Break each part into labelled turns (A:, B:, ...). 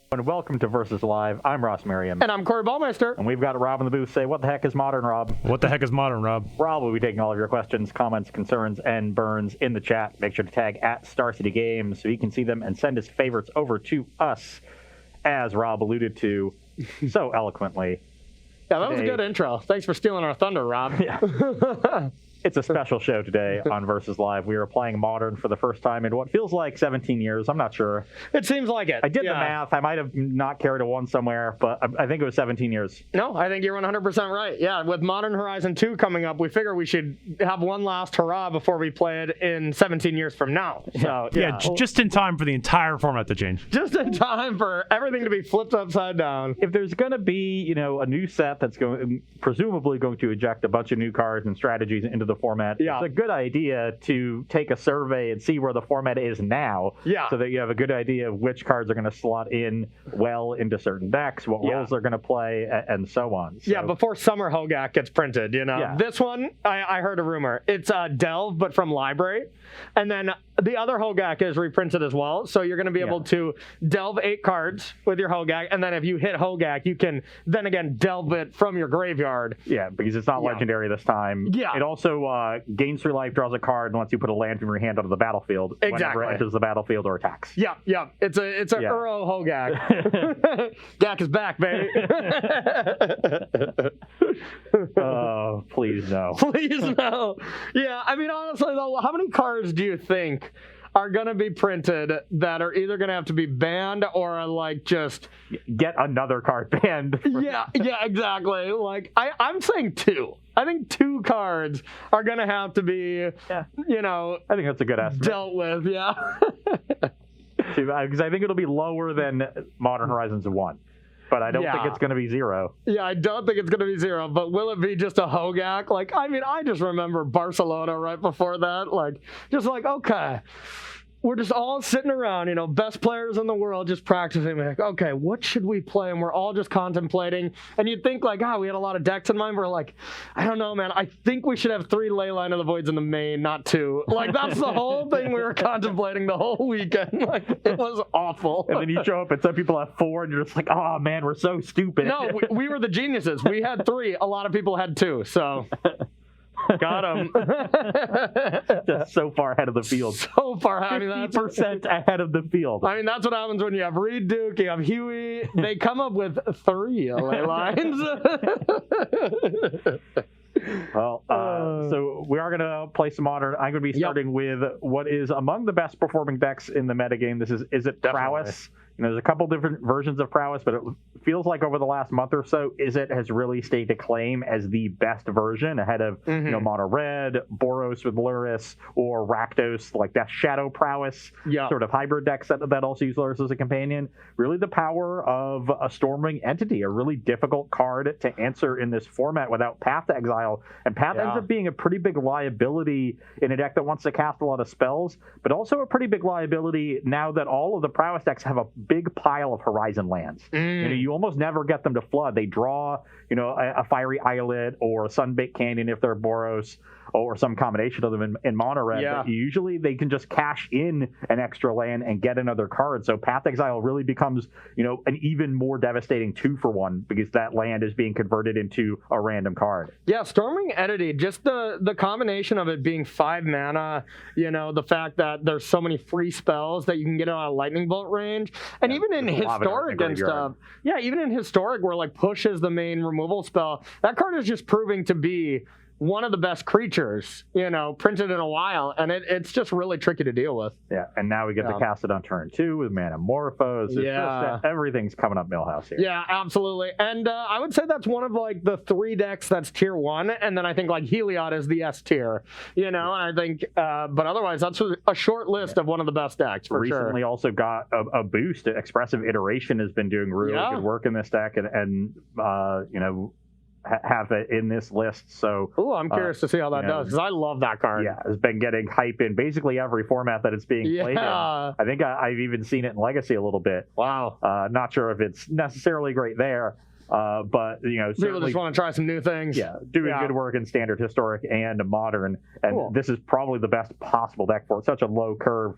A: And welcome to Versus Live. I'm Ross Merriam.
B: And I'm Corey Ballmeister.
A: And we've got Rob in the booth say, what the heck is modern, Rob?
C: What the heck is modern, Rob?
A: Rob will be taking all of your questions, comments, concerns, and burns in the chat. Make sure to tag at Star City Games so he can see them and send his favorites over to us, as Rob alluded to so eloquently.
B: Yeah, that was a good intro. Thanks for stealing our thunder, Rob.
A: Yeah. It's a special show today on Versus Live. We are playing Modern for the first time in what feels like 17 years. I'm not sure.
B: It seems like it.
A: I did the math. I might have not carried a one somewhere, but I think it was 17 years.
B: No, I think you're 100% right. Yeah, with Modern Horizon 2 coming up, we figure we should have one last hurrah before we play it in 17 years from now. So,
C: just in time for the entire format to change.
B: Just in time for everything to be flipped upside down.
A: If there's going to be, a new set that's presumably going to eject a bunch of new cards and strategies into the format, it's a good idea to take a survey and see where the format is now, so that you have a good idea of which cards are going to slot in well into certain decks, what roles they're going to play, and so on. So,
B: before Summer Hogak gets printed, This one, I heard a rumor. It's Delve, but from Library. And then the other Hogak is reprinted as well, so you're going to be able to delve 8 cards with your Hogak, and then if you hit Hogak, you can then again delve it from your graveyard.
A: Yeah, because it's not legendary this time.
B: Yeah.
A: It also gains 3 life, draws a card, and lets you put a land from your hand onto the battlefield whenever it enters the battlefield or attacks.
B: Yeah. It's a Uro Hogak. Gak is back, baby.
A: Oh, please no.
B: Please no. Yeah, I mean, honestly, though, how many cards do you think are going to be printed that are either going to have to be banned or like just
A: get another card banned?
B: Yeah, exactly. Like I'm saying 2. I think 2 cards are going to have to be,
A: I think that's a good estimate.
B: Dealt with,
A: Because I think it'll be lower than Modern Horizons 1. But I don't think it's going to be 0.
B: Yeah, I don't think it's going to be 0. But will it be just a Hogak? Like, I mean, I just remember Barcelona right before that. Like, okay. We're just all sitting around, best players in the world just practicing. Like, okay, what should we play? And we're all just contemplating. And you'd think, like, we had a lot of decks in mind. We're like, I don't know, man. I think we should have 3 Leyline of the Voids in the main, not 2. Like, that's the whole thing we were contemplating the whole weekend. Like, it was awful.
A: And then you show up and some people have 4, and you're just like, oh, man, we're so stupid.
B: No, we were the geniuses. We had 3. A lot of people had 2, so... Got him.
A: Just so far ahead of the field.
B: So far ahead.
A: 50% ahead of the field.
B: I mean, that's what happens when you have Reed Duke, you have Huey. They come up with 3 LA lines.
A: Well, so we are going to play some Modern. I'm going to be starting with what is among the best performing decks in the metagame. This is it Prowess? There's a couple different versions of Prowess, but it feels like over the last month or so, it has really stayed to claim as the best version ahead of Mono Red, Boros with Luris, or Rakdos, like that Shadow Prowess sort of hybrid decks that also use Luris as a companion. Really the power of a Stormwing Entity, a really difficult card to answer in this format without Path to Exile. And Path ends up being a pretty big liability in a deck that wants to cast a lot of spells, but also a pretty big liability now that all of the Prowess decks have a big pile of Horizon lands. You almost never get them to flood. They draw, a Fiery Islet or a Sunbaked Canyon if they're Boros, or some combination of them in Mono Red. But usually they can just cash in an extra land and get another card. So Path Exile really becomes, an even more devastating 2-for-1 because that land is being converted into a random card.
B: Yeah, Stormwing Entity, just the combination of it being 5 mana, the fact that there's so many free spells that you can get on a Lightning Bolt range. And even in Historic and stuff. Yeah, even in Historic where like Push is the main removal spell, that card is just proving to be one of the best creatures, printed in a while, and it's just really tricky to deal with.
A: Yeah, and now we get to cast it on turn 2 with Manamorphose. It's just, everything's coming up Millhouse here.
B: Yeah, absolutely. And I would say that's one of like the 3 decks that's tier 1, and then I think like Heliod is the S tier, and I think, but otherwise that's a short list of one of the best decks for sure.
A: Recently also got a boost. Expressive Iteration has been doing really good work in this deck, and have it in this list. So
B: I'm curious to see how that does, because I love that card.
A: Yeah, it's been getting hype in basically every format that it's being played in. I think I've even seen it in Legacy a little bit.
B: Wow.
A: Not sure if it's necessarily great there, but
B: people just want to try some new things.
A: Yeah, doing good work in Standard, Historic, and Modern, and this is probably the best possible deck for it. Such a low curve.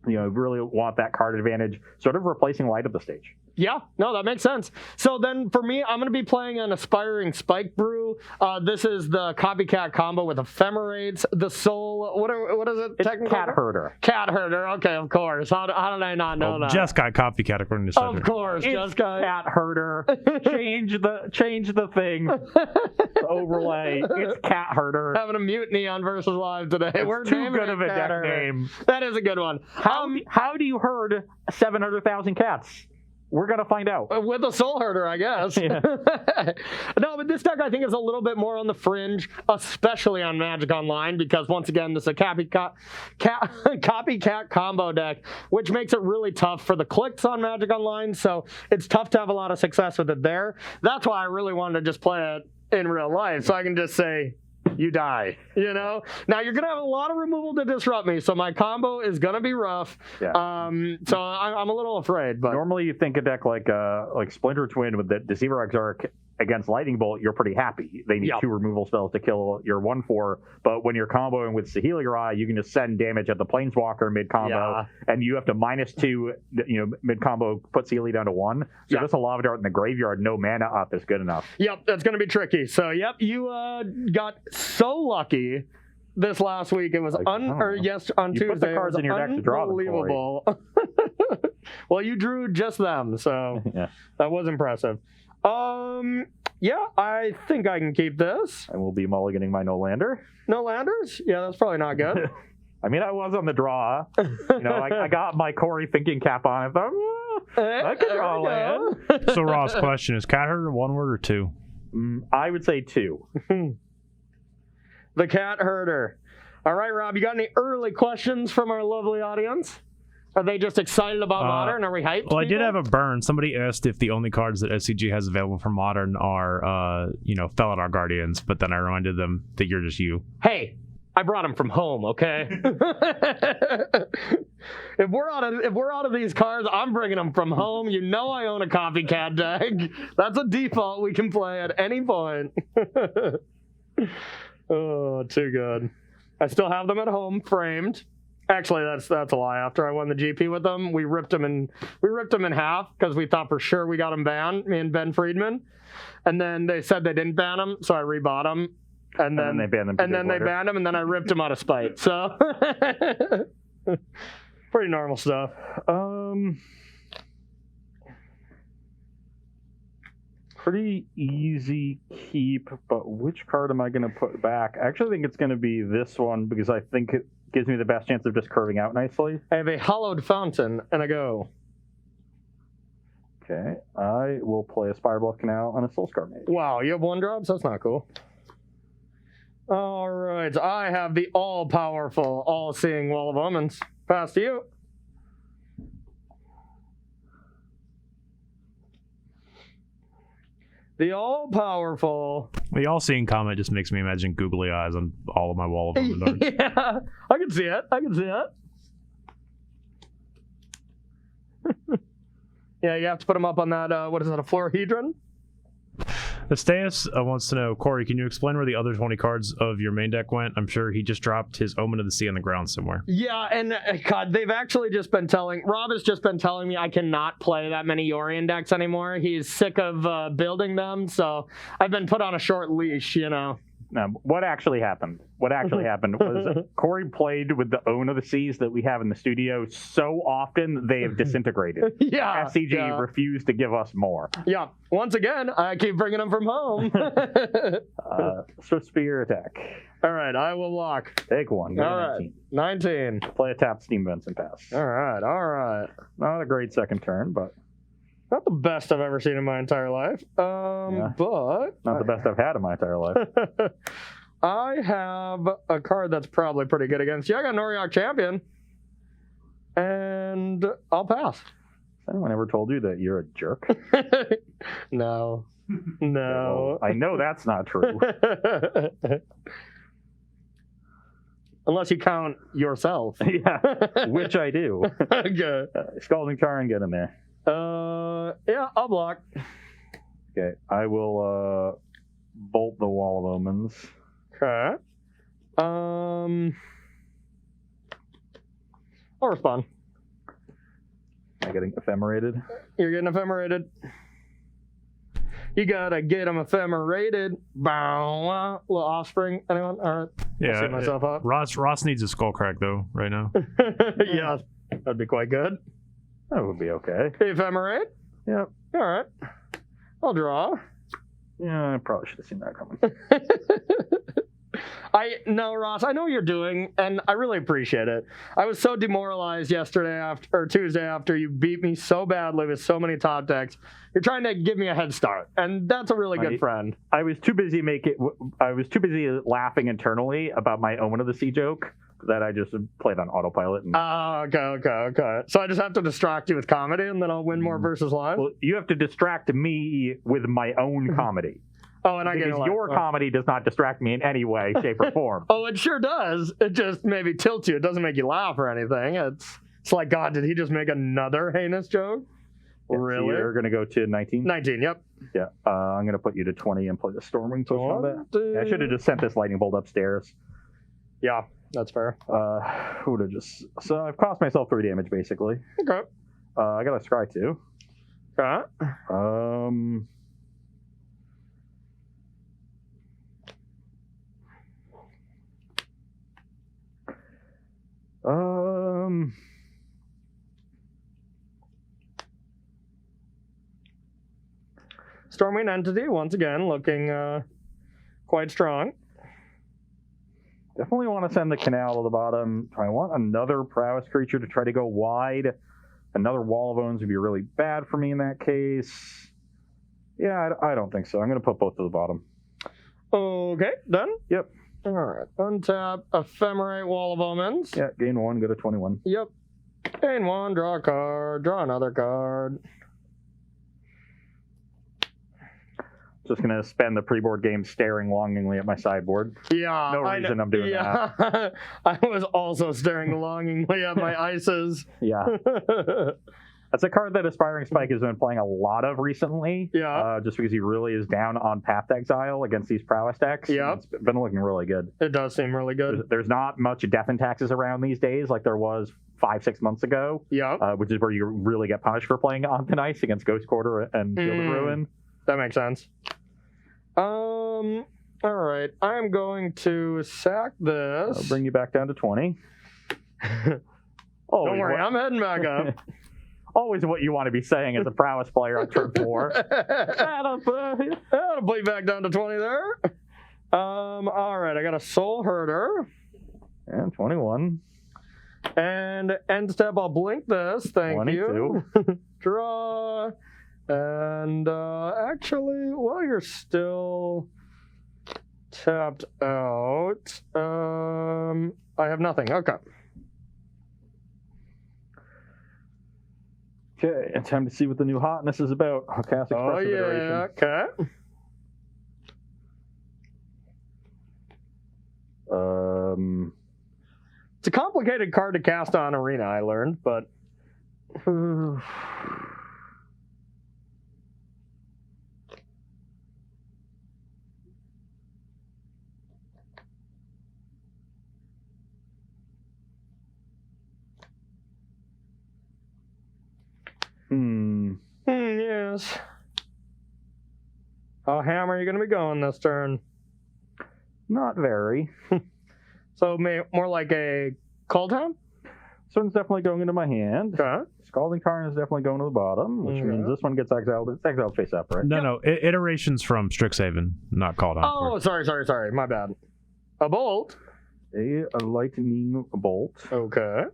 A: Really want that card advantage, sort of replacing Light of the Stage.
B: Yeah, no, that makes sense. So then for me, I'm going to be playing an Aspiring Spike Brew. This is the copycat combo with Ephemerates, the Soul. What is it?
A: It's
B: technically?
A: Cat Herder.
B: Cat Herder. Okay, of course. How did I not know that?
C: Just got copycat according to Cedric.
B: Of course,
A: It's
B: just got
A: Cat Herder. change the thing. The overlay. It's Cat Herder.
B: having a mutiny on Versus Live today. We're
A: Too
B: naming
A: good
B: it
A: of a
B: Cat
A: deck
B: Herder.
A: name.
B: That is a good one.
A: How do you herd 700,000 cats? We're gonna find out.
B: With a Soul Herder, I guess.
A: Yeah.
B: No, but this deck I think is a little bit more on the fringe, especially on Magic Online, because once again, this is a copycat combo deck, which makes it really tough for the clicks on Magic Online. So it's tough to have a lot of success with it there. That's why I really wanted to just play it in real life, so I can just say, you die, you know? Now, you're going to have a lot of removal to disrupt me, so my combo is going to be rough.
A: Yeah.
B: So I'm a little afraid, but...
A: Normally, you think a deck like Splinter Twin with the Deceiver Exarch against Lightning Bolt, you're pretty happy. They need 2 removal spells to kill your 1/4, but when you're comboing with Sahelia Rai, you can just send damage at the Planeswalker mid-combo, and you have to -2, mid-combo, put Sahelia down to 1. So just a Lava Dart in the graveyard, no mana up is good enough.
B: Yep, that's going to be tricky. So, you got so lucky this last week. It was on Tuesday.
A: Put the cards in your deck to draw them,
B: unbelievable. Well, you drew just them, so that was impressive. I think I can keep this.
A: And we'll be mulliganing my No Lander.
B: No Landers? Yeah, that's probably not good.
A: I mean, I was on the draw. I got my Corey thinking cap on it. I could draw a land.
C: So Ross, question, is Cat Herder 1 word or 2?
A: I would say 2.
B: The Cat Herder. All right, Rob, you got any early questions from our lovely audience? Are they just excited about Modern? Are we hyped?
C: Well, I did have a burn. Somebody asked if the only cards that SCG has available for Modern are, Felidar Guardians, but then I reminded them that you're just you.
B: Hey, I brought them from home, okay? If we're out of these cards, I'm bringing them from home. You know I own a copycat deck. That's a default we can play at any point. Oh, too good. I still have them at home, framed. Actually, that's a lie. After I won the GP with them, we ripped them in half because we thought for sure we got them banned, me and Ben Friedman. And then they said they didn't ban them, so I rebought them. And then
A: they banned them.
B: And then they banned them, and then I ripped them out of spite. So pretty normal stuff.
A: Pretty easy keep, but which card am I going to put back? I actually think it's going to be this one because I think it gives me the best chance of just curving out nicely.
B: I have a Hallowed Fountain and a go.
A: Okay, I will play a Spirebluff Canal on a Soulscar Mage.
B: Wow, you have 1-drops? That's not cool. All right, I have the all-powerful, all-seeing Wall of Omens. Pass to you. The all-powerful...
C: The all-seeing comment just makes me imagine googly eyes on all of my Wall of Omens.
B: Yeah, I can see it. Yeah, you have to put them up on that, what is that, a Florahedron?
C: Esteus wants to know, Corey, can you explain where the other 20 cards of your main deck went? I'm sure he just dropped his Omen of the Sea on the ground somewhere.
B: Yeah, and God, they've actually just been Rob has just been telling me I cannot play that many Yorion decks anymore. He's sick of building them, so I've been put on a short leash,
A: Now, what actually happened? Was Corey played with the Own of the Seas that we have in the studio so often they have disintegrated.
B: Yeah.
A: SCG refused to give us more.
B: Yeah. Once again, I keep bringing them from home.
A: Swift Spear attack.
B: All right, I will lock.
A: Take one.
B: All right. 19.
A: Play a tapped Steam Vents and pass.
B: All right.
A: Not a great second turn, but...
B: Not the best I've ever seen in my entire life. But...
A: Not the best I've had in my entire life.
B: I have a card that's probably pretty good against you. I got Noriok Champion. And I'll pass.
A: Has anyone ever told you that you're a jerk?
B: No.
A: Well, I know that's not true.
B: Unless you count yourself.
A: Yeah, which I do.
B: Okay.
A: Scalding Tarn, get in there.
B: Yeah, I'll block.
A: Okay, I will bolt the Wall of Omens.
B: Okay. I'll respond.
A: Am I getting ephemerated?
B: You're getting ephemerated. You gotta get them ephemerated. Bow, little offspring. Anyone? All right.
C: Yeah,
B: I'll set myself up.
C: Ross needs a skull crack though right now.
B: Yeah, that'd be quite good.
A: That would be okay.
B: Ephemerate.
A: Yep.
B: All right. I'll draw.
A: Yeah, I probably should have seen that coming.
B: No, Ross, I know what you're doing, and I really appreciate it. I was so demoralized Tuesday after you beat me so badly with so many top decks. You're trying to give me a head start, and that's a really good friend.
A: I was too busy laughing internally about my Omen of the Sea joke that I just played on autopilot.
B: Okay. So I just have to distract you with comedy, and then I'll win more versus live?
A: Well, you have to distract me with my own comedy.
B: Oh, and I get
A: your comedy does not distract me in any way, shape, or form.
B: Oh, it sure does. It just maybe tilts you. It doesn't make you laugh or anything. It's like, God, did he just make another heinous joke?
A: Yeah,
B: Really?
A: So you're going to go to 19?
B: 19, yep.
A: Yeah. I'm going to put you to 20 and play the Stormwing push on that. Yeah, I should have just sent this lightning bolt upstairs.
B: Yeah, that's fair.
A: Would have just... So I've cost myself 3 damage, basically.
B: Okay.
A: I got a scry, too.
B: Okay. Stormwing Entity, once again, looking quite strong.
A: Definitely want to send the Canal to the bottom. I want another prowess creature to try to go wide. Another Wall of Bones would be really bad for me in that case. Yeah, I don't think so. I'm going to put both to the bottom.
B: Okay, done?
A: Yep.
B: All right. Untap, Ephemerate, Wall of Omens.
A: Yeah, gain 1, go to 21.
B: Yep. Gain 1, draw a card, draw another card.
A: Just going to spend the pre-board game staring longingly at my sideboard.
B: Yeah.
A: No reason I'm doing that.
B: I was also staring longingly at my ices.
A: Yeah. That's a card that Aspiring Spike has been playing a lot of recently.
B: Yeah.
A: Just because he really is down on Path Exile against these prowess decks.
B: Yeah.
A: It's been looking really good.
B: It does seem really good.
A: There's not much Death and Taxes around these days like there was 5-6 months ago.
B: Yeah.
A: Which is where you really get punished for playing on Thin Ice against Ghost Quarter and Field of Ruin.
B: That makes sense. All right. I'm going to sack this.
A: I'll bring you back down to 20.
B: Don't worry, I'm heading back up.
A: Always what you want to be saying as a prowess player on turn 4.
B: That'll put you back down to 20 there. All right. I got a Soul Herder.
A: And 21.
B: And end step, I'll blink this. Thank
A: 22.
B: you. Draw. And actually, while you're still tapped out, I have nothing. Okay.
A: Okay, and time to see what the new hotness is about. I'll cast Expressive Iteration.
B: Okay. It's a complicated card to cast on Arena, I learned, but... Yes. How ham are you going to be going this turn?
A: Not very.
B: So more like a Cold Town?
A: This one's definitely going into my hand.
B: Okay.
A: Scalding Tarn is definitely going to the bottom, which means this one gets exiled. It's exiled face up, right?
C: No, iterations from Strixhaven, not called on.
B: Oh, sorry. My bad. A bolt.
A: A lightning bolt.
B: Okay.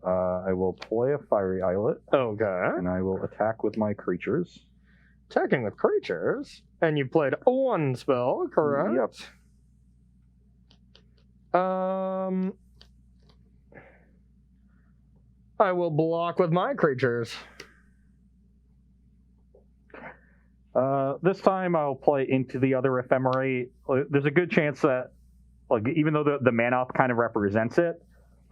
A: I will play a Fiery Islet.
B: Okay.
A: And I will attack with my creatures.
B: Attacking with creatures? And you played one spell, correct?
A: Yep.
B: I will block with my creatures.
A: This time I'll play into the other Ephemerate. There's a good chance that, even though the mana up kind of represents it,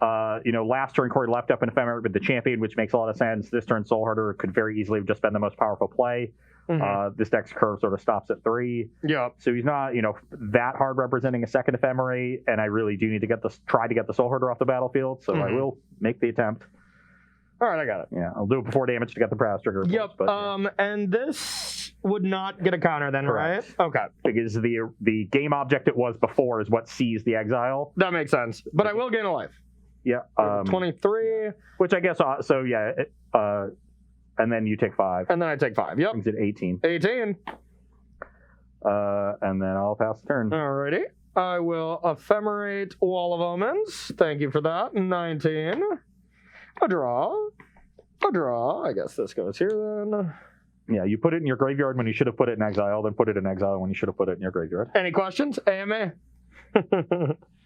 A: last turn Corey left up an Ephemerate with the champion, which makes a lot of sense. This turn Soul Herder could very easily have just been the most powerful play. Mm-hmm. This deck's curve sort of stops at 3.
B: Yeah.
A: So he's not, that hard representing a second Ephemerate, and I really do need to try to get the Soul Herder off the battlefield, so I will make the attempt.
B: All right, I got it.
A: Yeah, I'll do it before damage to get the Prowess trigger.
B: Yep.
A: But, yeah.
B: And this would not get a counter then,
A: Correct.
B: right? Okay.
A: Because the game object it was before is what sees the exile.
B: That makes sense. But I will gain a life.
A: Yeah.
B: 23.
A: Which I guess, so yeah, and then you take 5.
B: And then I take 5. Yep.
A: Brings it 18.
B: 18.
A: And then I'll pass the turn.
B: Alrighty. I will ephemerate Wall of Omens. Thank you for that. 19. A draw. A draw. I guess this goes here then.
A: Yeah, you put it in your graveyard when you should have put it in exile, then put it in exile when you should have put it in your graveyard.
B: Any questions? AMA.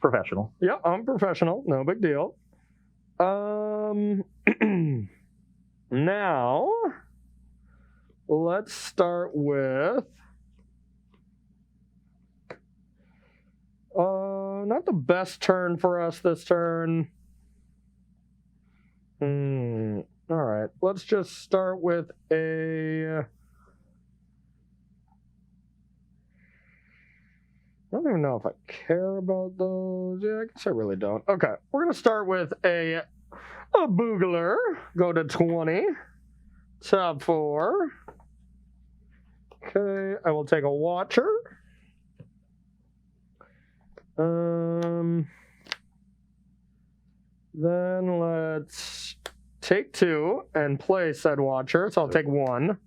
A: Professional.
B: Yeah, I'm professional. No big deal. Now, let's start with not the best turn for us this turn. All right, let's just start with a. I don't even know if I care about those. Yeah, I guess I really don't. Okay, we're gonna start with a Boogler. Go to 20. Tab 4. Okay, I will take a Watcher. Then let's take 2 and play said Watcher. So I'll take 1.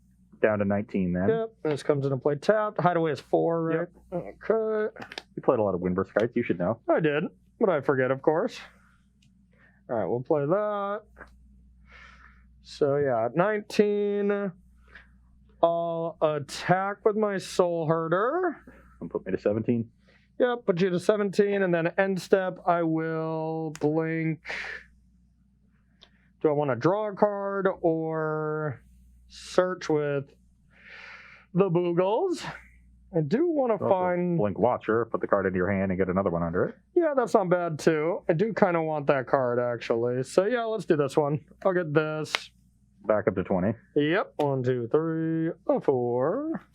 A: Down to 19 then.
B: Yep, this comes into play tapped. Hideaway is 4, right? Yep. Okay.
A: You played a lot of Windburst Kites, you should know.
B: I did, but I forget, of course. All right, we'll play that. So yeah, 19. I'll attack with my Soul Herder.
A: And put me to 17.
B: Yep, put you to 17, and then end step, I will blink. Do I want to draw a card or search with the Boogles? I do want to find...
A: Blink Watcher, put the card into your hand and get another one under it.
B: Yeah, that's not bad too. I do kind of want that card actually. So yeah, let's do this one. I'll get this.
A: Back up to 20.
B: Yep, 1, 2, 3, 4.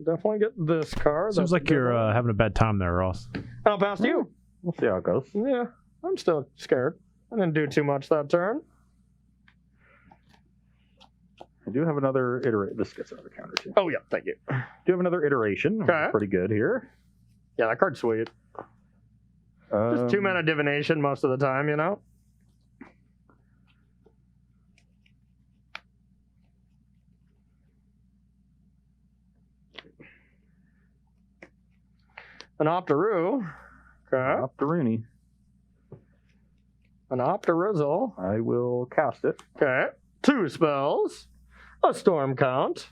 B: Definitely get this card.
C: Seems like you're having a bad time there, Ross.
B: I'll pass to you.
A: We'll see how it goes.
B: Yeah, I'm still scared. I didn't do too much that turn.
A: I do have another iteration. This gets another counter too.
B: Oh yeah, thank you.
A: Do have another iteration.
B: Okay.
A: Pretty good here.
B: Yeah, that card's sweet. Just 2 mana divination most of the time, you know? An Optaru. Okay.
A: Optaruni.
B: An Optarizzle.
A: I will cast it.
B: Okay. 2 spells. A Storm Count.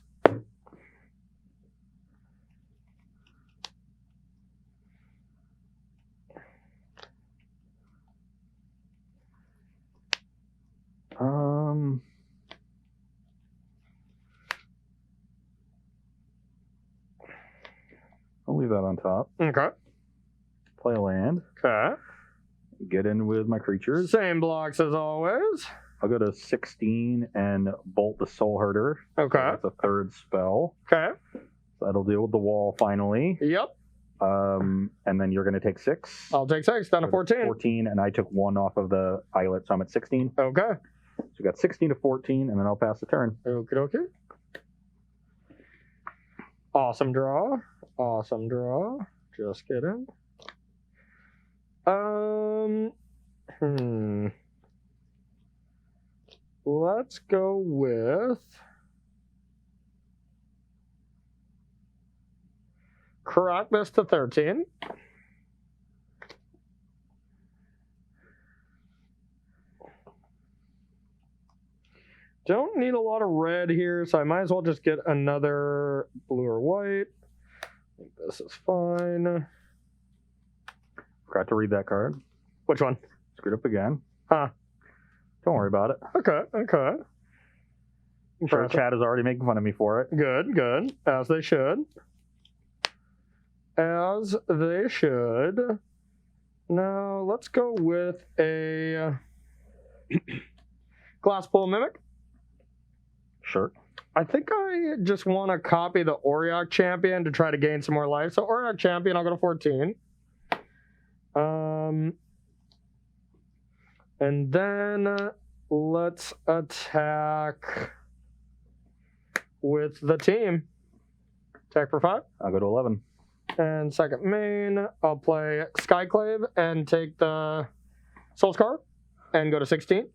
A: I'll leave that on top.
B: Okay.
A: Play a land.
B: Okay.
A: Get in with my creatures.
B: Same blocks as always.
A: I'll go to 16 and bolt the Soul Herder.
B: Okay.
A: So that's a 3rd spell.
B: Okay.
A: So that'll deal with the wall finally.
B: Yep.
A: And then you're going to take 6.
B: I'll take 6 down to 14.
A: 14, and I took 1 off of the islet, so I'm at 16.
B: Okay.
A: So we got 16 to 14, and then I'll pass the turn.
B: Okie dokie. Awesome draw. Awesome draw. Just kidding. Let's go with crack this to 13. Don't need a lot of red here, so I might as well just get another blue or white. I think this is fine.
A: Forgot to read that card.
B: Which one?
A: Screwed up again.
B: Huh.
A: Don't worry about it.
B: Okay, okay.
A: I'm sure chat is already making fun of me for it.
B: Good, good. As they should. As they should. Now, let's go with a Glasspool Mimic.
A: Sure.
B: I think I just want to copy the Auriok Champion to try to gain some more life. So Auriok Champion, I'll go to 14. And then let's attack with the team. Attack for 5.
A: I'll go to 11.
B: And second main, I'll play Skyclave and take the Soul Scar and go to 16.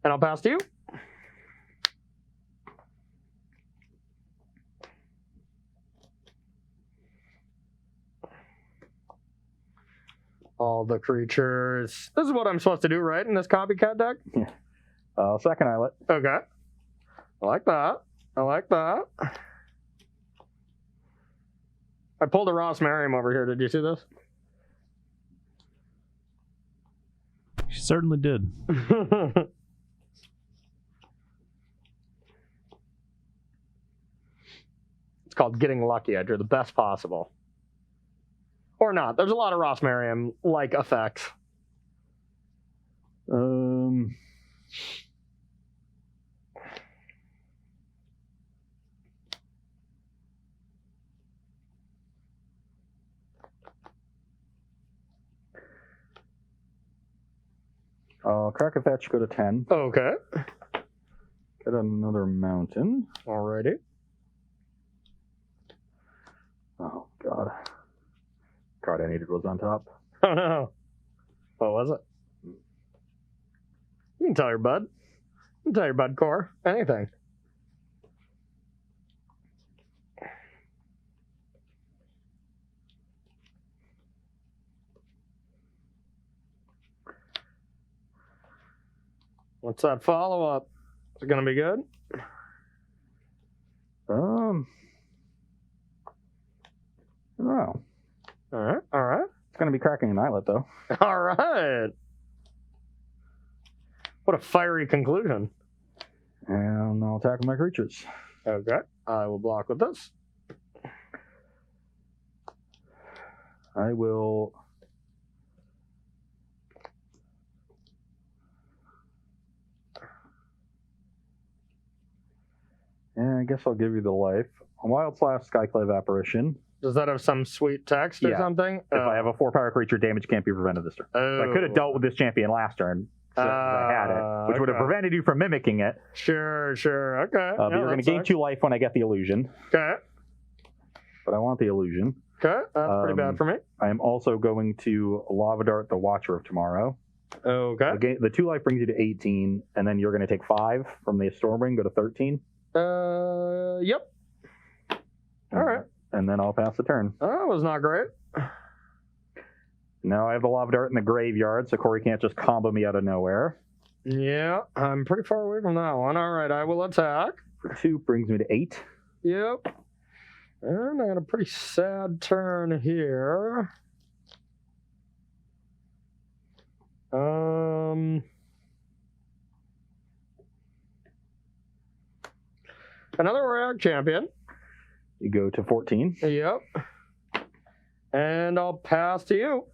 B: And I'll pass to you. All the creatures. This is what I'm supposed to do, right, in this copycat deck?
A: Yeah. Second Islet.
B: Okay. I like that. I like that. I pulled a Ross Merriam over here. Did you see this?
C: She certainly did.
B: It's called Getting Lucky. I drew the best possible. Or not. There's a lot of Ross Merriam-like effects.
A: I'll crack a fetch, go to 10.
B: Okay.
A: Get another mountain.
B: Alrighty.
A: Oh, God. Card I needed was on top.
B: Oh, no. What was it? You can tell your bud. You can tell your bud core. Anything. What's that follow-up? Is it going to be good?
A: Oh.
B: All right. All right.
A: It's going to be cracking an Islet, though.
B: All right. What a fiery conclusion.
A: And I'll attack with my creatures.
B: Okay. I will block with this.
A: I will... Yeah, I guess I'll give you the life. A Wild Slash Skyclave Apparition.
B: Does that have some sweet text or something?
A: If I have a 4-power creature, damage can't be prevented this turn. So I could have dealt with this champion last turn, so I had it, which would have prevented you from mimicking it.
B: Sure. Okay.
A: But you're going to gain 2 life when I get the illusion.
B: Okay.
A: But I want the illusion.
B: Okay, that's pretty bad for me.
A: I am also going to Lava Dart the Watcher of Tomorrow.
B: Okay.
A: The 2 life brings you to 18, and then you're going to take 5 from the Storm Ring, go to 13.
B: Yep. All right.
A: And then I'll pass the turn.
B: That was not great.
A: Now I have the Lava Dart in the graveyard, so Corey can't just combo me out of nowhere.
B: Yeah, I'm pretty far away from that one. All right, I will attack.
A: For 2 brings me to 8.
B: Yep. And I got a pretty sad turn here. Another Royale champion.
A: You go to 14.
B: Yep. And I'll pass to you.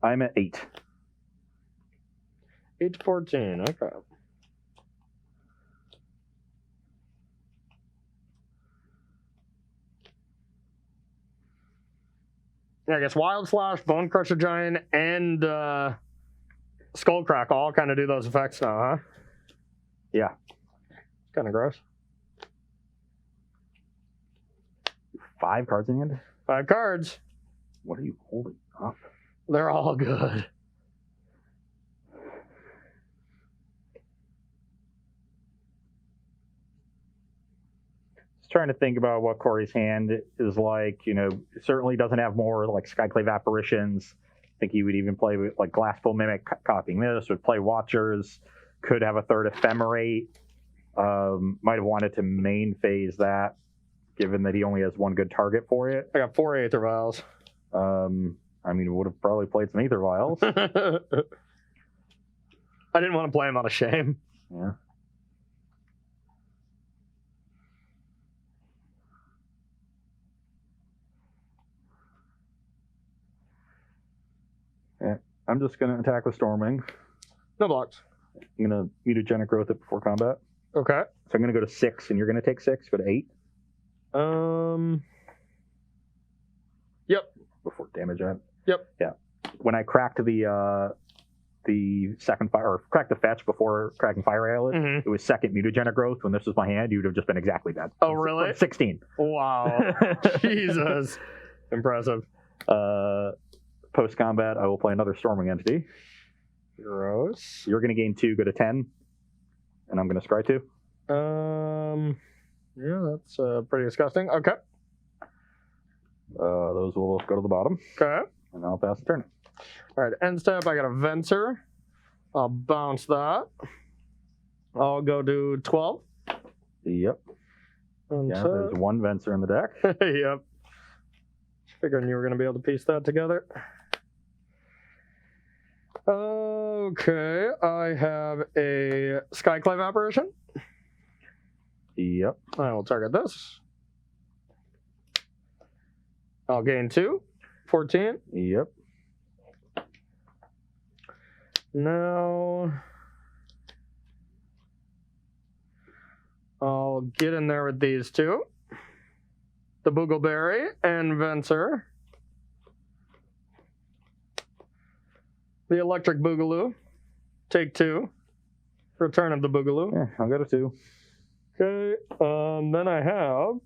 A: I'm at 8.
B: 8 to 14. Okay. Yeah, I guess Wild Slash, Bone Crusher Giant, and Skullcrack all kind of do those effects now, huh?
A: Yeah.
B: Kind of gross.
A: 5 cards in hand?
B: 5 cards.
A: What are you holding up?
B: They're all good.
A: Just trying to think about what Corey's hand is like. You know, it certainly doesn't have more like Skyclave Apparitions. I think he would even play with like Glassful Mimic, copying this, would play Watchers, could have a 3rd Ephemerate. Might have wanted to main phase that, given that he only has 1 good target for it.
B: I got 4 Aether Vials.
A: I mean, would have probably played some Aether Vials.
B: I didn't want to play him out of shame.
A: Yeah. I'm just going to attack with Storming.
B: No blocks.
A: I'm going to Mutagenic Growth it before combat.
B: Okay.
A: So I'm going to go to 6, and you're going to take 6, go to 8.
B: Yep.
A: Before damage. Right?
B: Yep.
A: Yeah. When I cracked the the second fire or cracked the fetch before cracking Fire Islet, it was second mutagenic growth. When this was my hand, you would have just been exactly dead.
B: Oh, really?
A: 16.
B: Wow. Jesus. Impressive.
A: Post combat, I will play another Storming Entity.
B: Gross.
A: You're going to gain 2, go to 10, and I'm going to scry 2.
B: Yeah, that's pretty disgusting. Okay.
A: Those will go to the bottom.
B: Okay.
A: And I'll pass the turn.
B: All right, end step, I got a Venser. I'll bounce that. I'll go to 12.
A: Yep. Yeah, there's one Venser in the deck.
B: Yep. Figuring you were going to be able to piece that together. Okay, I have a Skyclave Apparition.
A: Yep.
B: I will target this. I'll gain 2. 14.
A: Yep.
B: Now I'll get in there with these two. The Boogleberry and Venser. The Electric Boogaloo. Take 2. Return of the Boogaloo.
A: Yeah, I'll go to 2.
B: Okay, then I have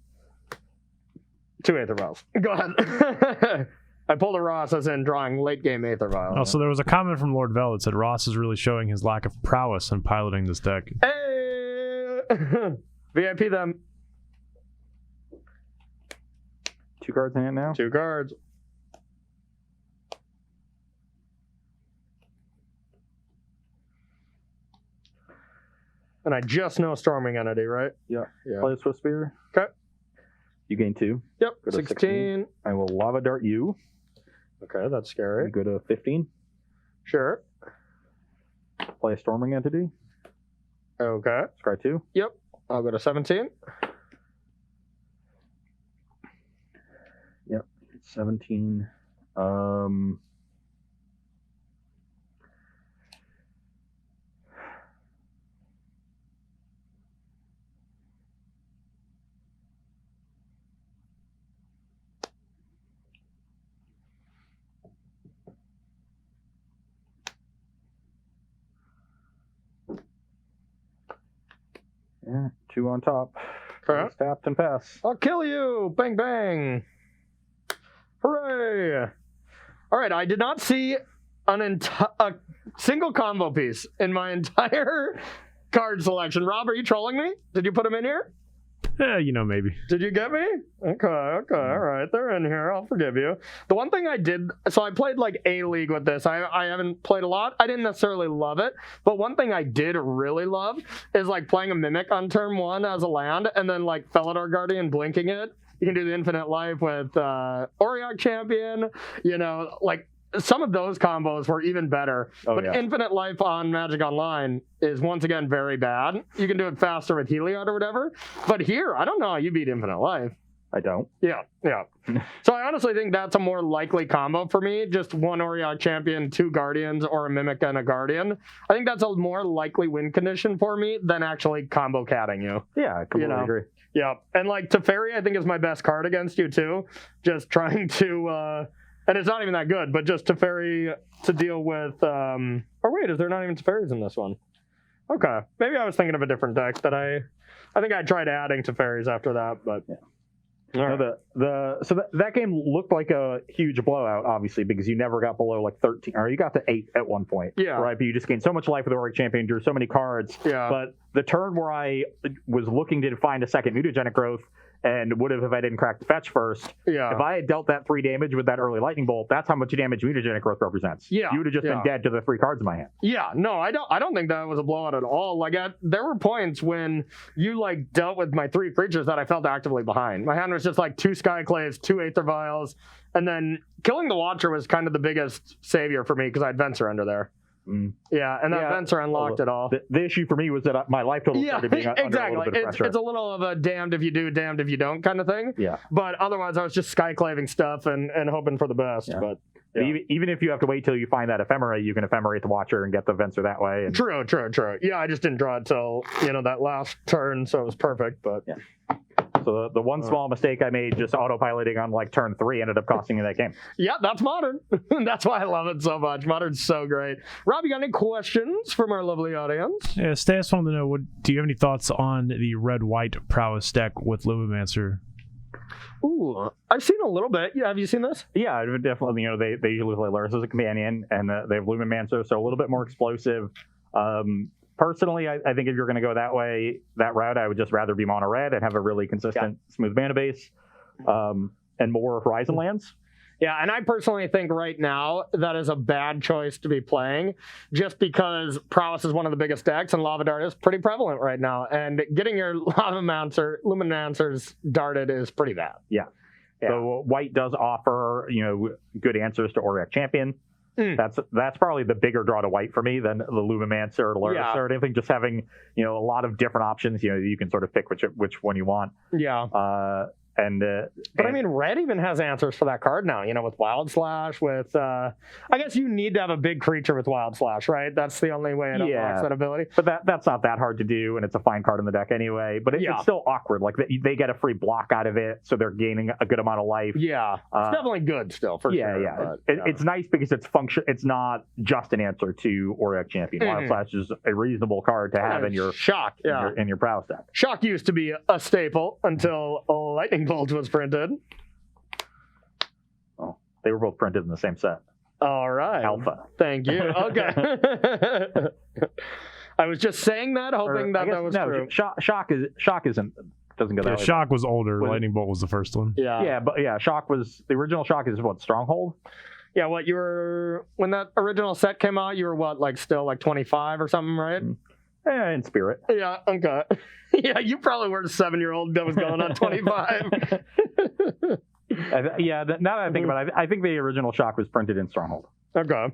B: 2 Aether Vials. Go ahead. I pulled a Ross as in drawing late game Aether Vial.
C: Also, there was a comment from Lord Vel that said Ross is really showing his lack of prowess in piloting this deck.
B: Hey! VIP them.
A: 2 cards in hand now?
B: 2 cards. And I just know Storming Entity, right?
A: Yeah.
B: Yeah.
A: Play a Swift Spear.
B: Okay.
A: You gain 2.
B: Yep.
A: Go to
B: 16.
A: I will Lava Dart you.
B: Okay, that's scary.
A: You go to 15.
B: Sure.
A: Play a Storming Entity.
B: Okay.
A: Scry 2.
B: Yep. I'll go to 17.
A: Yep. 17. Yeah, 2 on top.
B: Okay.
A: Tapped and pass.
B: I'll kill you! Bang, bang! Hooray! All right, I did not see a single combo piece in my entire card selection. Rob, are you trolling me? Did you put them in here?
C: Yeah, maybe.
B: Did you get me? Okay, all right, they're in here. I'll forgive you. The one thing I did, so I played like a league with this. I haven't played a lot. I didn't necessarily love it, but one thing I did really love is like playing a Mimic on turn 1 as a land, and then like Felidar Guardian blinking it. You can do the Infinite Life with Auriok Champion. Like some of those combos were even better. But yeah. Infinite Life on Magic Online is once again very bad. You can do it faster with Heliod or whatever. But here, I don't know how you beat Infinite Life.
A: I don't.
B: Yeah. So I honestly think that's a more likely combo for me. Just 1 Auriok Champion, 2 Guardians, or a Mimic and a Guardian. I think that's a more likely win condition for me than actually combo catting you.
A: Yeah, I completely agree.
B: Yeah. And like Teferi, I think is my best card against you too. Just trying to... and it's not even that good, but just Teferi to deal with... oh, wait, is there not even Teferis in this one? Okay. Maybe I was thinking of a different deck that I think I tried adding Teferis after that, but...
A: Yeah.
B: Right.
A: That game looked like a huge blowout, obviously, because you never got below like 13, or you got to 8 at one point.
B: Yeah.
A: Right, but you just gained so much life with the Auric Champion, drew so many cards.
B: Yeah.
A: But the turn where I was looking to find a second mutagenic growth, and would have if I didn't crack the fetch first.
B: Yeah.
A: If I had dealt that 3 damage with that early lightning bolt, that's how much damage mutagenic growth represents.
B: Yeah.
A: You would have just been dead to the 3 cards in my hand.
B: Yeah, no, I don't think that was a blowout at all. Like there were points when you like dealt with my 3 creatures that I felt actively behind. My hand was just like 2 Skyclaves, 2 Aether Vials, and then killing the Watcher was kind of the biggest savior for me because I had Venser under there.
A: Mm.
B: Yeah, and that Venser unlocked it all.
A: The issue for me was that my life total started being under a little bit of pressure.
B: It's a little of a damned if you do, damned if you don't kind of thing.
A: Yeah.
B: But otherwise, I was just skyclaving stuff and hoping for the best.
A: Yeah.
B: But
A: yeah. Even if you have to wait till you find that ephemera, you can ephemerate the Watcher and get the Venser that way. And...
B: True. Yeah, I just didn't draw it till that last turn, so it was perfect. But
A: yeah. So the one small mistake I made just autopiloting on like turn 3 ended up costing me that game.
B: Yeah, that's Modern. That's why I love it so much. Modern's so great. Rob, you got any questions from our lovely audience?
C: Yeah, Stas wanted to know, do you have any thoughts on the red-white prowess deck with Lumimancer?
B: Ooh, I've seen a little bit. Yeah, have you seen this?
A: Yeah, I would definitely. They usually play Lurrus as a companion, and they have Lumimancer, so a little bit more explosive. Personally, I think if you're going to go that route, I would just rather be mono red and have a really consistent, smooth mana base, and more Horizon lands.
B: Yeah, and I personally think right now that is a bad choice to be playing, just because Prowess is one of the biggest decks, and Lava Dart is pretty prevalent right now, and getting your Luminancers darted is pretty bad.
A: Yeah. So white does offer good answers to Auric Champion. That's probably the bigger draw to white for me than the Lumimancer or Lurrus or anything. Just having a lot of different options. You can sort of pick which one you want.
B: Yeah. But I mean, red even has answers for that card now. With Wild Slash. With I guess you need to have a big creature with Wild Slash, right? That's the only way it unlocks that ability.
A: But that's not that hard to do, and it's a fine card in the deck anyway. But it's still awkward. Like they get a free block out of it, so they're gaining a good amount of life.
B: Yeah, it's definitely good still for sure.
A: Yeah. It's nice because it's not just an answer to Auric Champion. Wild Slash is a reasonable card to have in your
B: Shock.
A: in your Prowess deck.
B: Shock used to be a staple until Lightning Bolt was printed.
A: Oh, they were both printed in the same set.
B: All right.
A: Alpha.
B: Thank you. Okay. I was just saying that, hoping that was true.
A: Shock doesn't go that way.
C: Shock was older. Lightning Bolt was the first one.
B: Yeah.
A: But Shock was the original. Shock is what, Stronghold?
B: Yeah. What you were when that original set came out? You were what, like still like 25 or something, right?
A: In spirit.
B: Yeah. Okay. Yeah, you probably were a 7-year-old that was going on 25.
A: Now that I think about it, I think the original Shock was printed in Stronghold.
B: Okay.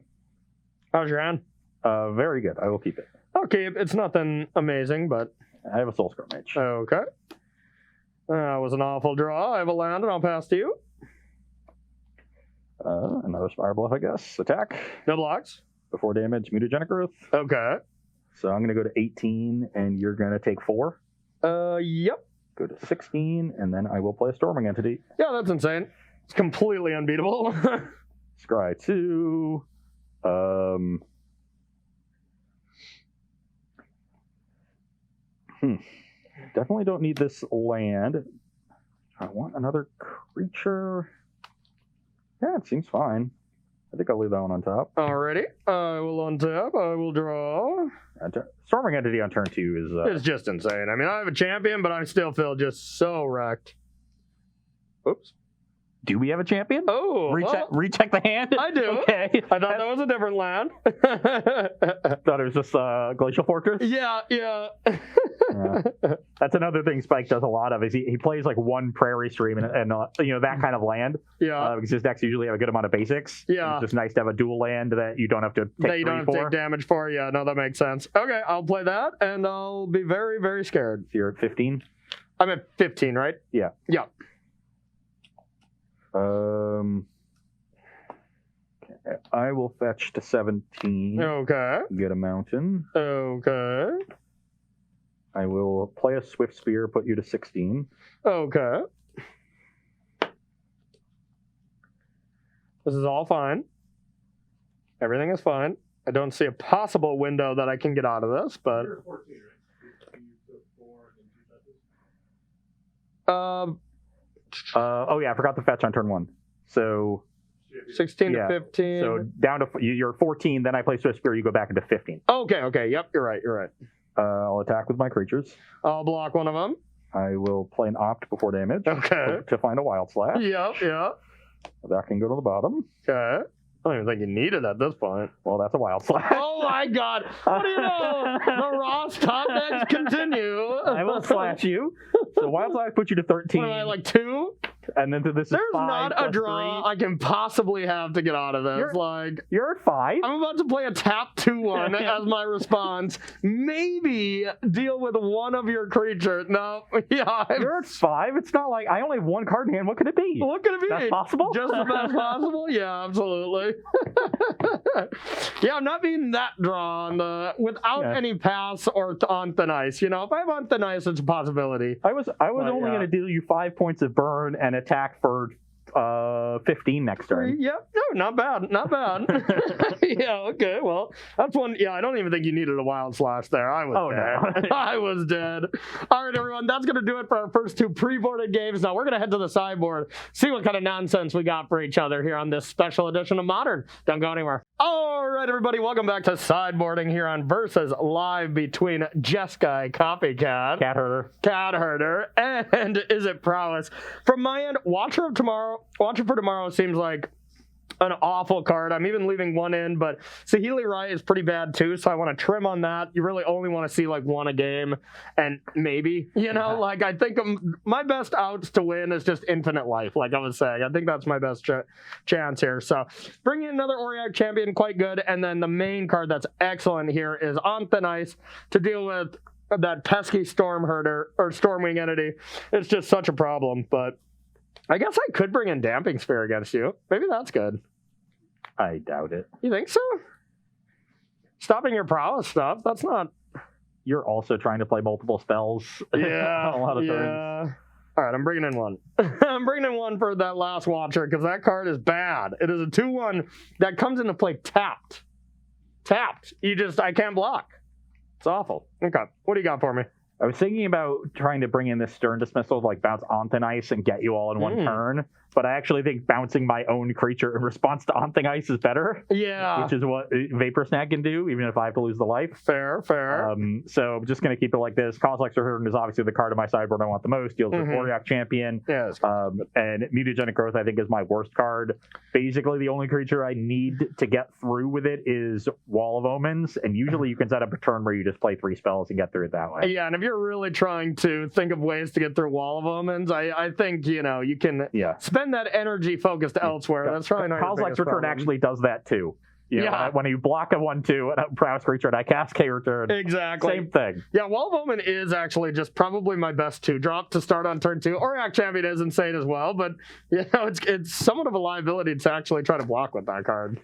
B: How's your hand?
A: Very good. I will keep it.
B: Okay, it's nothing amazing, but...
A: I have a Soul Scar Mage.
B: Okay. That was an awful draw. I have a land, and I'll pass to you.
A: Another Spire Bluff, I guess. Attack.
B: No blocks.
A: Before damage, Mutagenic Growth.
B: Okay.
A: So I'm going to go to 18, and you're going to take 4.
B: Yep.
A: Go to 16, and then I will play a Storming Entity.
B: Yeah, that's insane. It's completely unbeatable.
A: Scry 2. Definitely don't need this land. I want another creature. Yeah, it seems fine. I think I'll leave that one on top.
B: Alrighty. I will untap. I will draw.
A: Storming Entity on turn 2 is...
B: It's just insane. I mean, I have a champion, but I still feel just so wrecked. Oops.
A: Do we have a champion?
B: Oh.
A: Recheck the hand?
B: I do.
A: Okay.
B: I thought that was a different land.
A: Thought it was just Glacial Fortress?
B: Yeah.
A: That's another thing Spike does a lot of, is he plays like one Prairie Stream and that kind of land.
B: Yeah.
A: Because his decks usually have a good amount of basics.
B: Yeah.
A: It's just nice to have a dual land that you don't have to take
B: take damage for. Yeah, no, that makes sense. Okay, I'll play that, and I'll be very, very scared.
A: So you're at 15?
B: I'm at 15, right?
A: Yeah.
B: Yeah.
A: I will fetch to 17.
B: Okay.
A: Get a mountain.
B: Okay.
A: I will play a Swift Spear, put you to 16.
B: Okay. This is all fine. Everything is fine. I don't see a possible window that I can get out of this, but...
D: You're 14, right? You took 4 and 2 touches?
A: I forgot to fetch on turn 1. So
B: 16 to 15.
A: So down to you're 14. Then I play Swift Spear. You go back into 15.
B: Okay. Yep, you're right.
A: I'll attack with my creatures.
B: I'll block one of them.
A: I will play an Opt before damage.
B: Okay.
A: To find a Wild Slash.
B: Yep.
A: That can go to the bottom.
B: Okay. I don't even think you need it at this point.
A: Well, that's a Wild Slash.
B: Oh my God! What do you know? The Ross top decks continue.
A: I will slash you. So Wild Slash puts you to 13.
B: What am I, like 2?
A: and then this is
B: There's
A: 5
B: not a
A: plus
B: draw
A: 3.
B: I can possibly have to get out of this.
A: You're at 5.
B: I'm about to play a tap 2-1 as my response. Maybe deal with one of your creatures. No, yeah.
A: You're at 5. It's not like I only have 1 card in hand. What could it be?
B: What could it be?
A: That's possible?
B: Just the best possible? Yeah, absolutely. Yeah, I'm not being that drawn without any pass or on thin ice. You know, if I have on thin ice, it's a possibility.
A: I was only going to deal you 5 points of burn and attack for 15 next turn.
B: Yep. No, not bad. Not bad. Yeah, okay. Well, that's one. Yeah, I don't even think you needed a wild slash there. I was dead.
A: No.
B: I was dead. All right, everyone. That's going to do it for our first 2 pre-boarded games. Now we're going to head to the sideboard, see what kind of nonsense we got for each other here on this special edition of Modern. Don't go anywhere. All right, everybody. Welcome back to sideboarding here on Versus Live between Jeskai Copycat, Cat Herder, and Is It Prowess. From my end, Watcher for Tomorrow seems like an awful card. I'm even leaving 1 in, but Saheeli Rai is pretty bad too, so I want to trim on that. You really only want to see like 1 a game, and maybe, like I think my best outs to win is just Infinite Life, like I was saying. I think that's my best chance here. So bring in another Auric Champion, quite good, and then the main card that's excellent here is On Thin Ice to deal with that pesky Storm Herder or Stormwing entity. It's just such a problem, but I guess I could bring in Damping Sphere against you. Maybe that's good.
A: I doubt it.
B: You think so? Stopping your prowess stuff, that's not...
A: You're also trying to play multiple spells.
B: Yeah,
A: a lot of turns.
B: All right, I'm bringing in 1. I'm bringing in 1 for that last Watcher because that card is bad. It is a 2/1 that comes into play tapped. Tapped. I can't block. It's awful. Okay, what do you got for me?
A: I was thinking about trying to bring in this Stern Dismissal, like bounce On Thin Ice and get you all in 1 turn, but I actually think bouncing my own creature in response to On Thin Ice is better.
B: Yeah.
A: Which is what Vapor Snag can do, even if I have to lose the life.
B: Fair.
A: So I'm just going to keep it like this. Complex Return is obviously the card of my sideboard I want the most. Deals with Auric Champion.
B: Yes.
A: And Mutagenic Growth, I think, is my worst card. Basically, the only creature I need to get through with it is Wall of Omens, and usually you can set up a turn where you just play 3 spells and get through it that way.
B: Yeah, and if you're really trying to think of ways to get through Wall of Omens, I think, you can spend that energy focused elsewhere. That's probably not
A: Complex Return actually does that too. When you block a 1/2 and a Prowess creature and I cast K Return.
B: Exactly.
A: Same thing.
B: Yeah, Wall of Omen is actually just probably my best 2-drop to start on turn 2. Auric Champion is insane as well, but it's somewhat of a liability to actually try to block with that card.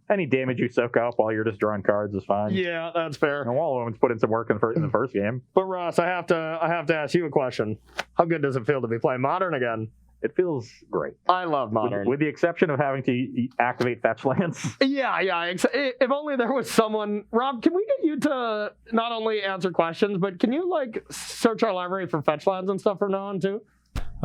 A: Any damage you soak up while you're just drawing cards is fine.
B: Yeah, that's fair.
A: And Wall of Omen's put in some work in the first game.
B: But Ross, I have to ask you a question. How good does it feel to be playing Modern again?
A: It feels great.
B: I love Modern.
A: With the exception of having to activate fetch lands.
B: Yeah. If only there was someone... Rob, can we get you to not only answer questions, but can you, search our library for fetch lands and stuff from now on, too?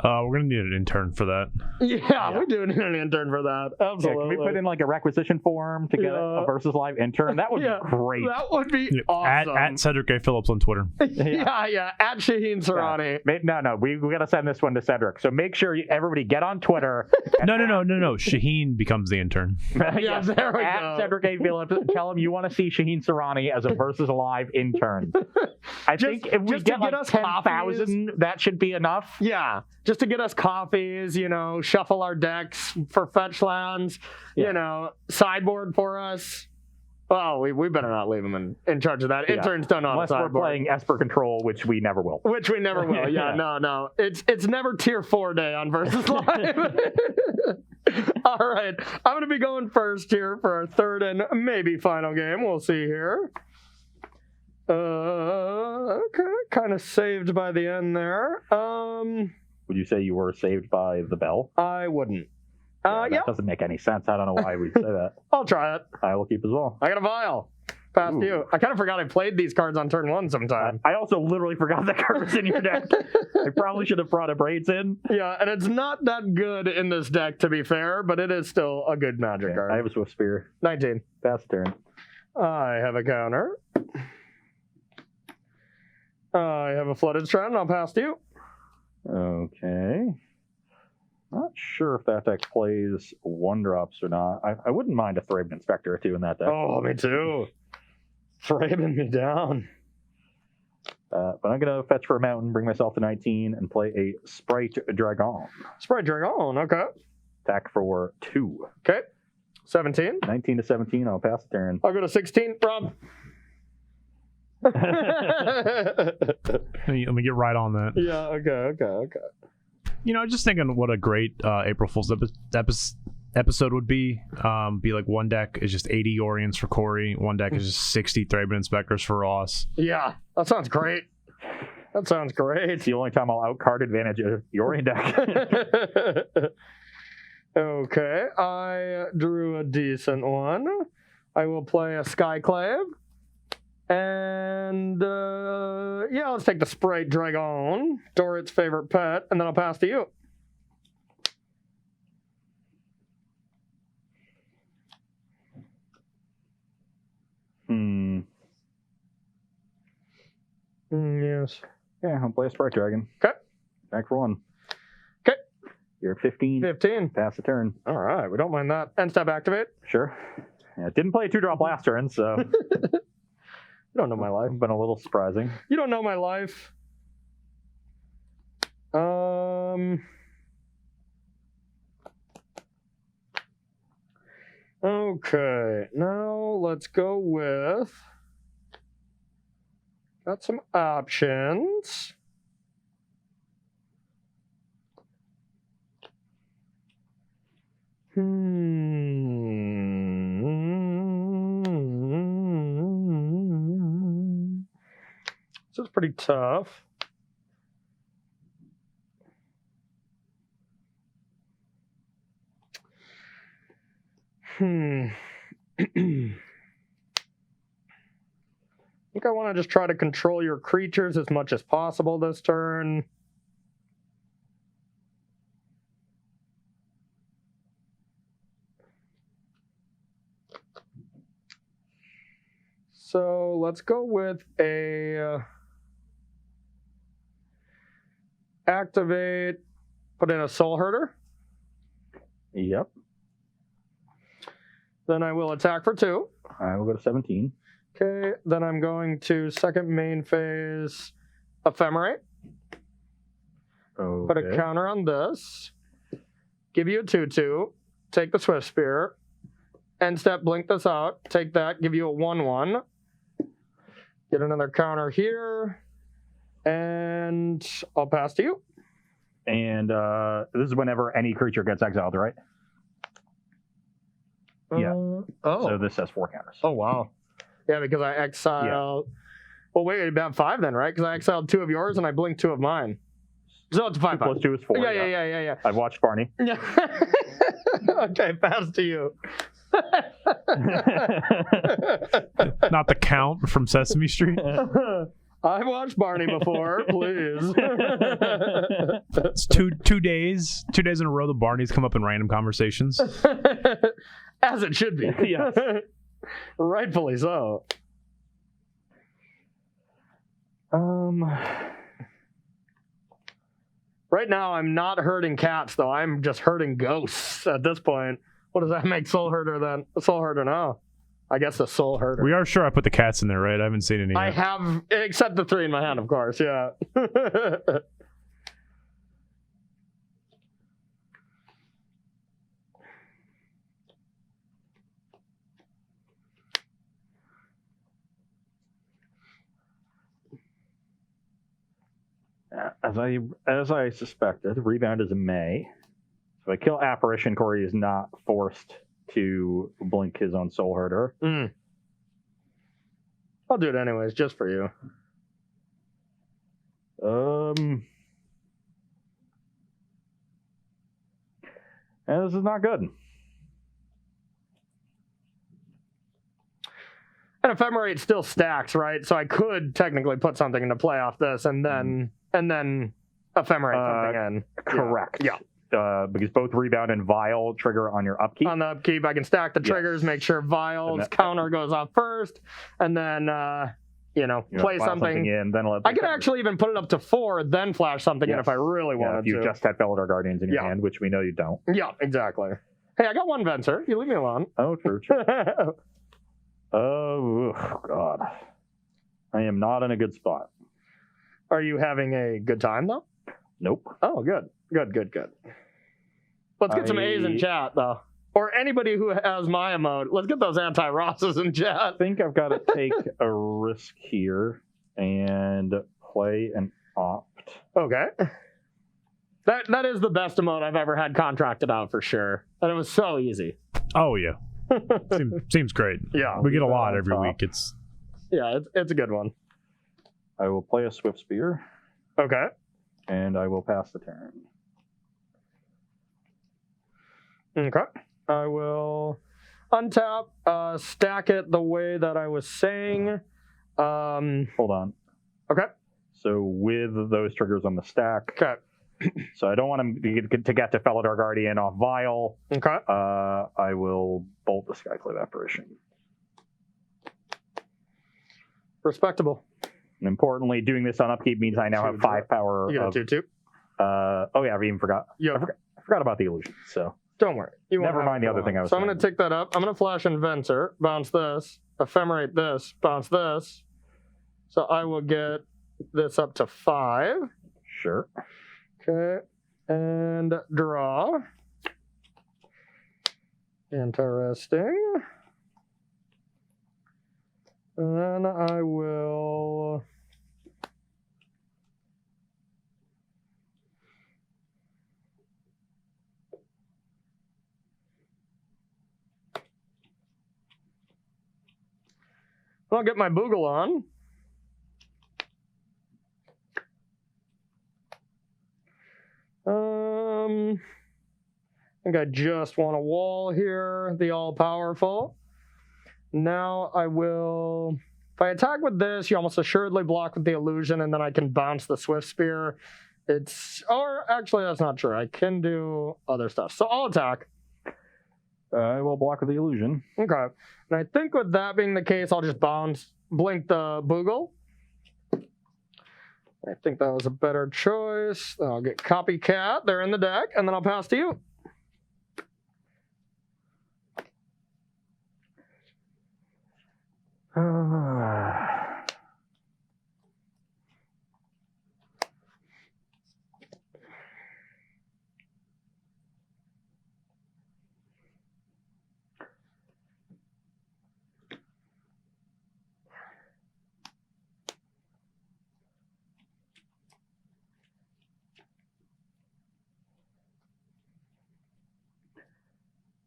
C: We're going to need an intern for that.
B: Yeah, we do need an intern for that. Absolutely.
A: Can we put in, a requisition form to get a Versus Live intern? That would be great.
B: That would be awesome.
C: At Cedric A. Phillips on Twitter.
B: Yeah. At Shaheen Sarani.
A: No. We got to send this one to Cedric. So make sure everybody get on Twitter.
C: No. Shaheen becomes the intern.
B: There we go.
A: At Cedric A. Phillips, tell him you want to see Shaheen Sarani as a Versus Live intern. I think if we get us 10,000, that should be enough.
B: Yeah. Just to get us coffees, shuffle our decks for fetch lands, sideboard for us. Well, we better not leave him in charge of that. Interns don't know
A: unless we're playing Esper Control, which we never will.
B: Yeah, no. It's never tier 4 day on Versus Live. All right. I'm going to be going first here for our third and maybe final game. We'll see here. Okay. Kind of saved by the end there.
A: Would you say you were saved by the bell?
B: I wouldn't.
A: That doesn't make any sense. I don't know why we'd say that.
B: I'll try it.
A: I will keep as well.
B: I got a vial. Past you. I kind of forgot I played these cards on turn 1 sometime.
A: I also literally forgot that card was in your deck. I probably should have brought a Braids in.
B: Yeah, and it's not that good in this deck, to be fair, but it is still a good Magic card.
A: I have a Swift Spear.
B: 19.
A: Pass turn.
B: I have a counter. I have a Flooded Strand. I'll pass to you.
A: Okay. Not sure if that deck plays 1-drops or not. I wouldn't mind a Thraben Inspector or 2 in that deck.
B: Oh, me too. Thraben me down.
A: But I'm going to fetch for a mountain, bring myself to 19, and play a Sprite Dragon.
B: Sprite Dragon, okay.
A: Attack for 2.
B: Okay. 17.
A: 19 to 17, I'll pass the turn.
B: I'll go to 16. Rob.
C: Let me get right on that.
B: Yeah, okay.
C: You know, just thinking what a great April Fool's episode would be. Be like one deck is just 80 Orients for Corey. One deck is just 60 Thraben Inspectors for Ross.
B: Yeah, that sounds great.
A: It's the only time I'll outcard advantage of your deck.
B: Okay, I drew a decent one. I will play a Skyclave. And, yeah, let's take the Sprite Dragon, Dorit's favorite pet, and then I'll pass to you. Yes.
A: Yeah, I'll play a Sprite Dragon.
B: Okay.
A: Back for 1.
B: Okay.
A: You're at 15.
B: 15.
A: Pass the turn.
B: All right, we don't mind that. End step activate.
A: Sure. Yeah, didn't play a 2-drop last turn, so...
B: You don't know my life.
A: Been a little surprising.
B: You don't know my life. Okay, now let's go with... Got some options. This is pretty tough. I think I want to just try to control your creatures as much as possible this turn. So let's go with a activate, put in a Soul Herder.
A: Yep.
B: Then I will attack for 2.
A: I will go to 17.
B: Okay, then I'm going to second main phase Ephemerate.
A: Okay.
B: Put a counter on this. Give you a 2/2. Take the Swift Spear. End step, blink this out. Take that, give you a 1/1. Get another counter here. And I'll pass to you.
A: And this is whenever any creature gets exiled, right? Yeah. So this has 4 counters.
B: Oh, wow. Yeah, because I exiled... Yeah. Well, wait, it'd be about 5 then, right? Because I exiled 2 of yours and I blinked 2 of mine. So it's 5.
A: 2 plus 2 is 4.
B: Yeah.
A: I've watched Barney.
B: Yeah. Okay, pass to you.
C: Not the Count from Sesame Street.
B: I've watched Barney before, please.
C: It's two days in a row the Barneys come up in random conversations.
B: As it should be.
A: Yes.
B: Rightfully so. Right now, I'm not hurting cats, though. I'm just hurting ghosts at this point. What does that make Soul Herder then? A Soul Herder now. I guess a Soul Herder.
C: We are sure I put the cats in there, right? I haven't seen any yet.
B: I have, except the 3 in my hand, of course, yeah.
A: As I suspected, rebound is in May. So if I kill Apparition, Corey is not forced to blink his own Soul Herder.
B: I'll do it anyways, just for you.
A: And this is not good.
B: And Ephemerate still stacks, right? So I could technically put something into play off this and then Ephemerate something in.
A: Correct.
B: Yeah.
A: Because both Rebound and Vial trigger on your upkeep.
B: On the upkeep, I can stack the triggers, make sure Vial's counter goes off first, and then, play something
A: in. Then
B: I could actually even put it up to 4, then flash something in if I really wanted
A: if you
B: to.
A: just had Felidar Guardians in your hand, which we know you don't.
B: Yeah, exactly. Hey, I got 1 Venser. You leave me alone.
A: Oh, true. Oh, God. I am not in a good spot.
B: Are you having a good time though?
A: Nope.
B: Oh, good. Let's get some A's in chat though. Or anybody who has my emote, let's get those anti-Rosses in chat.
A: I think I've got to take a risk here and play an opt.
B: Okay. That is the best emote I've ever had contracted out for sure. And it was so easy.
C: Oh yeah, seems great.
B: Yeah.
C: We get a lot
A: on
C: every
A: top.
C: week. It's
B: It's a good one.
A: I will play a Swift Spear,
B: Okay.
A: and I will pass the turn.
B: Okay. I will untap, stack it the way that I was saying.
A: Hold on.
B: Okay.
A: So with those triggers on the stack,
B: Okay.
A: so I don't want him to get to Felidar Guardian off Vial.
B: Okay.
A: I will bolt the Skyclave Apparition.
B: Respectable.
A: And importantly, doing this on upkeep means I now have 5 power.
B: You got a 2/2.
A: Oh yeah, I even forgot.
B: Yeah.
A: I forgot about the illusion. So
B: Don't worry. You won't
A: never
B: have
A: mind
B: it
A: the
B: for
A: other thing
B: long.
A: I was
B: So I'm
A: saying.
B: going to take that up. I'm going to flash Inventor, bounce this, ephemerate this, bounce this. So I will get this up to 5.
A: Sure.
B: Okay. And draw. Interesting. And then I will... I'll get my Boogle on. I think I just want a wall here, the all-powerful. Now I will... If I attack with this, you almost assuredly block with the illusion, and then I can bounce the Swift Spear. Or actually, that's not true. I can do other stuff. So I'll attack.
A: I will block with the illusion.
B: Okay. And I think with that being the case, I'll just blink the Boogle. I think that was a better choice. I'll get Copycat. They're in the deck, and then I'll pass to you.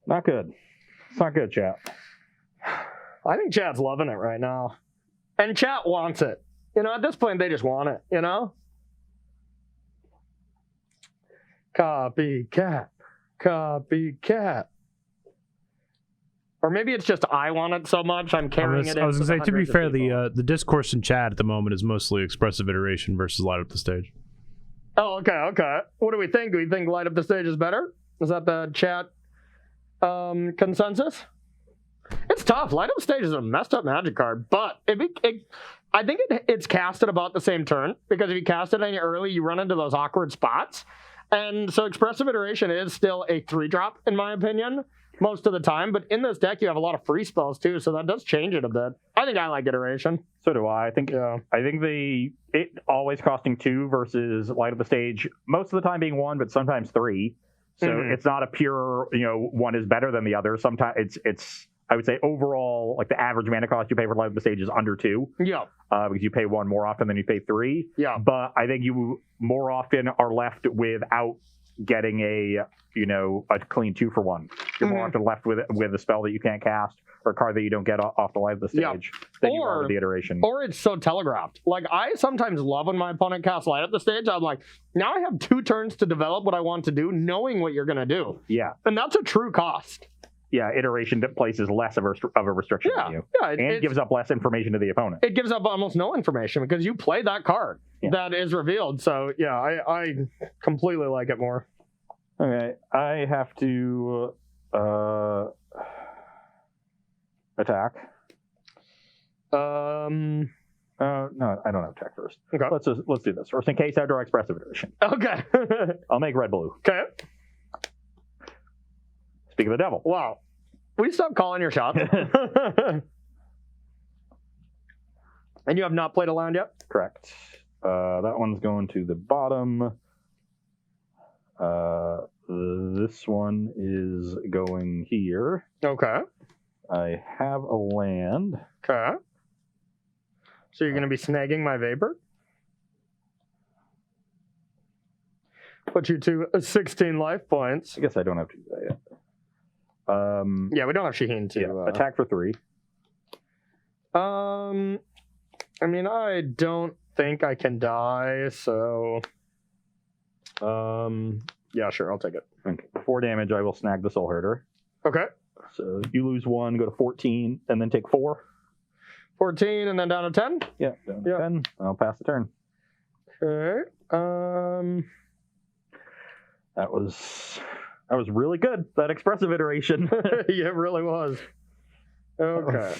A: Not good. It's not good, chat.
B: I think chat's loving it right now. And chat wants it. You know, at this point, they just want it, you know? Copycat. Copycat. Or maybe it's just I want it so much, I'm carrying it in.
C: I was going to say, to be
B: hundreds of
C: fair,
B: people.
C: the discourse in chat at the moment is mostly expressive iteration versus light up the stage.
B: Oh, okay. What do we think? Do we think light up the stage is better? Is that the chat consensus? It's tough. Light up stage is a messed up Magic card, but I think it's cast at about the same turn, because if you cast it any early, you run into those awkward spots. And so expressive iteration is still a 3-drop, in my opinion, most of the time. But in this deck, you have a lot of free spells too, so that does change it a bit. I think I like iteration.
A: So do I. I think it always costing 2 versus light up the stage, most of the time being 1, but sometimes 3. So it's not a pure, one is better than the other. Sometimes it's I would say overall, like the average mana cost you pay for light up the stage is under 2.
B: Yeah.
A: Because you pay 1 more often than you pay 3.
B: Yeah.
A: But I think you more often are left without getting a clean 2 for 1. You're more often left with a spell that you can't cast or a card that you don't get off the light of the stage than you are with the iteration.
B: Or it's so telegraphed. Like, I sometimes love when my opponent casts light up the stage. I'm like, now I have 2 turns to develop what I want to do, knowing what you're going to do.
A: Yeah.
B: And that's a true cost.
A: Yeah, iteration that places less of a restriction on you.
B: Yeah,
A: and gives up less information to the opponent.
B: It gives up almost no information because you play that card that is revealed. So, yeah, I completely like it more.
A: Okay, I have to attack.
B: No,
A: I don't have attack first.
B: Okay.
A: Let's do this. First, in case I draw expressive iteration.
B: Okay.
A: I'll make red blue.
B: Okay.
A: Speak of the devil.
B: Wow. Will you stop calling your shots? And you have not played a land yet?
A: Correct. That one's going to the bottom. This one is going here.
B: Okay.
A: I have a land.
B: Okay. So you're going to be snagging my Vapor? Put you to 16 life points.
A: I guess I don't have to do that yet.
B: Yeah, we don't have Shaheen to...
A: attack for 3.
B: I mean, I don't think I can die, so... yeah, sure, I'll take it.
A: Okay. 4 damage, I will snag the Soul Herder.
B: Okay.
A: So you lose 1, go to 14, and then take 4.
B: 14 and then down to 10?
A: Yeah, down to 10. I'll pass the turn.
B: Okay.
A: That was really good, that expressive iteration.
B: Yeah, it really was. Okay.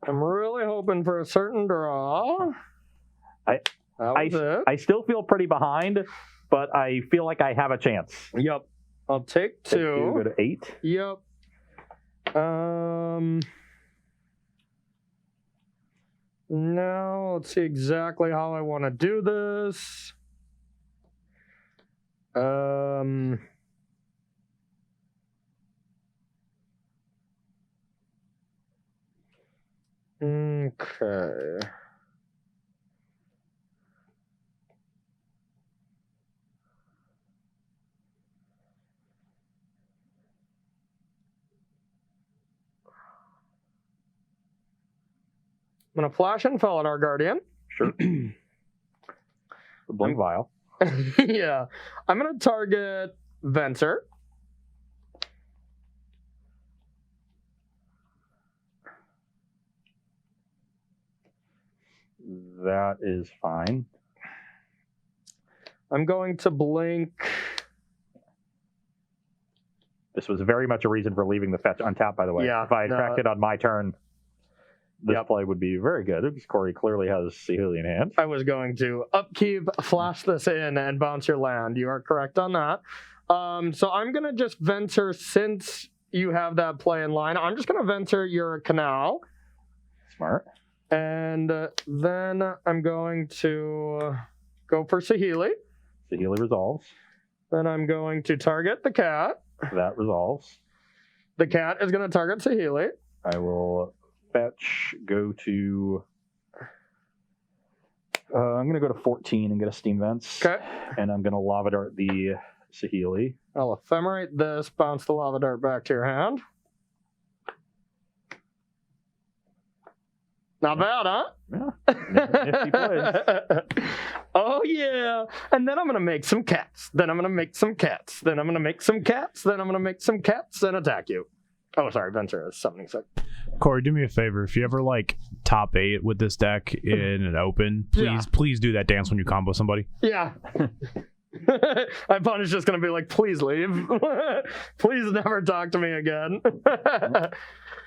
B: I'm really hoping for a certain draw.
A: I still feel pretty behind, but I feel like I have a chance.
B: Yep. I'll take 2.
A: Go to 8.
B: Yep. Now, let's see exactly how I want to do this. Okay. I'm going to flash and Felidar Guardian.
A: Sure. Blink Vial.
B: Yeah. I'm going to target Venser.
A: That is fine.
B: I'm going to blink.
A: This was very much a reason for leaving the fetch untapped, by the way.
B: Yeah,
A: If I attracted on my turn, this play would be very good, because Corey clearly has Sahili in hand.
B: I was going to upkeep, flash this in, and bounce your land. You are correct on that. So I'm going to just Venser, since you have that play in line. I'm just going to Venser your Canal.
A: Smart.
B: And then I'm going to go for Sahili.
A: Sahili resolves.
B: Then I'm going to target the cat.
A: That resolves.
B: The cat is going to target Sahili.
A: I will fetch, go to... I'm going to go to 14 and get a Steam Vents.
B: Okay.
A: And I'm going to Lava Dart the Sahili.
B: I'll ephemerate this, bounce the Lava Dart back to your hand. Not bad, huh?
A: Yeah. Nifty plays.
B: Oh, yeah. And then I'm going to make some cats. Then I'm going to make some cats. Then I'm going to make some cats. Then I'm going to make some cats and attack you. Oh, sorry. Ventura is summoning sick.
C: Corey, do me a favor. If you ever like top 8 with this deck in an open,
B: Yeah.
C: please do that dance when you combo somebody.
B: Yeah. My opponent's just going to be like, please leave. Please never talk to me again.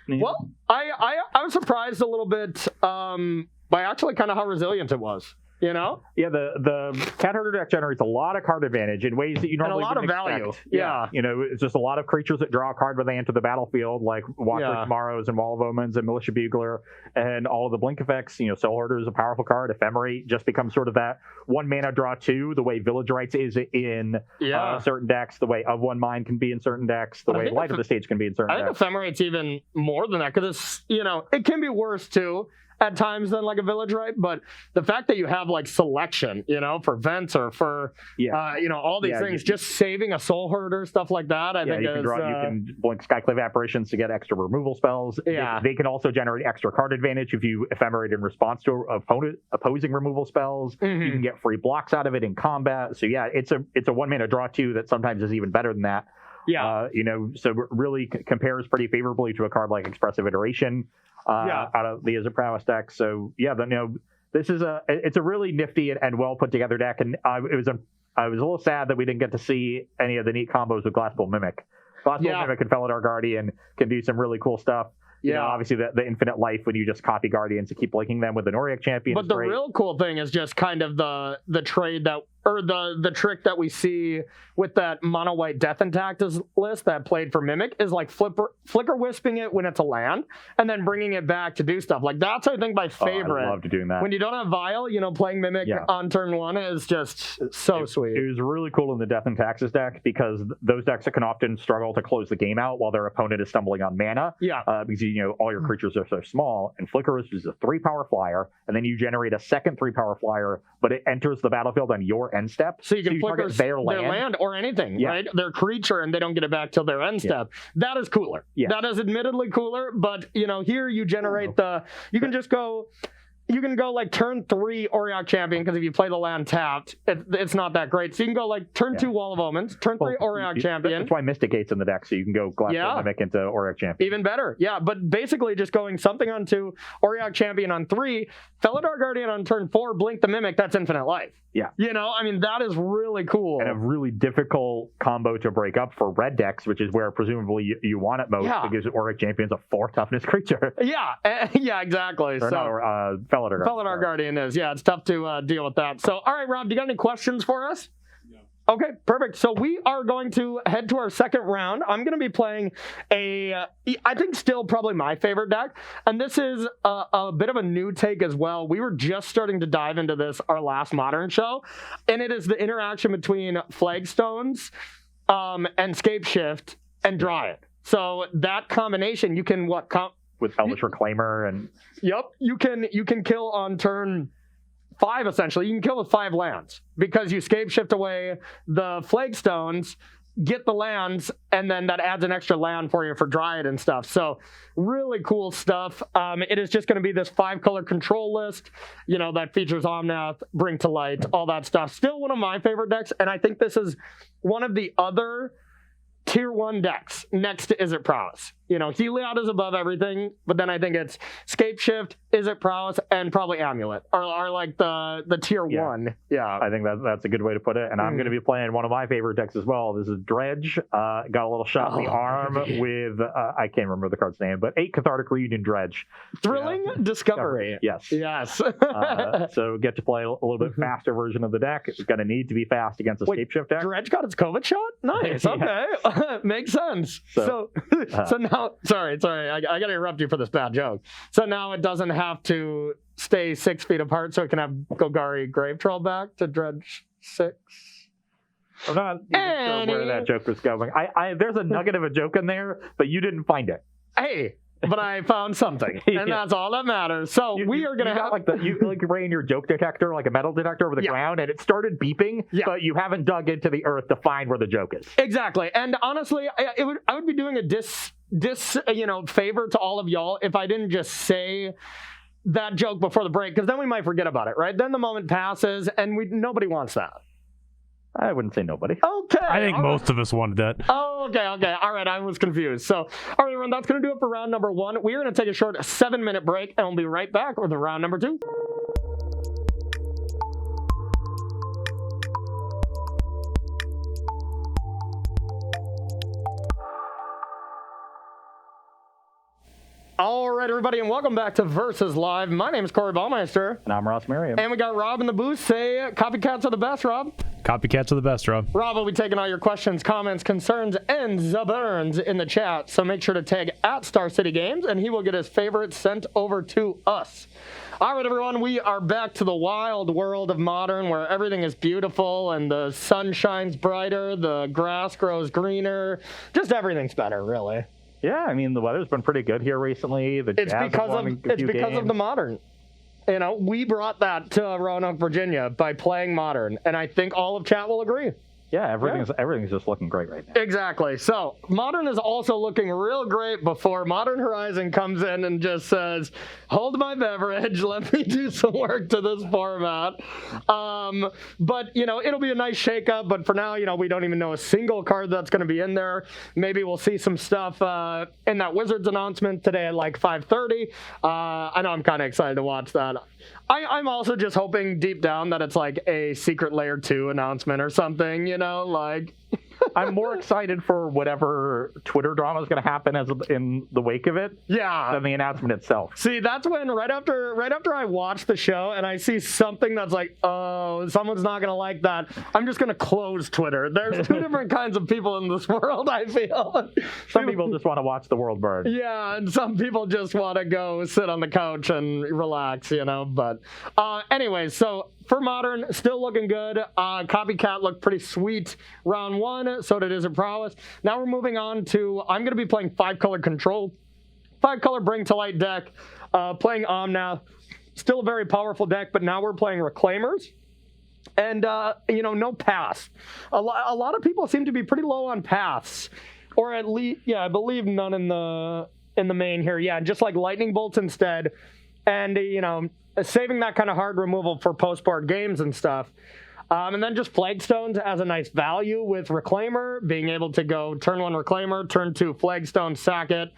B: Well, I was surprised a little bit by actually kind of how resilient it was, you know?
A: Yeah, the Cat Herder deck generates a lot of card advantage in ways that you normally
B: and a lot of
A: wouldn't
B: value.
A: expect.
B: Yeah.
A: You know, it's just a lot of creatures that draw a card when they enter the battlefield, like Watcher of Tomorrows and Wall of Omens and Militia Bugler, and all of the blink effects. You know, Soul Herder is a powerful card. Ephemerate just becomes sort of that 1 mana draw 2, the way Village Rites is in certain decks, the way Of One Mind can be in certain decks, the way Light of the Stage can be in certain decks.
B: I think Ephemerate's even more than that, because it's, you know, it can be worse too at times than like a Village Rite, but the fact that you have like selection, you know, for vents or for, you know, all these things, just saving a Soul Herder, stuff like that, I think
A: you can blink Skyclave Apparitions to get extra removal spells.
B: Yeah.
A: They can also generate extra card advantage if you ephemerate in response to opposing removal spells.
B: Mm-hmm.
A: You can get free blocks out of it in combat. So yeah, it's a 1 mana draw 2 that sometimes is even better than that.
B: Yeah.
A: You know, so it really compares pretty favorably to a card like Expressive Iteration out of the Izzet Prowess deck. So yeah, you know, this is it's a really nifty and well put together deck, and I was a little sad that we didn't get to see any of the neat combos with Glassbolt Mimic. Glassbolt Mimic and Felidar Guardian can do some really cool stuff. You know, obviously the infinite life when you just copy Guardians to keep blinking them with the Noriak champion.
B: But the real cool thing is just kind of the trade that or the trick that we see with that mono white Death and Tactics list that played for Mimic is like flicker wisping it when it's a land and then bringing it back to do stuff. Like that's, I think, my favorite.
A: I loved doing that.
B: When you don't have Vial, playing Mimic on turn 1 is just so sweet.
A: It was really cool in the Death and Taxes deck because those decks can often struggle to close the game out while their opponent is stumbling on mana.
B: Yeah.
A: Because all your creatures are so small, and Flicker Wisp is a 3-power flyer, and then you generate a second 3-power flyer, but it enters the battlefield on your end step.
B: So you can flicker
A: their land
B: or anything, right? Their creature, and they don't get it back till their end step. That is cooler.
A: Yeah.
B: That is admittedly cooler, but here you generate you can just go. You can go like turn 3 Auriok Champion, because if you play the land tapped, it's not that great. So you can go like turn 2 Wall of Omens, turn 3 Auriok Champion.
A: That's why Mystic Gate's in the deck, so you can go Glassfield Mimic into Auriok Champion.
B: Even better, yeah. But basically just going something on 2, Auriok Champion on 3, Felidar Guardian on turn 4, Blink the Mimic, that's infinite life.
A: Yeah.
B: That is really cool.
A: And a really difficult combo to break up for red decks, which is where presumably you want it most, because Auriok Champion's a 4 toughness creature.
B: Yeah, exactly. Felidar Guardian is. Yeah, it's tough to deal with that. So, all right, Rob, do you got any questions for us? No. Okay, perfect. So we are going to head to our second round. I'm going to be playing I think still probably my favorite deck. And this is a bit of a new take as well. We were just starting to dive into this our last Modern show. And it is the interaction between Flagstones and Scapeshift and Dryad. So that combination, you can
A: with Elvish Reclaimer and...
B: Yep, you can kill on turn 5, essentially. You can kill with 5 lands because you Scapeshift away the Flagstones, get the lands, and then that adds an extra land for you for Dryad and stuff. So really cool stuff. It is just going to be this 5-color control list, that features Omnath, Bring to Light, all that stuff. Still one of my favorite decks, and I think this is one of the other tier 1 decks next to Is It Prowess. Heliod is above everything, but then I think it's Scapeshift, Is It Prowess, and probably Amulet are like the tier 1. Yeah.
A: I think that's a good way to put it. And I'm going to be playing one of my favorite decks as well. This is Dredge. Got a little shot in the arm with, I can't remember the card's name, but 8 Cathartic Reunion Dredge.
B: Thrilling Discovery.
A: Yes. So get to play a little bit faster version of the deck. It's going to need to be fast against a Scapeshift deck.
B: Dredge got its COVID shot? Nice. Okay. Makes sense. So now, sorry, I got to interrupt you for this bad joke. So now it doesn't have to stay 6 feet apart, so it can have Golgari Grave Troll back to Dredge 6.
A: I'm not even sure where that joke was going. There's a nugget of a joke in there, but you didn't find it.
B: Hey, but I found something, and that's all that matters. So we are gonna have
A: you ran your joke detector, like a metal detector, over the ground, and it started beeping. But you haven't dug into the earth to find where the joke is.
B: Exactly, and honestly, I would be doing a favor to all of y'all if I didn't just say that joke before the break, because then we might forget about it, right? Then the moment passes, and nobody wants that.
A: I wouldn't say nobody.
B: Okay.
C: I think most of us wanted that.
B: Oh, okay. All right, I was confused. So, all right, everyone, that's going to do it for round number 1. We are going to take a short 7-minute break, and we'll be right back with round number 2. All right, everybody, and welcome back to Versus Live. My name is Corey Baumeister.
A: And I'm Ross Merriam.
B: And we got Rob in the booth. Say, copycats are the best, Rob.
C: Copycats are the best, Rob.
B: Rob will be taking all your questions, comments, concerns, and zaburns in the chat. So make sure to tag at Star City Games, and he will get his favorites sent over to us. All right, everyone, we are back to the wild world of Modern, where everything is beautiful and the sun shines brighter, the grass grows greener. Just everything's better, really.
A: Yeah, I mean, the weather's been pretty good here recently.
B: It's because of the Modern. We brought that to Roanoke, Virginia by playing Modern, and I think all of chat will agree.
A: Yeah, everything's just looking great right now.
B: Exactly. So Modern is also looking real great before Modern Horizon comes in and just says, hold my beverage, let me do some work to this format. But, it'll be a nice shakeup. But for now, we don't even know a single card that's going to be in there. Maybe we'll see some stuff in that Wizards announcement today at like 5:30. I know I'm kind of excited to watch that. I'm also just hoping deep down that it's like a Secret Layer 2 announcement or something,
A: I'm more excited for whatever Twitter drama is going to happen in the wake of it
B: Yeah.
A: than the announcement itself.
B: See, that's when right after I watch the show and I see something that's like, oh, someone's not gonna like that, I'm just gonna close Twitter. There's two different kinds of people in this world, I feel.
A: Some people just want to watch the world burn.
B: Yeah, and some people just want to go sit on the couch and relax, you know. But anyway, so for Modern, still looking good. Copycat looked pretty sweet round one, so did Is It Prowess. Now we're moving on to, I'm going to be playing 5-color Control, 5-color Bring to Light deck, playing Omnath. Still a very powerful deck, but now we're playing Reclaimers. And, no paths. A lot of people seem to be pretty low on paths. Or at least, yeah, I believe none in the main here. Yeah, just like Lightning Bolts instead. And, saving that kind of hard removal for post-board games and stuff. And then just Flagstones as a nice value with Reclaimer, being able to go turn 1 Reclaimer, turn 2 Flagstone, sack it,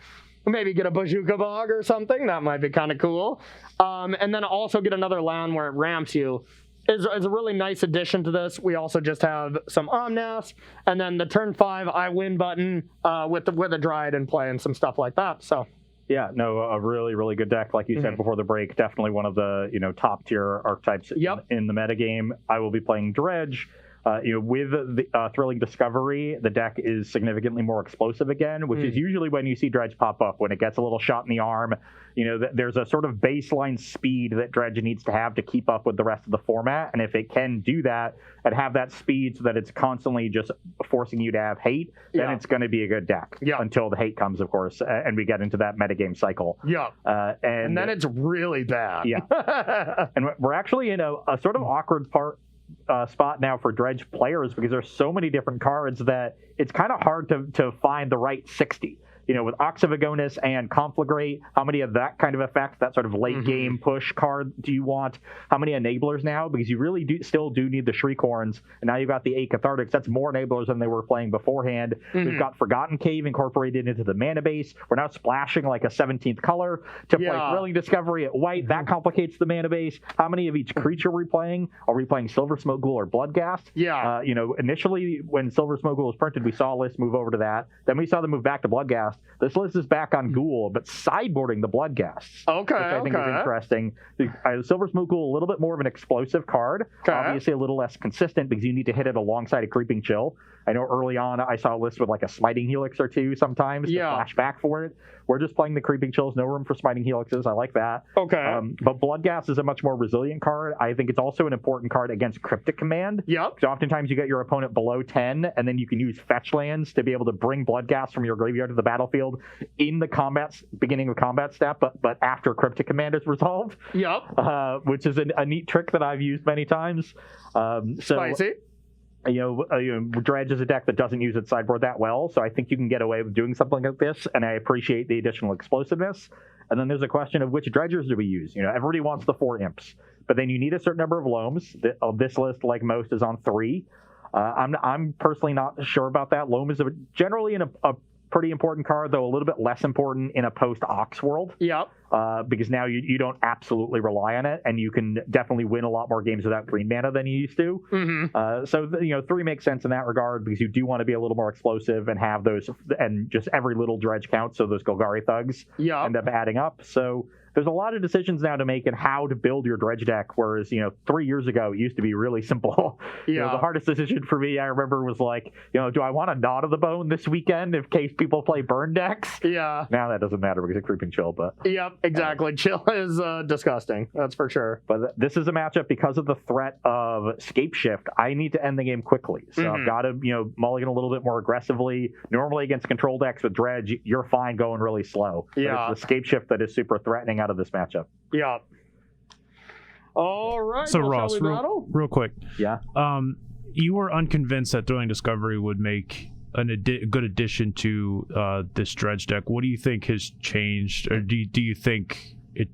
B: maybe get a Bazooka Bog or something. That might be kind of cool. And then also get another land where it ramps you. Is a really nice addition to this. We also just have some Omnaths, and then the turn 5 I win button with a Dryad in play and some stuff like that. So.
A: Yeah, no, a really, really good deck. Like you said before the break, definitely one of the top tier archetypes in the metagame. I will be playing Dredge. With the Thrilling Discovery, the deck is significantly more explosive again, which is usually when you see Dredge pop up, when it gets a little shot in the arm. There's a sort of baseline speed that Dredge needs to have to keep up with the rest of the format, and if it can do that and have that speed so that it's constantly just forcing you to have hate, then it's going to be a good deck until the hate comes, of course, and we get into that metagame cycle.
B: Yeah, and then it's really bad.
A: Yeah, and we're actually in a sort of awkward spot now for Dredge players because there's so many different cards that it's kind of hard to find the right 60. With Oxyvagonus and Conflagrate, how many of that kind of effect, that sort of late game push card do you want? How many enablers now? Because you really still do need the Shriekhorns, and now you've got the 8 Cathartics. That's more enablers than they were playing beforehand. We've got Forgotten Cave incorporated into the mana base. We're now splashing like a 17th color to play Thrilling Discovery at white. That complicates the mana base. How many of each creature are we playing? Are we playing Silver Smoke Ghoul or Bloodghast?
B: Yeah.
A: Initially when Silver Smoke Ghoul was printed, we saw a list move over to that. Then we saw them move back to Bloodghast. This list is back on Ghoul, but sideboarding the Bloodghasts.
B: Okay,
A: which I think is interesting. Silver Smoke Ghoul, a little bit more of an explosive card. Obviously a little less consistent because you need to hit it alongside a Creeping Chill. I know early on I saw a list with like a Smiting Helix or two sometimes to flash back for it. We're just playing the Creeping Chills, no room for Smiting Helixes. I like that.
B: Okay.
A: But Bloodghast is a much more resilient card. I think it's also an important card against Cryptic Command.
B: Yep.
A: So oftentimes you get your opponent below 10, and then you can use fetch lands to be able to bring Bloodghast from your graveyard to the battlefield in the beginning of combat step, but after Cryptic Command is resolved.
B: Yep.
A: Which is a neat trick that I've used many times.
B: Spicy.
A: Dredge is a deck that doesn't use its sideboard that well, so I think you can get away with doing something like this, and I appreciate the additional explosiveness. And then there's a question of which dredgers do we use? Everybody wants the 4 imps, but then you need a certain number of loams. This list, like most, is on 3. I'm personally not sure about that. Loam is generally in a pretty important card, though a little bit less important in a post-Ox world.
B: Yep.
A: Because now you don't absolutely rely on it, and you can definitely win a lot more games without green mana than you used to. So 3 makes sense in that regard because you do want to be a little more explosive and have those, and just every little dredge counts, so those Golgari thugs end up adding up. So there's a lot of decisions now to make in how to build your dredge deck, whereas 3 years ago it used to be really simple. The hardest decision for me, I remember, was like, do I want a Nod of the Bone this weekend in case people play burn decks?
B: Yeah.
A: Now that doesn't matter because of Creeping Chill, but
B: yep, exactly. Chill is disgusting. That's for sure.
A: But this is a matchup because of the threat of Scape Shift. I need to end the game quickly, so I've got to mulligan a little bit more aggressively. Normally against control decks with dredge, you're fine going really slow.
B: Yeah.
A: But it's the Scape Shift that is super threatening out of this matchup.
B: Yeah. All right.
C: So Ross, real quick.
A: Yeah.
C: You were unconvinced that Thrilling Discovery would make a good addition to this dredge deck. What do you think has changed, or do you think it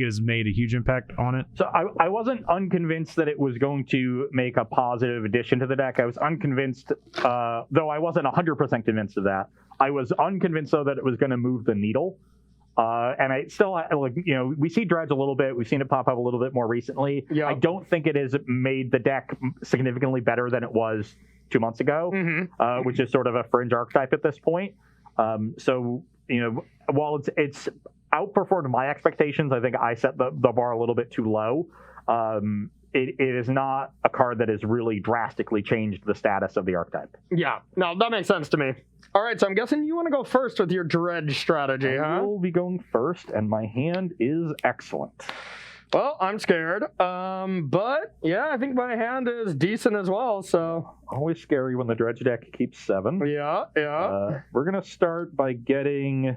C: has made a huge impact on it?
A: So I wasn't unconvinced that it was going to make a positive addition to the deck. I was unconvinced, though I wasn't 100% convinced of that. I was unconvinced, though, that it was going to move the needle. And I still, we see dredge a little bit. We've seen it pop up a little bit more recently.
B: Yeah.
A: I don't think it has made the deck significantly better than it was 2 months ago, which is sort of a fringe archetype at this point. So, while it's outperformed my expectations, I think I set the bar a little bit too low. It is not a card that has really drastically changed the status of the archetype.
B: Yeah, no, that makes sense to me. All right, so I'm guessing you want to go first with your dredge strategy,
A: I
B: huh?
A: will be going first, and my hand is excellent.
B: Well, I'm scared. But yeah, I think my hand is decent as well, so.
A: Always scary when the dredge deck keeps 7.
B: Yeah.
A: We're going to start by getting...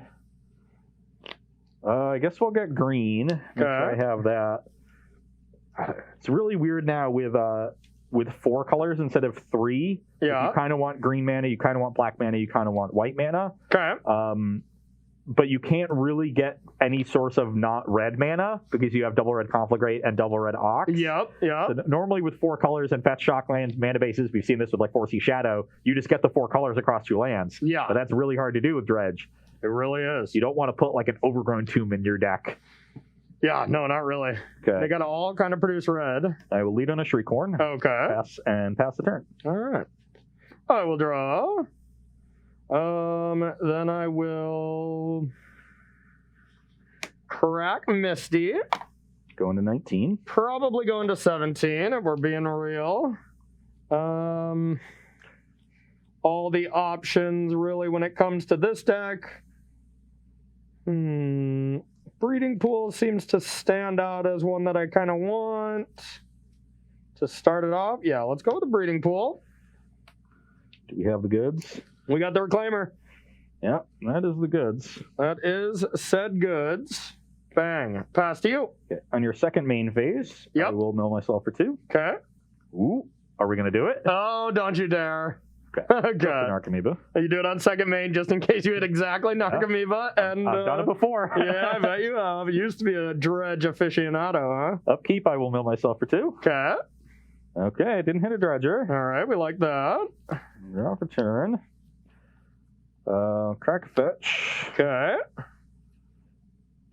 A: I guess we'll get green. Make sure I have that. It's really weird now with 4 colors instead of 3.
B: Yeah.
A: You kind of want green mana, you kind of want black mana, you kind of want white mana.
B: Okay.
A: But you can't really get any source of not red mana because you have double red Conflagrate and double red Ox.
B: Yep.
A: So normally with 4 colors and fetch shock lands, mana bases, we've seen this with like 4C Shadow, you just get the 4 colors across 2 lands.
B: Yeah.
A: But that's really hard to do with Dredge.
B: It really is.
A: You don't want to put like an overgrown tomb in your deck.
B: Yeah, no, not really.
A: Okay.
B: They got to all kind of produce red.
A: I will lead on a Shriekhorn.
B: Okay.
A: Pass the turn.
B: All right. I will draw. Then I will crack Misty.
A: Going to 19.
B: Probably going to 17 if we're being real. All the options really when it comes to this deck. Breeding Pool seems to stand out as one that I kind of want to start it off. Yeah, let's go with the Breeding Pool.
A: Do we have the goods?
B: We got the Reclaimer.
A: Yeah, that is the goods.
B: That is said goods. Bang. Pass to you.
A: Okay. On your second main phase,
B: Yep.
A: I will mill myself for 2.
B: Okay.
A: Ooh, are we going to do it?
B: Oh, don't you dare.
A: Okay.
B: Okay.
A: Just an Archimedes.
B: You do it on second main just in case you hit exactly Narcomoeba. And
A: I've done it before.
B: yeah, I bet you have. It used to be a dredge aficionado, huh?
A: Upkeep, I will mill myself for 2.
B: Okay.
A: Okay, didn't hit a dredger.
B: All right, we like that.
A: Draw for turn. Crack a fetch.
B: Okay.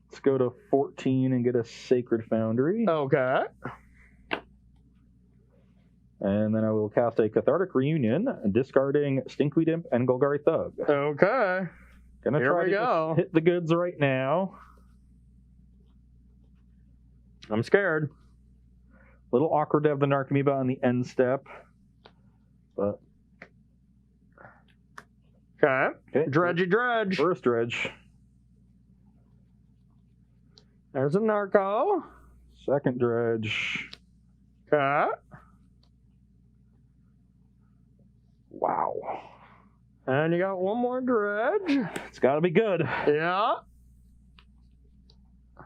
A: Let's go to 14 and get a Sacred Foundry.
B: Okay.
A: And then I will cast a Cathartic Reunion, discarding Stinkweed Imp and Golgari Thug.
B: Okay.
A: Gonna
B: Here
A: try
B: we
A: to
B: go.
A: just hit the goods right now.
B: I'm scared.
A: Little awkward to have the Narcomoeba on the end step. But
B: Okay. Dredgy dredge.
A: First dredge.
B: There's a Narco.
A: Second dredge.
B: Okay.
A: Wow.
B: And you got one more dredge.
A: It's got to be good.
B: Yeah.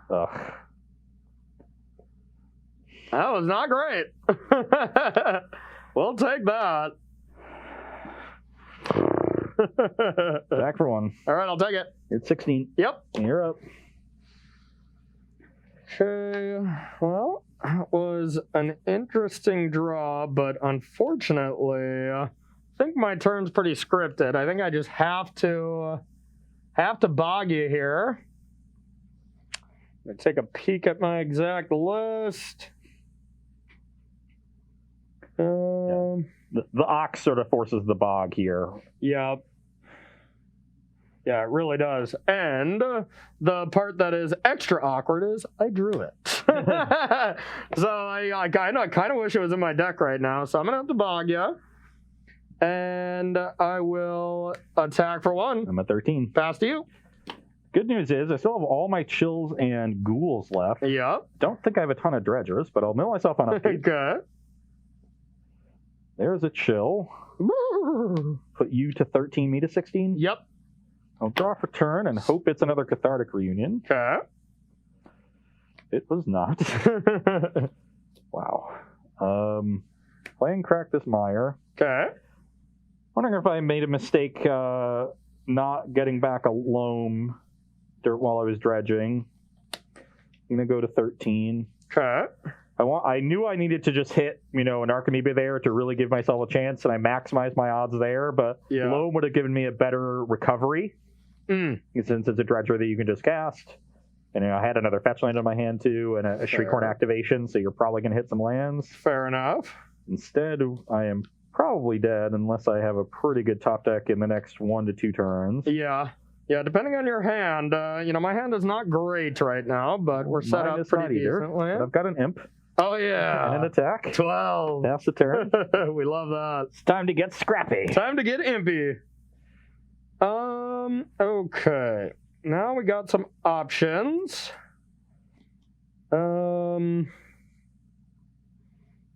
A: Ugh.
B: That was not great. We'll take that.
A: Back for 1.
B: All right, I'll take it.
A: It's 16.
B: Yep.
A: You're up.
B: Okay. Well, that was an interesting draw, but unfortunately, I think my turn's pretty scripted. I think I just have to bog you here. I'm gonna take a peek at my exact list.
A: The ox sort of forces the bog here.
B: Yeah. Yeah, it really does. And the part that is extra awkward is I drew it. So I kind of wish it was in my deck right now. So I'm gonna have to bog you, and I will attack for 1.
A: I'm at 13.
B: Pass to you.
A: Good news is I still have all my chills and ghouls left.
B: Yep.
A: Don't think I have a ton of dredgers, but I'll mill myself on a feed.
B: Good.
A: There's a chill. Put you to 13, me to 16.
B: Yep.
A: I'll draw for turn and hope it's another Cathartic Reunion.
B: Okay.
A: It was not. Wow. Playing Crack this Mire.
B: Okay.
A: Wondering if I made a mistake not getting back a loam while I was dredging. I'm going to go to 13.
B: Okay.
A: I knew I needed to just hit, an Archimedes there to really give myself a chance, and I maximized my odds there, but
B: Yeah.
A: loam would have given me a better recovery, since it's a dredger that you can just cast. And I had another fetch land in my hand, too, and a Shriekhorn activation, so you're probably going to hit some lands.
B: Fair enough.
A: Instead, I am probably dead unless I have a pretty good top deck in the next 1 to 2 turns.
B: Yeah. Yeah, depending on your hand, my hand is not great right now, but we're set
A: Mine
B: up
A: is not
B: pretty
A: either,
B: decently.
A: but I've got an imp
B: Oh, yeah.
A: and an attack.
B: 12.
A: Pass the turn.
B: We love that.
A: It's time to get scrappy.
B: Time to get impy. Okay. Now we got some options. None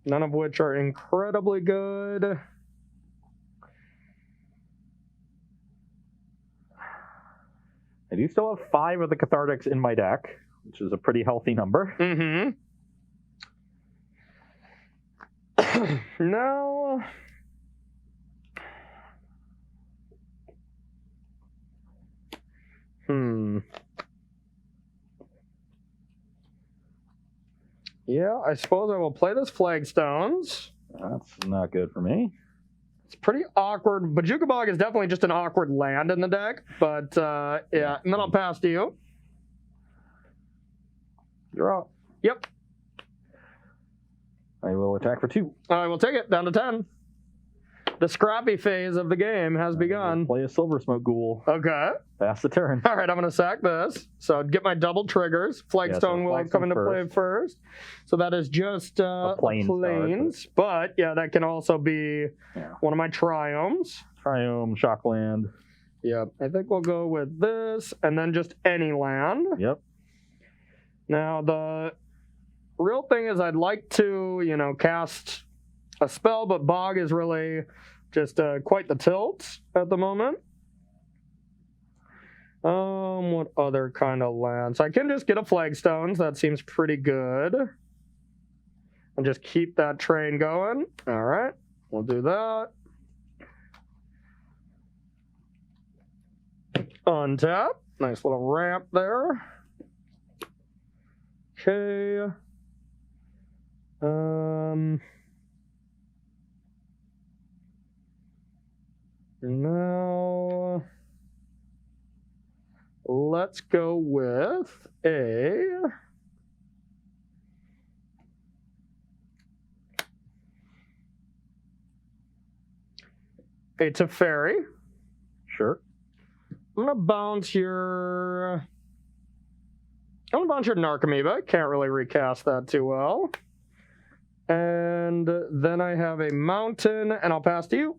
B: of which are incredibly good.
A: I do still have 5 of the Cathartics in my deck, which is a pretty healthy number.
B: Mm-hmm. Now... Yeah, I suppose I will play this Flagstones.
A: That's not good for me.
B: It's pretty awkward. Bojuka Bog is definitely just an awkward land in the deck, but yeah, and then I'll pass to you.
A: You're out.
B: Yep.
A: I will attack for 2.
B: I will take it down to 10. The scrappy phase of the game has begun.
A: Play a Silver Smoke Ghoul.
B: Okay.
A: Pass the turn.
B: All right, I'm going to sack this. So I'd get my double triggers. Flagstone will come into play first. So that is just a plains. But yeah, that can also be one of my triomes.
A: Triome, Shockland.
B: Yep. I think we'll go with this and then just any land.
A: Yep.
B: Now, the real thing is I'd like to, cast a spell, but Bog is really just quite the tilt at the moment. What other kind of lands? I can just get a Flagstones. That seems pretty good. And just keep that train going. All right, we'll do that. Untap. Nice little ramp there. Okay. Now, let's go with a Teferi.
A: Sure.
B: I'm gonna bounce your Narcomoeba. Can't really recast that too well. And then I have a mountain, and I'll pass to you.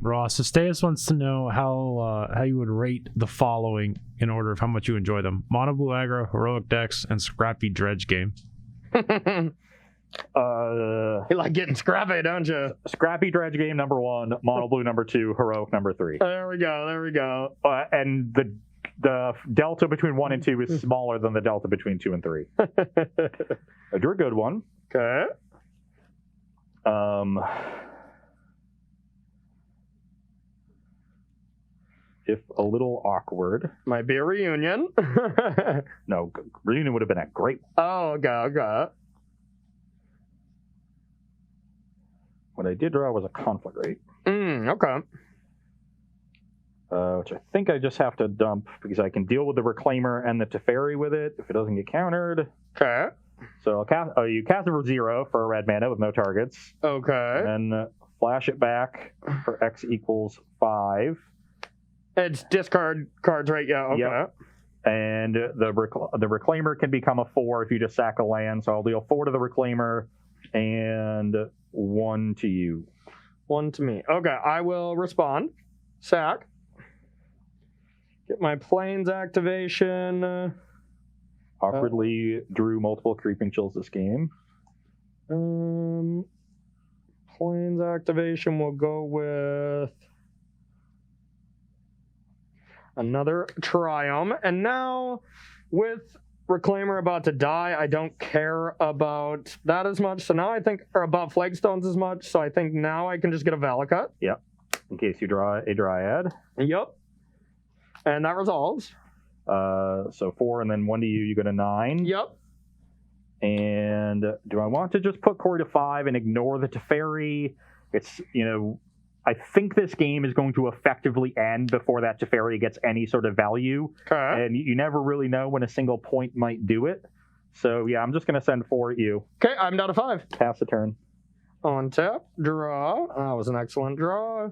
C: Ross, Estes wants to know how you would rate the following in order of how much you enjoy them: Mono Blue Aggro, Heroic Decks, and Scrappy Dredge Game.
B: You like getting scrappy, don't you?
A: Scrappy Dredge Game number 1, Mono Blue number 2, Heroic number 3.
B: There we go.
A: And the delta between 1 and 2 is smaller than the delta between 2 and 3. I drew a good one.
B: Okay.
A: If a little awkward.
B: Might be a reunion.
A: No, reunion would have been a great one.
B: Oh, okay.
A: What I did draw was a Conflagrate.
B: Okay.
A: Which I think I just have to dump because I can deal with the Reclaimer and the Teferi with it if it doesn't get countered.
B: Okay.
A: So I'll cast. You cast it for 0 for a red mana with no targets.
B: Okay.
A: And then flash it back for X equals 5.
B: It's discard cards, right? Yeah. Okay.
A: Yep. And the Reclaimer can become a 4 if you just sack a land. So I'll deal 4 to the Reclaimer and 1 to you.
B: 1 to me. Okay. I will respond. Sack. Get my plains activation.
A: Awkwardly drew multiple Creeping Chills this game.
B: Plains activation will go with another Triome. And now, with Reclaimer about to die, I don't care about that as much. So now I think, or about Flagstones as much. So I think now I can just get a Valakut.
A: Yep. In case you draw a Dryad.
B: Yep. And that resolves.
A: So 4 and then 1 to you, you go to 9.
B: Yep.
A: And do I want to just put Corey to 5 and ignore the Teferi? It's, I think this game is going to effectively end before that Teferi gets any sort of value.
B: Okay.
A: And you never really know when a single point might do it. So yeah, I'm just going to send 4 at you.
B: Okay, I'm down to 5.
A: Pass the turn.
B: On tap, draw. That was an excellent draw.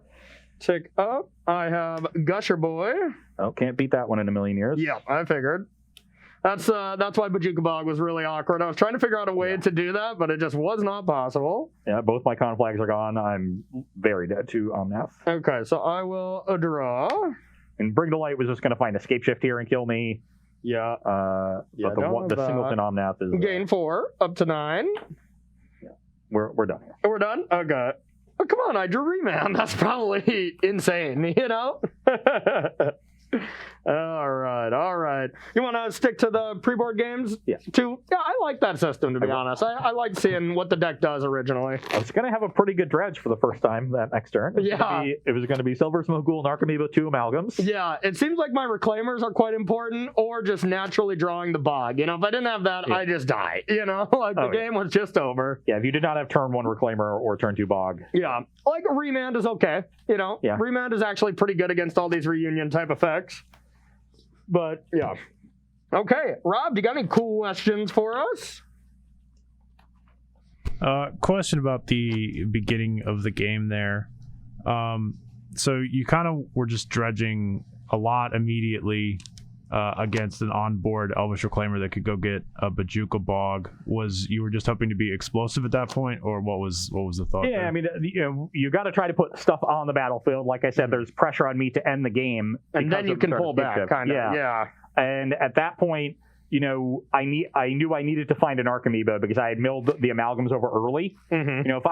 B: Tick up. I have Gusher Boy.
A: Oh, can't beat that one in a million years.
B: Yeah, I figured. That's why Bajuka Bog was really awkward. I was trying to figure out a way to do that, but it just was not possible.
A: Yeah, both my con flags are gone. I'm very dead to Omnath.
B: Okay, so I will draw.
A: And Bring to Light was just going to find Escape Shift here and kill me.
B: Yeah.
A: But the Singleton Omnath is...
B: Gain 4, up to 9.
A: We're done here.
B: We're done? Okay. Oh, come on, I drew Remand. That's probably insane, you know? All right. You want to stick to the pre-board games?
A: Yeah.
B: Yeah, I like that system, to be honest. I like seeing what the deck does originally.
A: I was going to have a pretty good dredge for the first time that next turn. It was going to be Silver Smoke Ghoul and Archamibo 2 Amalgams.
B: Yeah, it seems like my Reclaimers are quite important, or just naturally drawing the Bog. You know, if I didn't have that, I just die. You know, like the game was just over.
A: Yeah, if you did not have turn 1 Reclaimer or turn 2 Bog.
B: Yeah, like Remand is okay. You know, Remand is actually pretty good against all these reunion type effects. But yeah. Okay, Rob, you got any cool questions for us?
C: Question about the beginning of the game there. So you kind of were just dredging a lot immediately against an onboard Elvish Reclaimer that could go get a Bajuka Bog. You were just hoping to be explosive at that point, or what was the thought?
A: Yeah,
C: there?
A: I mean, you got to try to put stuff on the battlefield. Like I said, there's pressure on me to end the game,
B: and then you can pull back, kind of. Yeah.
A: And at that point, I knew I needed to find an Archamibo because I had milled the Amalgams over early.
B: Mm-hmm.
A: If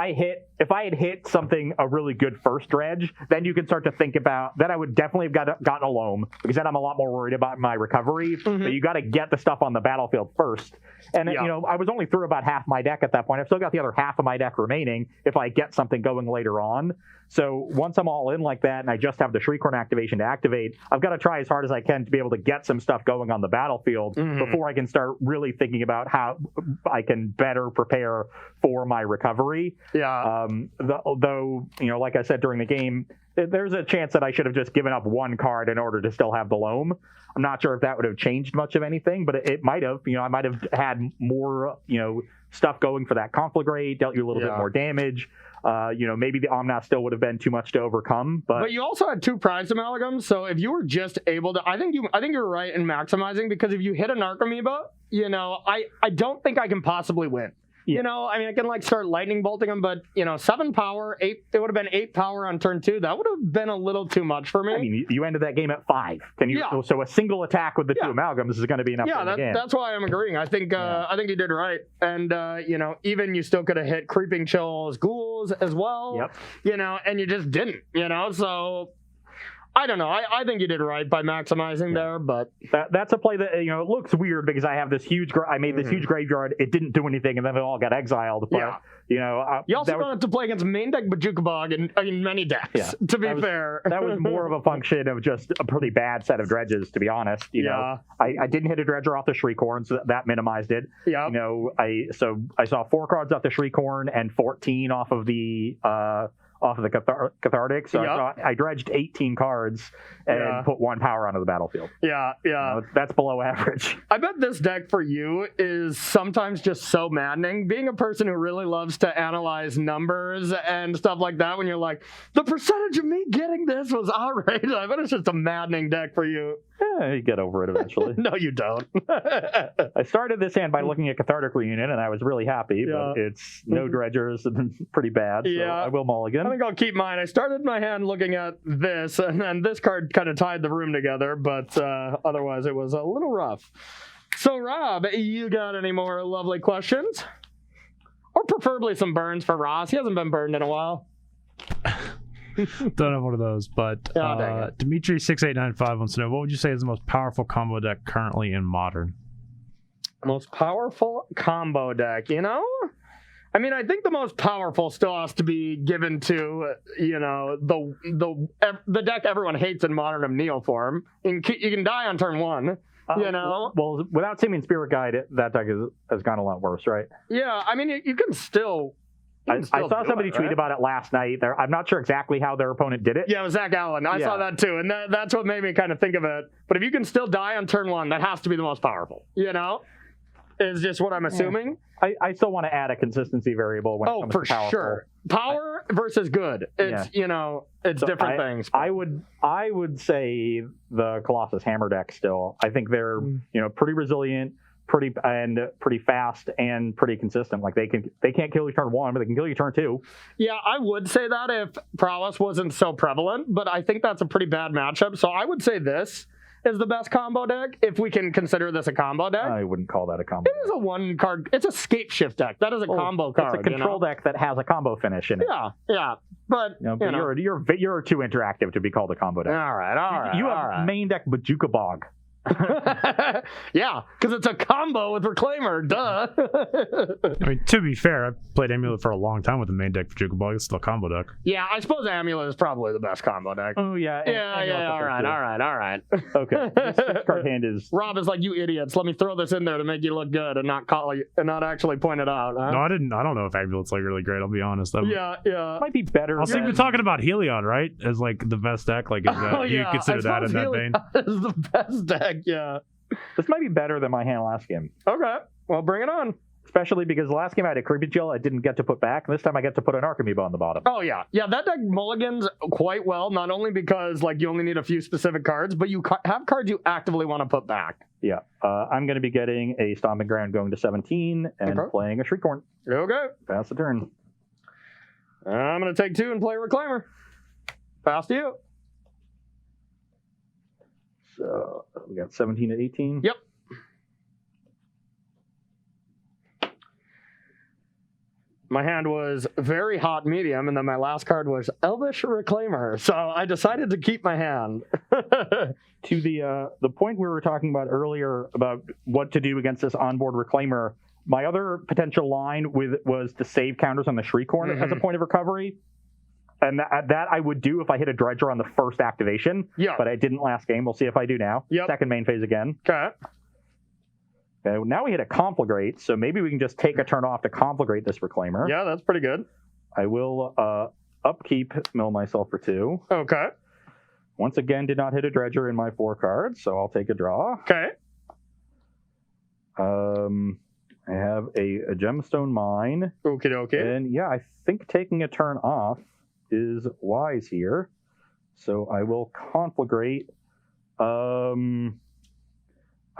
A: I had hit a really good first dredge, then you can start to think about that. I would definitely have gotten a loam because then I'm a lot more worried about my recovery.
B: Mm-hmm.
A: But you got to get the stuff on the battlefield first. And I was only through about half my deck at that point. I've still got the other half of my deck remaining if I get something going later on. So once I'm all in like that and I just have the Shriekhorn activation to activate, I've got to try as hard as I can to be able to get some stuff going on the battlefield before I can start really thinking about how I can better prepare for my recovery.
B: Yeah.
A: Though, like I said during the game, there's a chance that I should have just given up one card in order to still have the loam. I'm not sure if that would have changed much of anything, but it might have. I might have had more, stuff going for that Conflagrate, dealt you a little bit more damage. Maybe the Omnath still would have been too much to overcome, but
B: you also had 2 prized amalgams. So if you were just able to, I think you're right in maximizing, because if you hit an Archamiba, I don't think I can possibly win. Yeah. I can start lightning bolting them, but 7 power, 8. It would have been 8 power on turn 2. That would have been a little too much for me.
A: I mean, you ended that game at 5. So a single attack with the 2 amalgams is going to be enough.
B: Yeah, that's why I'm agreeing. I think you did right, and even you still could have hit Creeping Chills, Ghouls as well.
A: Yep.
B: And you just didn't. So. I don't know. I think you did right by maximizing there, but
A: that's a play that it looks weird because I have this huge. I made this huge graveyard. It didn't do anything, and then it all got exiled. But you
B: also don't have to play against main deck Bajuka Bog in many decks. Yeah. To be fair,
A: that was more of a function of just a pretty bad set of dredges. To be honest, I didn't hit a dredger off the Shriekhorn, so that minimized it.
B: Yeah.
A: I saw 4 cards off the Shriekhorn and 14 off of the. Cathartic, so I dredged 18 cards and put 1 power onto the battlefield.
B: Yeah.
A: That's below average.
B: I bet this deck for you is sometimes just so maddening. Being a person who really loves to analyze numbers and stuff like that, when you're like, the percentage of me getting this was outrageous. I bet it's just a maddening deck for you.
A: Yeah, you get over it eventually.
B: No, you don't.
A: I started this hand by looking at Cathartic Reunion, and I was really happy, but it's no dredgers and pretty bad, so I will mulligan.
B: I think I'll keep mine. I started my hand looking at this, and then this card kind of tied the room together, but otherwise it was a little rough. So, Rob, you got any more lovely questions? Or preferably some burns for Ross. He hasn't been burned in a while.
C: Don't have one of those, but Dimitri6895 wants to know, what would you say is the most powerful combo deck currently in Modern?
B: Most powerful combo deck, I mean, I think the most powerful still has to be given to, the deck everyone hates in Modern of Neoform. You can die on turn 1,
A: Well, without Simian Spirit Guide, that deck has gone a lot worse, right?
B: Yeah, I mean, you can still...
A: I saw somebody tweet about it last night. I'm not sure exactly how their opponent did it.
B: Yeah, it was Zach Allen. I saw that too, and that's what made me kind of think of it. But if you can still die on turn 1, that has to be the most powerful, is just what I'm assuming.
A: I still want to add a consistency variable when it comes
B: For
A: to powerful.
B: sure. Power versus good. It's it's
A: So
B: different things.
A: I would say the Colossus Hammer deck still. I think they're pretty resilient, pretty fast, and pretty consistent. Like they can't kill you turn 1, but they can kill you turn 2.
B: Yeah, I would say that if prowess wasn't so prevalent, but I think that's a pretty bad matchup. So I would say this is the best combo deck, if we can consider this a combo deck.
A: I wouldn't call that a combo.
B: It is a 1-card. It's a scape shift deck. That is a combo card.
A: It's a control deck that has a combo finish in it.
B: Yeah. But,
A: you're too interactive to be called a combo deck.
B: All right.
A: You have main deck Bajuka Bog.
B: Yeah, because it's a combo with Reclaimer. Duh.
C: I mean, to be fair, I've played Amulet for a long time with the main deck for Jukabog. It's still a combo deck.
B: Yeah, I suppose Amulet is probably the best combo deck.
A: Oh yeah.
B: All right.
A: Okay. This 6-card hand is.
B: Rob is like, you idiots. Let me throw this in there to make you look good and not call you and not actually point it out. Huh?
C: No, I didn't. I don't know if Amulet's like really great. I'll be honest.
B: Yeah.
A: Might be better.
C: Also, you've been talking about Heliod, right? As like the best deck. Like, is that, do you consider that in that vein?
B: Is the best deck. Yeah.
A: This might be better than my hand last game.
B: Okay. Well, bring it on.
A: Especially because last game I had a Creepy Chill I didn't get to put back, and this time I get to put an Archimedes on the bottom.
B: Oh, yeah. Yeah, that deck mulligans quite well, not only because like you only need a few specific cards, but you have cards you actively want to put back.
A: Yeah. I'm going to be getting a Stomping Ground going to 17 and playing a Shriekhorn.
B: Okay.
A: Pass the turn.
B: I'm going to take 2 and play Reclaimer. Pass to you.
A: So we got 17 to 18.
B: Yep. My hand was very hot medium, and then my last card was Elvish Reclaimer. So I decided to keep my hand.
A: To the point we were talking about earlier about what to do against this onboard Reclaimer, my other potential line was to save counters on the Shriekhorn as a point of recovery. And that I would do if I hit a Dredger on the first activation.
B: Yeah.
A: But I didn't last game. We'll see if I do now.
B: Yep.
A: Second main phase again.
B: Okay.
A: Now we hit a Conflagrate, so maybe we can just take a turn off to Conflagrate this Reclaimer.
B: Yeah, that's pretty good.
A: I will upkeep mill myself for 2.
B: Okay.
A: Once again, did not hit a Dredger in my 4 cards, so I'll take a draw.
B: Okay.
A: I have a Gemstone Mine.
B: Okie dokie.
A: And yeah, I think taking a turn off is wise here. So I will Conflagrate.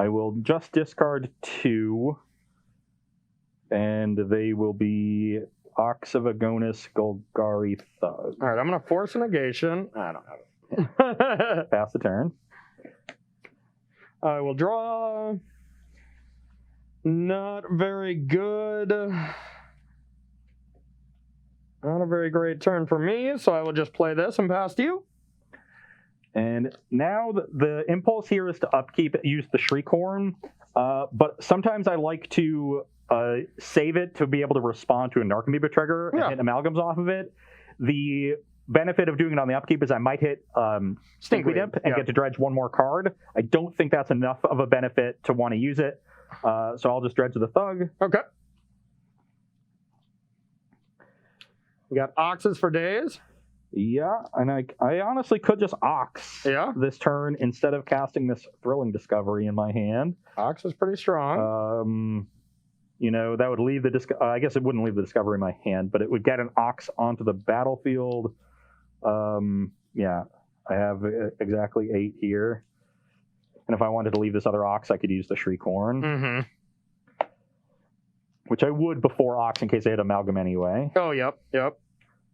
A: I will just discard 2. And they will be Ox of Agonis, Golgari, Thug.
B: All right, I'm going to force a negation. I don't have it.
A: Pass the turn.
B: I will draw. Not very good. Not a very great turn for me, so I will just play this and pass to you.
A: And now the impulse here is to upkeep, use the Shriekhorn, but sometimes I like to save it to be able to respond to a Narcomoeba trigger and hit amalgams off of it. The benefit of doing it on the upkeep is I might hit Stinkweed Imp and get to dredge 1 more card. I don't think that's enough of a benefit to want to use it, so I'll just dredge the Thug.
B: Okay. We got Oxes for days.
A: Yeah, and I honestly could just Ox this turn instead of casting this Thrilling Discovery in my hand.
B: Ox is pretty strong.
A: That would leave I guess it wouldn't leave the Discovery in my hand, but it would get an Ox onto the battlefield. Yeah, I have exactly 8 here. And if I wanted to leave this other Ox, I could use the Shriekhorn. Which I would before Ox in case I had Amalgam anyway.
B: Oh, yep.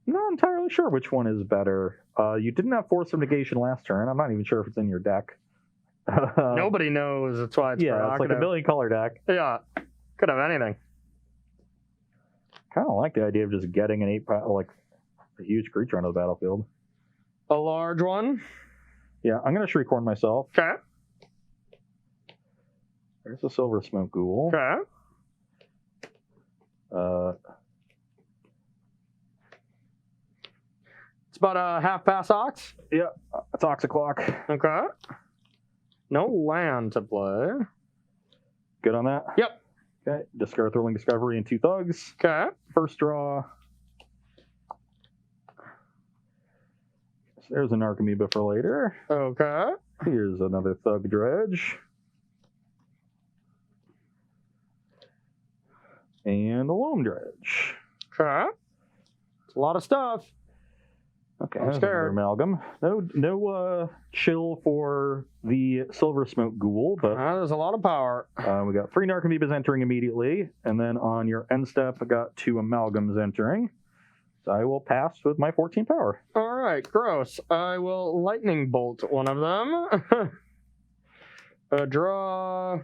A: Not entirely sure which one is better. You didn't have Force of Negation last turn. I'm not even sure if it's in your deck.
B: Nobody knows. That's why it's
A: it's like a million color deck.
B: Yeah, could have anything.
A: Kind of like the idea of just getting an 8 like a huge creature onto the battlefield.
B: A large one.
A: Yeah, I'm gonna Shriekhorn myself.
B: Okay.
A: There's a Silver Smoke Ghoul.
B: Okay. It's about a half pass Ox.
A: Yeah, it's Ox o'clock.
B: Okay. No land to play.
A: Good on that?
B: Yep.
A: Okay, discard Thrilling Discovery and 2 Thugs.
B: Okay.
A: First draw. So there's an Archimedes for later.
B: Okay.
A: Here's another Thug Dredge. and a Loam Dredge.
B: Okay. It's a lot of stuff.
A: Okay,
B: I'm
A: that's
B: scared.
A: another amalgam. No chill for the Silver Smoke Ghoul, but
B: There's a lot of power.
A: we got 3 Narcomoebas entering immediately, and then on your end step, I got 2 amalgams entering. So I will pass with my 14 power.
B: All right, gross. I will lightning bolt one of them. Draw.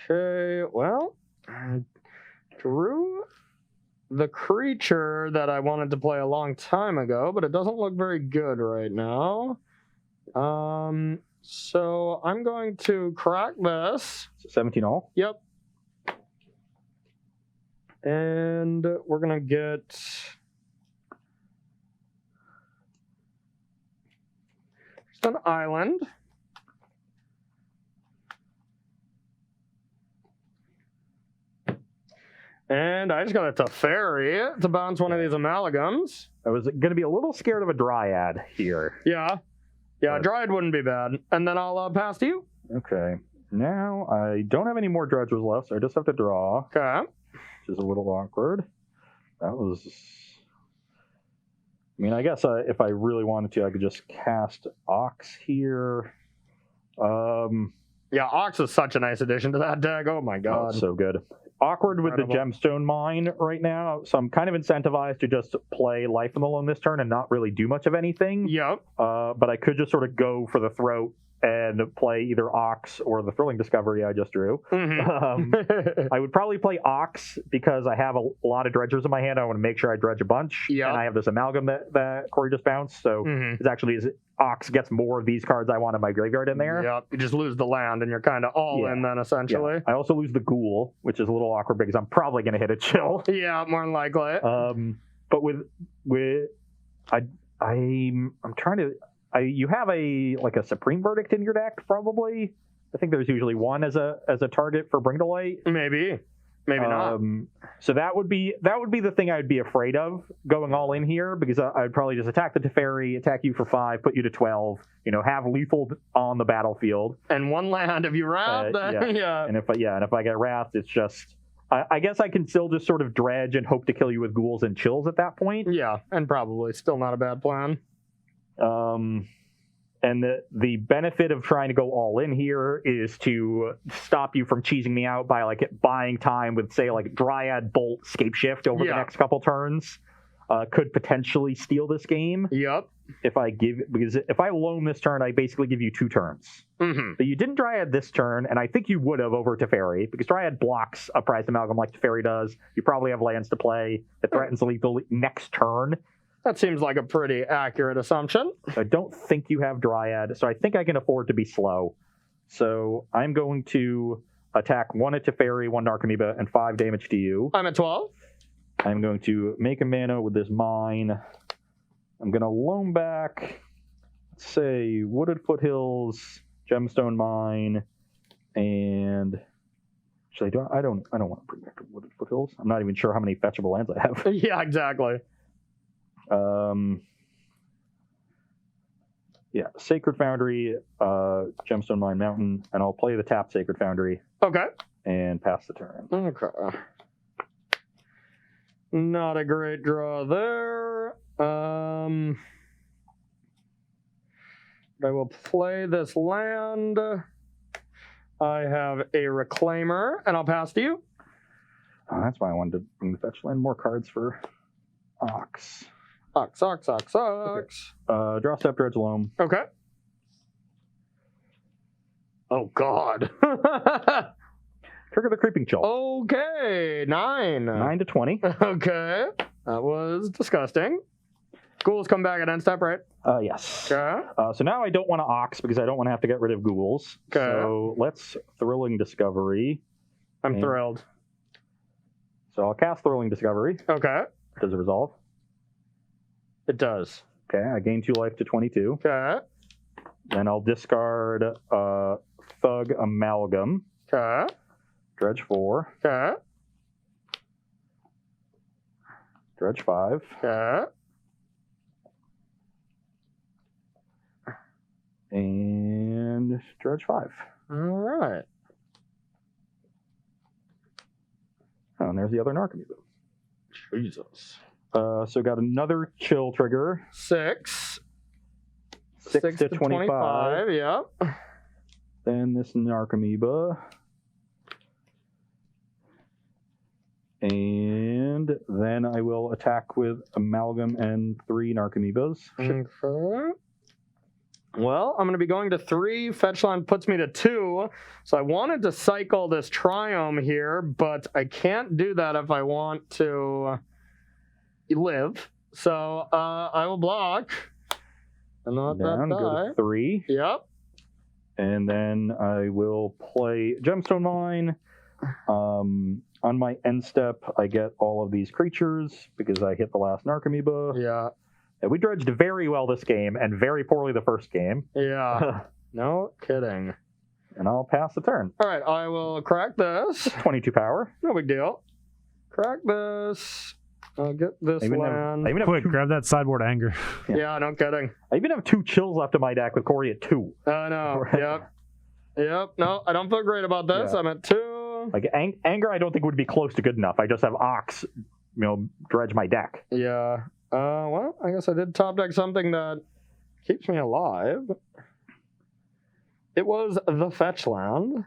B: Okay, well, I drew the creature that I wanted to play a long time ago, but it doesn't look very good right now. So I'm going to crack this.
A: 17 all.
B: Yep. And we're going to get... just an island. And I just got a Teferi to bounce one of these amalgams.
A: I was going to be a little scared of a Dryad here.
B: Yeah. Yeah, Dryad wouldn't be bad. And then I'll pass to you.
A: Okay. Now, I don't have any more dredges left, so I just have to draw,
B: Okay.
A: which is a little awkward. That was... I mean, I guess if I really wanted to, I could just cast Ox here.
B: Yeah, Ox is such a nice addition to that deck. Oh my god.
A: So good. Awkward with the Gemstone Mine right now, so I'm kind of incentivized to just play Life in the Loam this turn and not really do much of anything.
B: Yep.
A: But I could just sort of go for the throat and play either Ox or the Thrilling Discovery I just drew.
B: Mm-hmm.
A: I would probably play Ox because I have a lot of dredgers in my hand. I want to make sure I dredge a bunch.
B: Yep.
A: And I have this amalgam that Corey just bounced. So it's actually Ox gets more of these cards I want in my graveyard in there.
B: Yep. You just lose the land and you're kind of all in then, essentially.
A: Yeah. I also lose the Ghoul, which is a little awkward because I'm probably going to hit a chill.
B: Yeah, more than likely.
A: But I'm trying to... you have a Supreme Verdict in your deck, probably. I think there's usually one as a target for Bring to Light.
B: Maybe not.
A: So that would be the thing I would be afraid of going all in here, because I'd probably just attack the Teferi, attack you for 5, put you to 12. Have lethal on the battlefield.
B: And one land if you wrath, then yeah.
A: And if I get wrathed, it's just... I guess I can still just sort of dredge and hope to kill you with ghouls and chills at that point.
B: Yeah, and probably still not a bad plan.
A: And the benefit of trying to go all in here is to stop you from cheesing me out by buying time with, say, Dryad, Bolt, Scapeshift over the next couple turns. Could potentially steal this game.
B: Yep.
A: Because if I loan this turn, I basically give you 2 turns.
B: Mm-hmm.
A: But you didn't Dryad this turn, and I think you would have over Teferi, because Dryad blocks a prized amalgam like Teferi does. You probably have lands to play that threatens lethal next turn.
B: That seems like a pretty accurate assumption.
A: I don't think you have Dryad, so I think I can afford to be slow. So I'm going to attack 1 at Teferi, 1 Narcomoeba, and 5 damage to you.
B: I'm at 12.
A: I'm going to make a mana with this mine. I'm going to loan back, let's say, Wooded Foothills, Gemstone Mine, and... Actually, I don't want to bring back Wooded Foothills. I'm not even sure how many fetchable lands I have.
B: Yeah, exactly.
A: Sacred Foundry, Gemstone Mine Mountain, and I'll play the tap Sacred Foundry.
B: Okay.
A: And pass the turn.
B: Okay. Not a great draw there. I will play this land. I have a Reclaimer, and I'll pass to you.
A: Oh, that's why I wanted to bring the fetch land. More cards for Ox.
B: Ox.
A: Okay. Draw step, dredge loam.
B: Okay. Oh, God.
A: Trigger the Creeping Chill.
B: Okay, 9.
A: 9 to 20.
B: Okay. That was disgusting. Ghouls come back at end step, right?
A: Yes.
B: Okay.
A: So now I don't want to Ox because I don't want to have to get rid of ghouls.
B: Okay.
A: So let's Thrilling Discovery.
B: I'm thrilled.
A: So I'll cast Thrilling Discovery.
B: Okay.
A: Does it resolve?
B: It does.
A: Okay, I gain 2 life to 22.
B: Okay.
A: Then I'll discard Thug Amalgam.
B: Okay.
A: Dredge 4.
B: Okay.
A: Dredge 5.
B: Okay.
A: And dredge 5.
B: All right.
A: Oh, and there's the other Narcomoeba.
B: Jesus.
A: So got another chill trigger.
B: 6.
A: 6 to 25.
B: Yep.
A: Then this Narcomoeba. And then I will attack with Amalgam and 3 Narcomoebas.
B: Okay. Well, I'm going to be going to 3. Fetchland puts me to 2. So I wanted to cycle this Triome here, but I can't do that if I want to live. So I will block. And let
A: Down,
B: that
A: go
B: die.
A: to 3.
B: Yep.
A: And then I will play Gemstone Mine. On my end step, I get all of these creatures because I hit the last Narcomoeba.
B: Yeah.
A: And we dredged very well this game and very poorly the first game.
B: Yeah. No kidding.
A: And I'll pass the turn.
B: All right, I will crack this.
A: 22 power.
B: No big deal. Crack this. I'll get this land.
A: I even have
C: Quick, grab that sideboard anger.
B: Yeah, no kidding.
A: I even have 2 chills left in my deck with Corey at 2.
B: I know.
A: Right.
B: Yep. Yep. No, I don't feel great about this.
A: Yeah.
B: I'm at 2.
A: Like anger, I don't think would be close to good enough. I just have Ox, dredge my deck.
B: Yeah. Well, I guess I did top deck something that keeps me alive. It was the fetch land.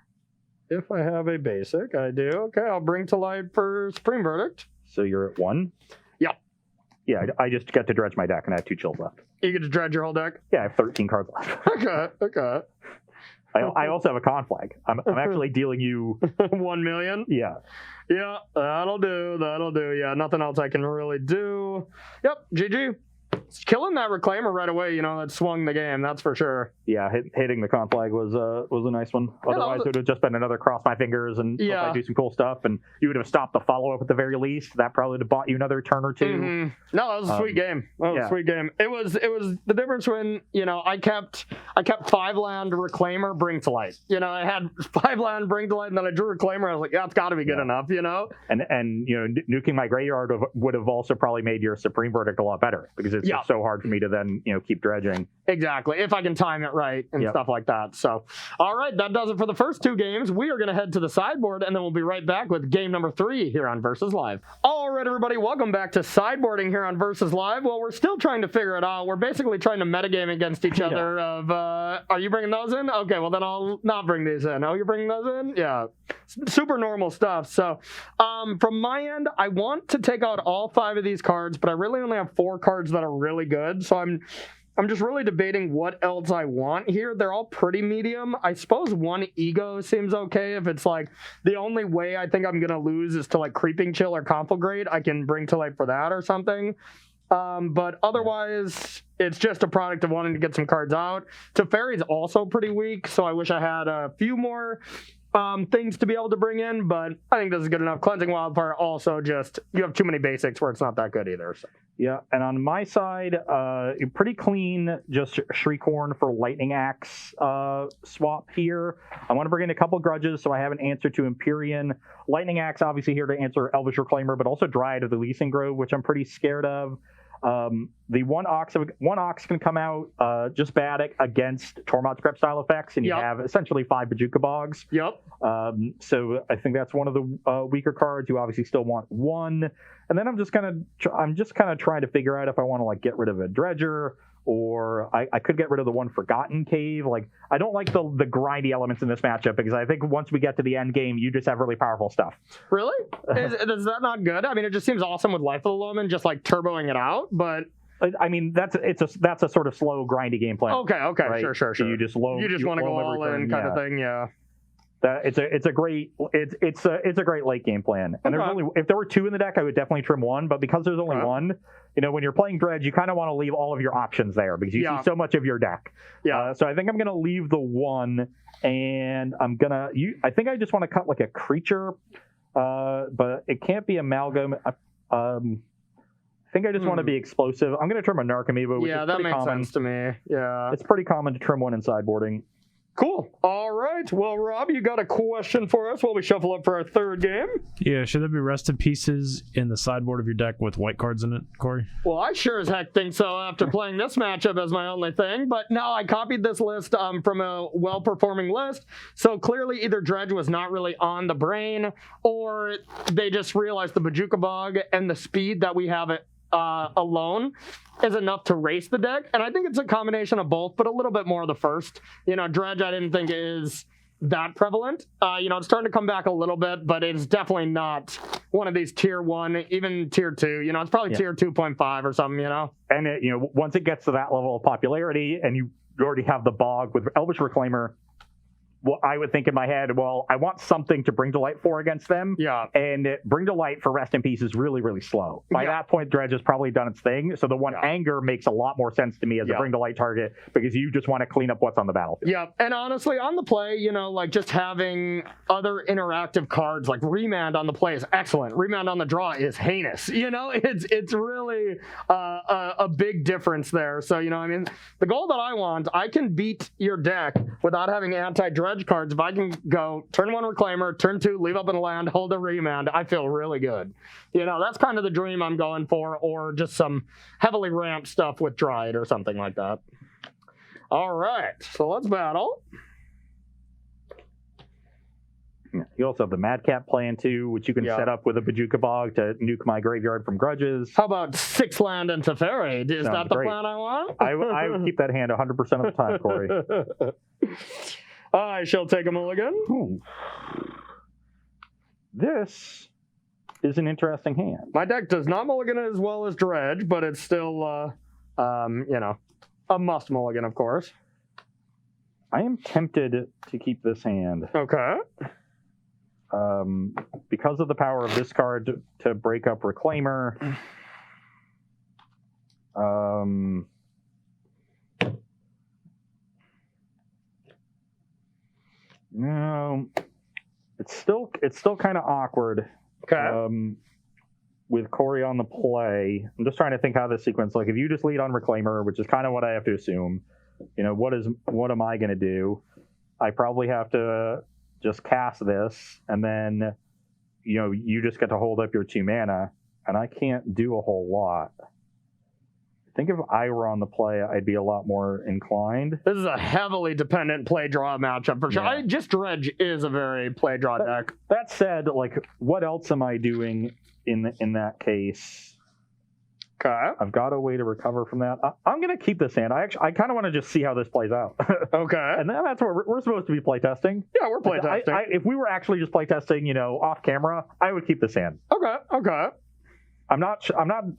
B: If I have a basic, I do. Okay, I'll bring to light for Supreme Verdict.
A: So you're at 1.
B: Yeah.
A: Yeah, I just get to dredge my deck, and I have 2 chills left.
B: You get to dredge your whole deck?
A: Yeah, I have 13 cards left.
B: Okay.
A: I also have a con flag. I'm actually dealing you.
B: 1 million?
A: Yeah.
B: Yeah, that'll do. Yeah, nothing else I can really do. Yep, GG. Killing that Reclaimer right away, that swung the game, that's for sure.
A: Yeah, hitting the con flag was a nice one. Otherwise, it would have just been another cross my fingers and hope I do some cool stuff, and you would have stopped the follow up at the very least. That probably would have bought you another turn or 2.
B: Mm-hmm. No, that was a sweet game. A sweet game. It was the difference when I kept 5 land Reclaimer bring to light. I had 5 land bring to light, and then I drew Reclaimer. I was like, yeah, it's got to be good enough.
A: And nuking my graveyard would have also probably made your Supreme Verdict a lot better because it's just so hard for me to then keep dredging.
B: Exactly, if I can time it right and stuff like that. So, all right, that does it for the first 2 games. We are going to head to the sideboard, and then we'll be right back with game number 3 here on Versus Live. All right, everybody, welcome back to sideboarding here on Versus Live. Well, we're still trying to figure it out. We're basically trying to metagame against each other. Are you bringing those in? Okay, well then I'll not bring these in. Oh, you're bringing those in? Yeah, super normal stuff. So, from my end, I want to take out all 5 of these cards, but I really only have 4 cards that are really good. So I'm just really debating what else I want here. They're all pretty medium. I suppose 1 Ego seems okay if it's like the only way I think I'm going to lose is to like Creeping Chill or Conflagrate. I can bring to light for that or something. But otherwise, it's just a product of wanting to get some cards out. Teferi's also pretty weak, so I wish I had a few more things to be able to bring in, but I think this is good enough. Cleansing Wildfire also just, you have too many basics where it's not that good either. So.
A: Yeah, and on my side, pretty clean, just Shriekhorn for Lightning Axe swap here. I want to bring in a couple grudges, so I have an answer to Empyrean. Lightning Axe, obviously here to answer Elvish Reclaimer, but also Dryad of the Leasing Grove, which I'm pretty scared of. The one ox can come out just bad against Tormod's Grep style effects, and you have essentially 5 Bajuka Bogs.
B: Yep.
A: So I think that's one of the weaker cards. You obviously still want 1, and then I'm just kind of trying to figure out if I want to like get rid of a Dredger, or I could get rid of the one Forgotten Cave. Like, I don't like the grindy elements in this matchup because I think once we get to the end game, you just have really powerful stuff.
B: Really? Is that not good? I mean, it just seems awesome with Life of the Loman, just like turboing it out, but...
A: I mean, that's a sort of slow, grindy game plan.
B: Okay, right? Sure.
A: So you just want to
B: go all in kind of thing, yeah.
A: It's a great late game plan. And there's only, if there were 2 in the deck, I would definitely trim 1. But because there's only 1, when you're playing Dredge, you kind of want to leave all of your options there because you see so much of your deck. Yeah. So I think I'm gonna leave the 1, and I think I just want to cut like a creature, but it can't be Amalgam. I think I just want to be explosive. I'm going to trim a Narcomoeba, which is pretty common.
B: Makes sense to me. Yeah.
A: It's pretty common to trim 1 in sideboarding.
B: Cool. All right. Well, Rob, you got a question for us while we shuffle up for our third game?
C: Yeah, should there be rest in pieces in the sideboard of your deck with white cards in it, Corey?
B: Well, I sure as heck think so after playing this matchup as my only thing. But no, I copied this list from a well-performing list. So clearly either Dredge was not really on the brain, or they just realized the Bojuka Bog and the speed that we have it alone is enough to race the deck. And I think it's a combination of both, but a little bit more of the first. Dredge I didn't think is that prevalent. It's starting to come back a little bit, but it's definitely not one of these tier 1, even tier 2. It's probably tier 2.5 or something,
A: And, once it gets to that level of popularity and you already have the Bog with Elvish Reclaimer, well, I would think in my head, well, I want something to bring to light for against them.
B: Yeah.
A: And bring to light for Rest in Peace is really, really slow. By that point, Dredge has probably done its thing. So the one Anger makes a lot more sense to me as a bring to light target, because you just want to clean up what's on the battlefield.
B: Yeah. And honestly, on the play, just having other interactive cards like Remand on the play is excellent. Remand on the draw is heinous. It's really a big difference there. So, the goal that I want, I can beat your deck without having anti-Dredge cards. If I can go turn 1 Reclaimer, turn 2 leave up in a land, hold a Remand, I feel really good. That's kind of the dream I'm going for, or just some heavily ramped stuff with Dryad or something like that. All right, so let's battle.
A: You also have the Madcap plan too, which you can set up with a Bojuka Bog to nuke my graveyard from grudges.
B: How about 6 land and Teferi? Is that the plan I want?
A: I would keep that hand 100% of the time, Corey.
B: I shall take a mulligan.
A: Ooh. This is an interesting hand.
B: My deck does not mulligan as well as Dredge, but it's still, a must mulligan, of course.
A: I am tempted to keep this hand.
B: Okay.
A: Because of the power of this card to break up Reclaimer. No, it's still kind of awkward.
B: Okay.
A: With Corey on the play, I'm just trying to think how this sequence. Like, if you just lead on Reclaimer, which is kind of what I have to assume, what am I going to do? I probably have to just cast this, and then you just get to hold up your 2 mana, and I can't do a whole lot. I think if I were on the play, I'd be a lot more inclined.
B: This is a heavily dependent play draw matchup for sure.
A: Yeah.
B: Just Dredge is a very play draw deck.
A: That said, like, what else am I doing in that case?
B: Okay.
A: I've got a way to recover from that. I'm going to keep this hand. I kind of want to just see how this plays out.
B: Okay.
A: And that's what we're supposed to be playtesting.
B: Yeah, we're playtesting.
A: If we were actually just playtesting, off camera, I would keep this hand.
B: Okay.
A: I'm not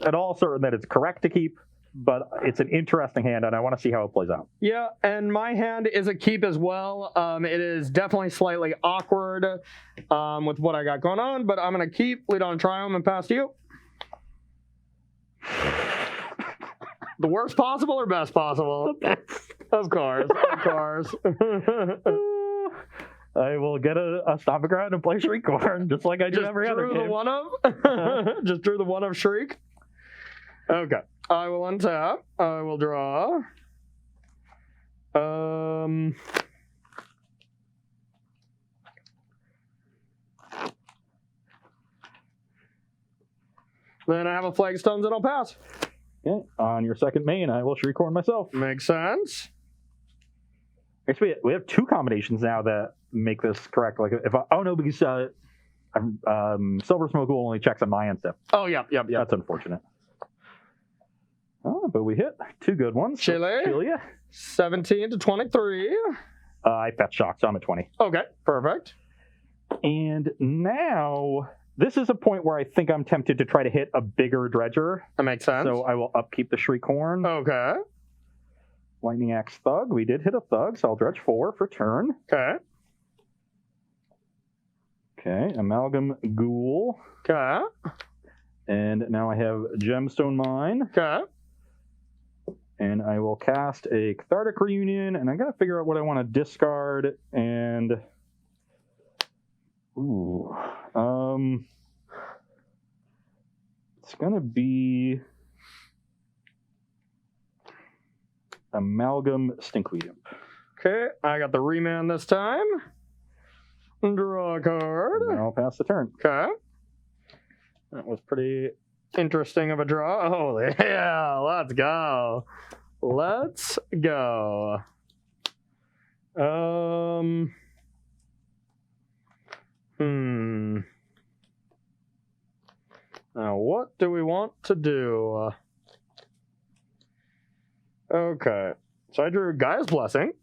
A: at all certain that it's correct to keep, but it's an interesting hand, and I want to see how it plays out.
B: Yeah, and my hand is a keep as well. It is definitely slightly awkward with what I got going on, but I'm going to keep, lead on Triumph, and pass to you. The worst possible or best possible?
A: The best.
B: Of course.
A: I will get a stomping ground and play Shriekcorn, just like I do every other game.
B: Just drew the 1 of Shriek. Okay. I will untap. I will draw. Then I have a Flagstones and I'll pass.
A: Okay. On your second main, I will Shriekcorn myself.
B: Makes sense.
A: Actually, we have 2 combinations now that make this correct. Like, because Silver Smoke will only checks on my end step.
B: Oh, yep.
A: That's unfortunate. Oh, but we hit 2 good ones.
B: Chile. 17 to 23.
A: I fetch shock, so I'm at 20.
B: Okay, perfect.
A: And now, this is a point where I think I'm tempted to try to hit a bigger Dredger.
B: That makes sense.
A: So I will upkeep the Shriekcorn.
B: Okay.
A: Lightning Axe Thug. We did hit a Thug, so I'll dredge 4 for turn.
B: Okay.
A: Okay, Amalgam Ghoul.
B: Okay.
A: And now I have Gemstone Mine.
B: Okay.
A: And I will cast a Cathartic Reunion, and I gotta figure out what I want to discard, and... It's gonna be... Amalgam Stinkweed Imp.
B: Okay, I got the remand this time. Draw a card.
A: And I'll pass the turn.
B: Okay. That was pretty interesting of a draw. Oh, yeah, let's go. Let's go. Now, what do we want to do? Okay. So I drew Gaia's Blessing.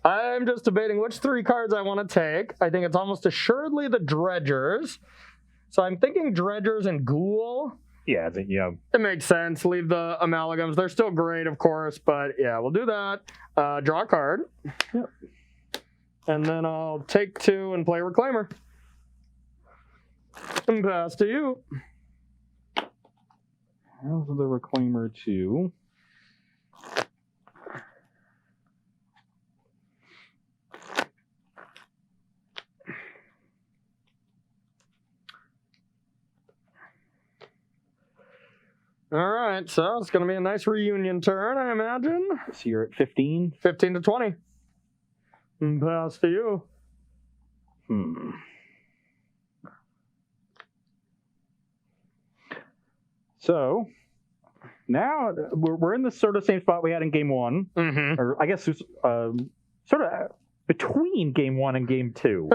B: I'm just debating which 3 cards I want to take. I think it's almost assuredly the Dredgers. So I'm thinking Dredgers and Ghoul.
A: Yeah, yeah.
B: It makes sense. Leave the Amalgams. They're still great, of course, but yeah, we'll do that. Draw a card.
A: Yep.
B: And then I'll take 2 and play Reclaimer. And pass to you.
A: How's the Reclaimer 2?
B: All right, so it's going to be a nice reunion turn, I imagine.
A: So you're at 15?
B: 15 to 20. And pass to you.
A: So now we're in the sort of same spot we had in game 1, or I guess sort of between game 1 and game 2.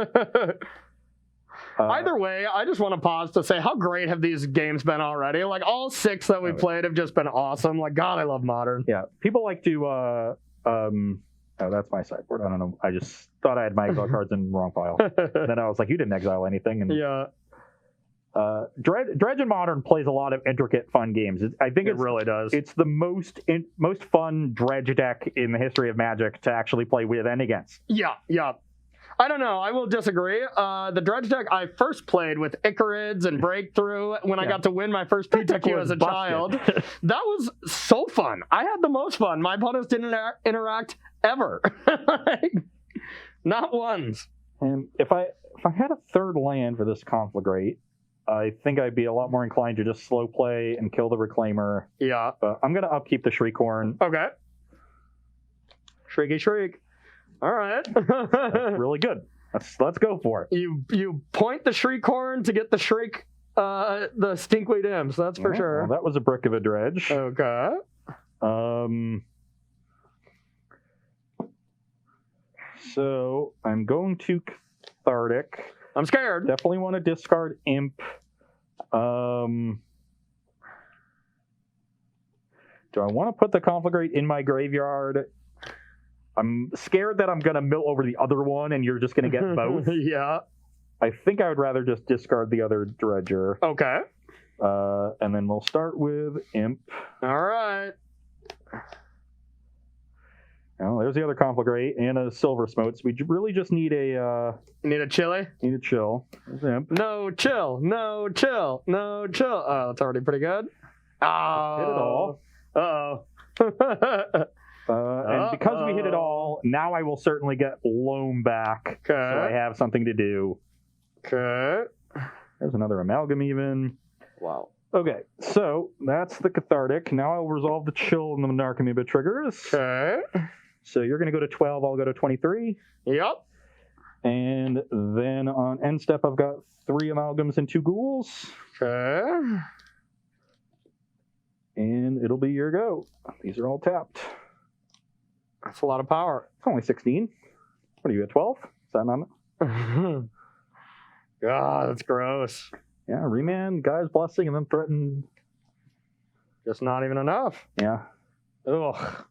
B: Either way, I just want to pause to say how great have these games been already. Like, all 6 that we played have just been awesome. Like, God, I love Modern.
A: Yeah, people like to oh, that's my sideboard. I don't know. I just thought I had my exile cards in the wrong pile. Then I was like, you didn't exile anything. And
B: Yeah.
A: Dredge and Modern plays a lot of intricate, fun games. I think it
B: really does.
A: It's the most fun Dredge deck in the history of Magic to actually play with and against.
B: Yeah. I don't know. I will disagree. The Dredge deck I first played with Icarids and Breakthrough when I got to win my first PTQ as a child. That was so fun. I had the most fun. My opponents didn't interact ever. Not once.
A: And if I had a 3rd land for this Conflagrate, I think I'd be a lot more inclined to just slow play and kill the Reclaimer.
B: Yeah.
A: But I'm going to upkeep the Shriekhorn.
B: Okay. Shrieky shriek. All right.
A: That's really good. Let's go for it.
B: You point the Shriekhorn to get the Shriek, the Stinkweed Imps, that's for sure.
A: Well, that was a brick of a Dredge.
B: Okay.
A: So I'm going to Cathartic.
B: I'm scared.
A: Definitely want to discard Imp. Do I want to put the Conflagrate in my graveyard? I'm scared that I'm going to mill over the other one and you're just going to get both.
B: Yeah.
A: I think I would rather just discard the other Dredger.
B: Okay.
A: And then we'll start with Imp.
B: All right.
A: Oh, there's the other Conflagrate and a Silver Smotes. We really just need a...
B: You need a chili?
A: Need a chill. There's Imp.
B: No chill. No chill. No chill. Oh, that's already pretty good. Oh.
A: Hit it all.
B: Uh-oh.
A: And because we hit it all, now I will certainly get Loam back.
B: Okay.
A: So I have something to do.
B: Okay.
A: There's another Amalgam even.
B: Wow.
A: Okay, so that's the Cathartic. Now I'll resolve the chill and the Narcomoeba triggers.
B: Okay.
A: So you're going to go to 12, I'll go to 23.
B: Yep.
A: And then on end step, I've got 3 Amalgams and 2 Ghouls.
B: Okay.
A: And it'll be your go. These are all tapped.
B: That's a lot of power.
A: It's only 16. What are you at 12? Is that not?
B: God, that's gross.
A: Yeah, remand, Guy's Blessing, and then threaten.
B: Just not even enough.
A: Yeah.
B: Ugh.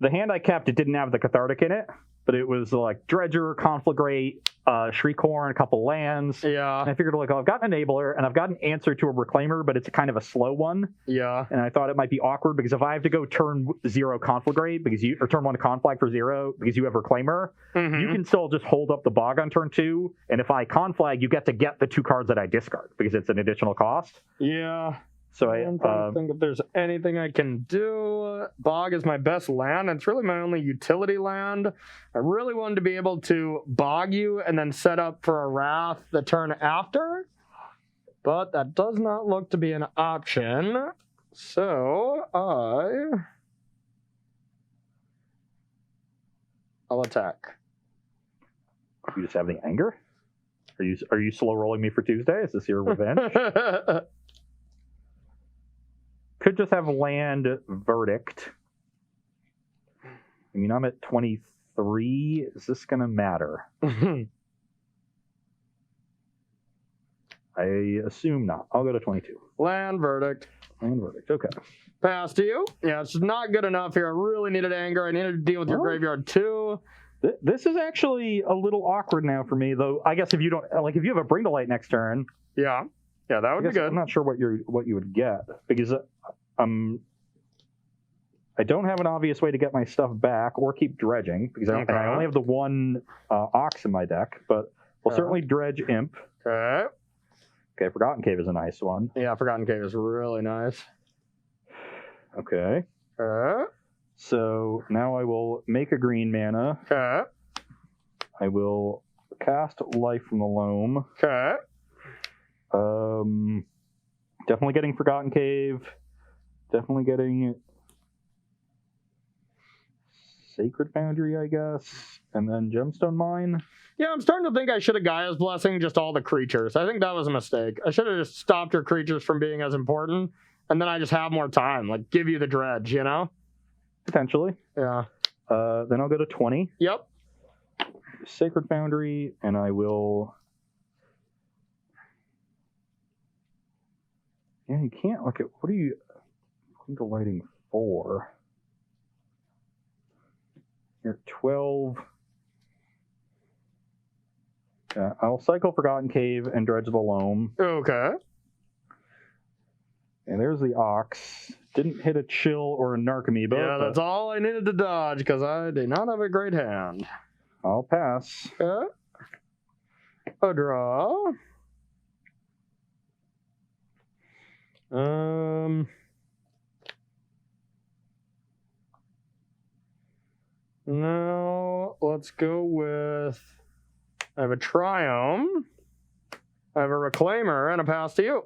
A: The hand I kept, it didn't have the Cathartic in it, but it was like Dredger, Conflagrate, Shriekhorn, a couple lands.
B: Yeah.
A: And I figured, like, oh, I've got an Enabler, and I've got an answer to a Reclaimer, but it's kind of a slow one.
B: Yeah.
A: And I thought it might be awkward, because if I have to go turn 0 Conflagrate, or turn 1 Conflag for 0, because you have Reclaimer, you can still just hold up the Bog on turn 2, and if I Conflag, you get to get the 2 cards that I discard, because it's an additional cost.
B: Yeah.
A: So
B: I'm trying to think if there's anything I can do. Bog is my best land. It's really my only utility land. I really wanted to be able to bog you and then set up for a Wrath the turn after. But that does not look to be an option. So I'll attack.
A: You just have the anger? Are you slow rolling me for Tuesday? Is this your revenge? Could just have land verdict. I mean, I'm at 23. Is this going to matter? I assume not. I'll go to 22.
B: Land verdict.
A: Land verdict. Okay.
B: Pass to you. Yeah, it's not good enough here. I really needed anger. I needed to deal with your graveyard too.
A: This is actually a little awkward now for me, though. I guess if you don't if you have a Bring to Light next turn,
B: Yeah, that would be good.
A: I'm not sure what you would get because I don't have an obvious way to get my stuff back or keep dredging because I only have the one Ox in my deck, but we'll certainly dredge Imp.
B: Okay.
A: Okay, Forgotten Cave is a nice one.
B: Yeah, Forgotten Cave is really nice.
A: Okay. So now I will make a green mana.
B: Okay.
A: I will cast Life from the Loam.
B: Okay.
A: Definitely getting Forgotten Cave. Definitely getting Sacred Foundry, I guess. And then Gemstone Mine.
B: Yeah, I'm starting to think I should have Gaia's Blessing just all the creatures. I think that was a mistake. I should have just stopped your creatures from being as important, and then I just have more time. Like, give you the dredge, you know?
A: Potentially.
B: Yeah.
A: Then I'll go to 20.
B: Yep.
A: Sacred Foundry, and I will... Yeah, you can't look at... What are you... Into lighting 4. You're at 12. I'll cycle Forgotten Cave and dredge the Loam.
B: Okay.
A: And there's the Ox. Didn't hit a Chill or a Narcomoeba.
B: Yeah, that's all I needed to dodge because I did not have a great hand.
A: I'll pass.
B: Okay. A draw. Now let's go with. I have a Triumph. I have a Reclaimer and a pass to you.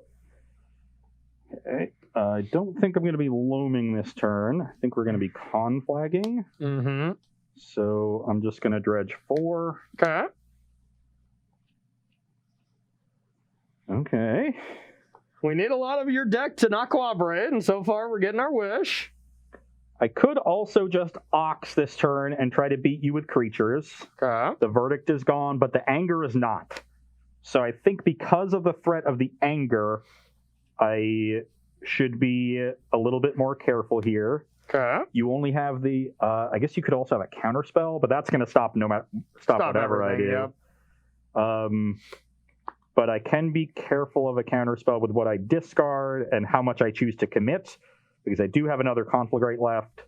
A: Okay. I don't think I'm going to be loaming this turn. I think we're going to be conflagging.
B: Mm-hmm.
A: So I'm just going to dredge 4.
B: Okay.
A: Okay.
B: We need a lot of your deck to not cooperate, and so far we're getting our wish.
A: I could also just Ox this turn and try to beat you with creatures.
B: Okay.
A: The verdict is gone, but the anger is not. So I think because of the threat of the anger, I should be a little bit more careful here.
B: Okay.
A: You only have the, I guess you could also have a counter spell, but that's going to stop whatever I do.
B: Yep.
A: But I can be careful of a counter spell with what I discard and how much I choose to commit, because I do have another Conflagrate left,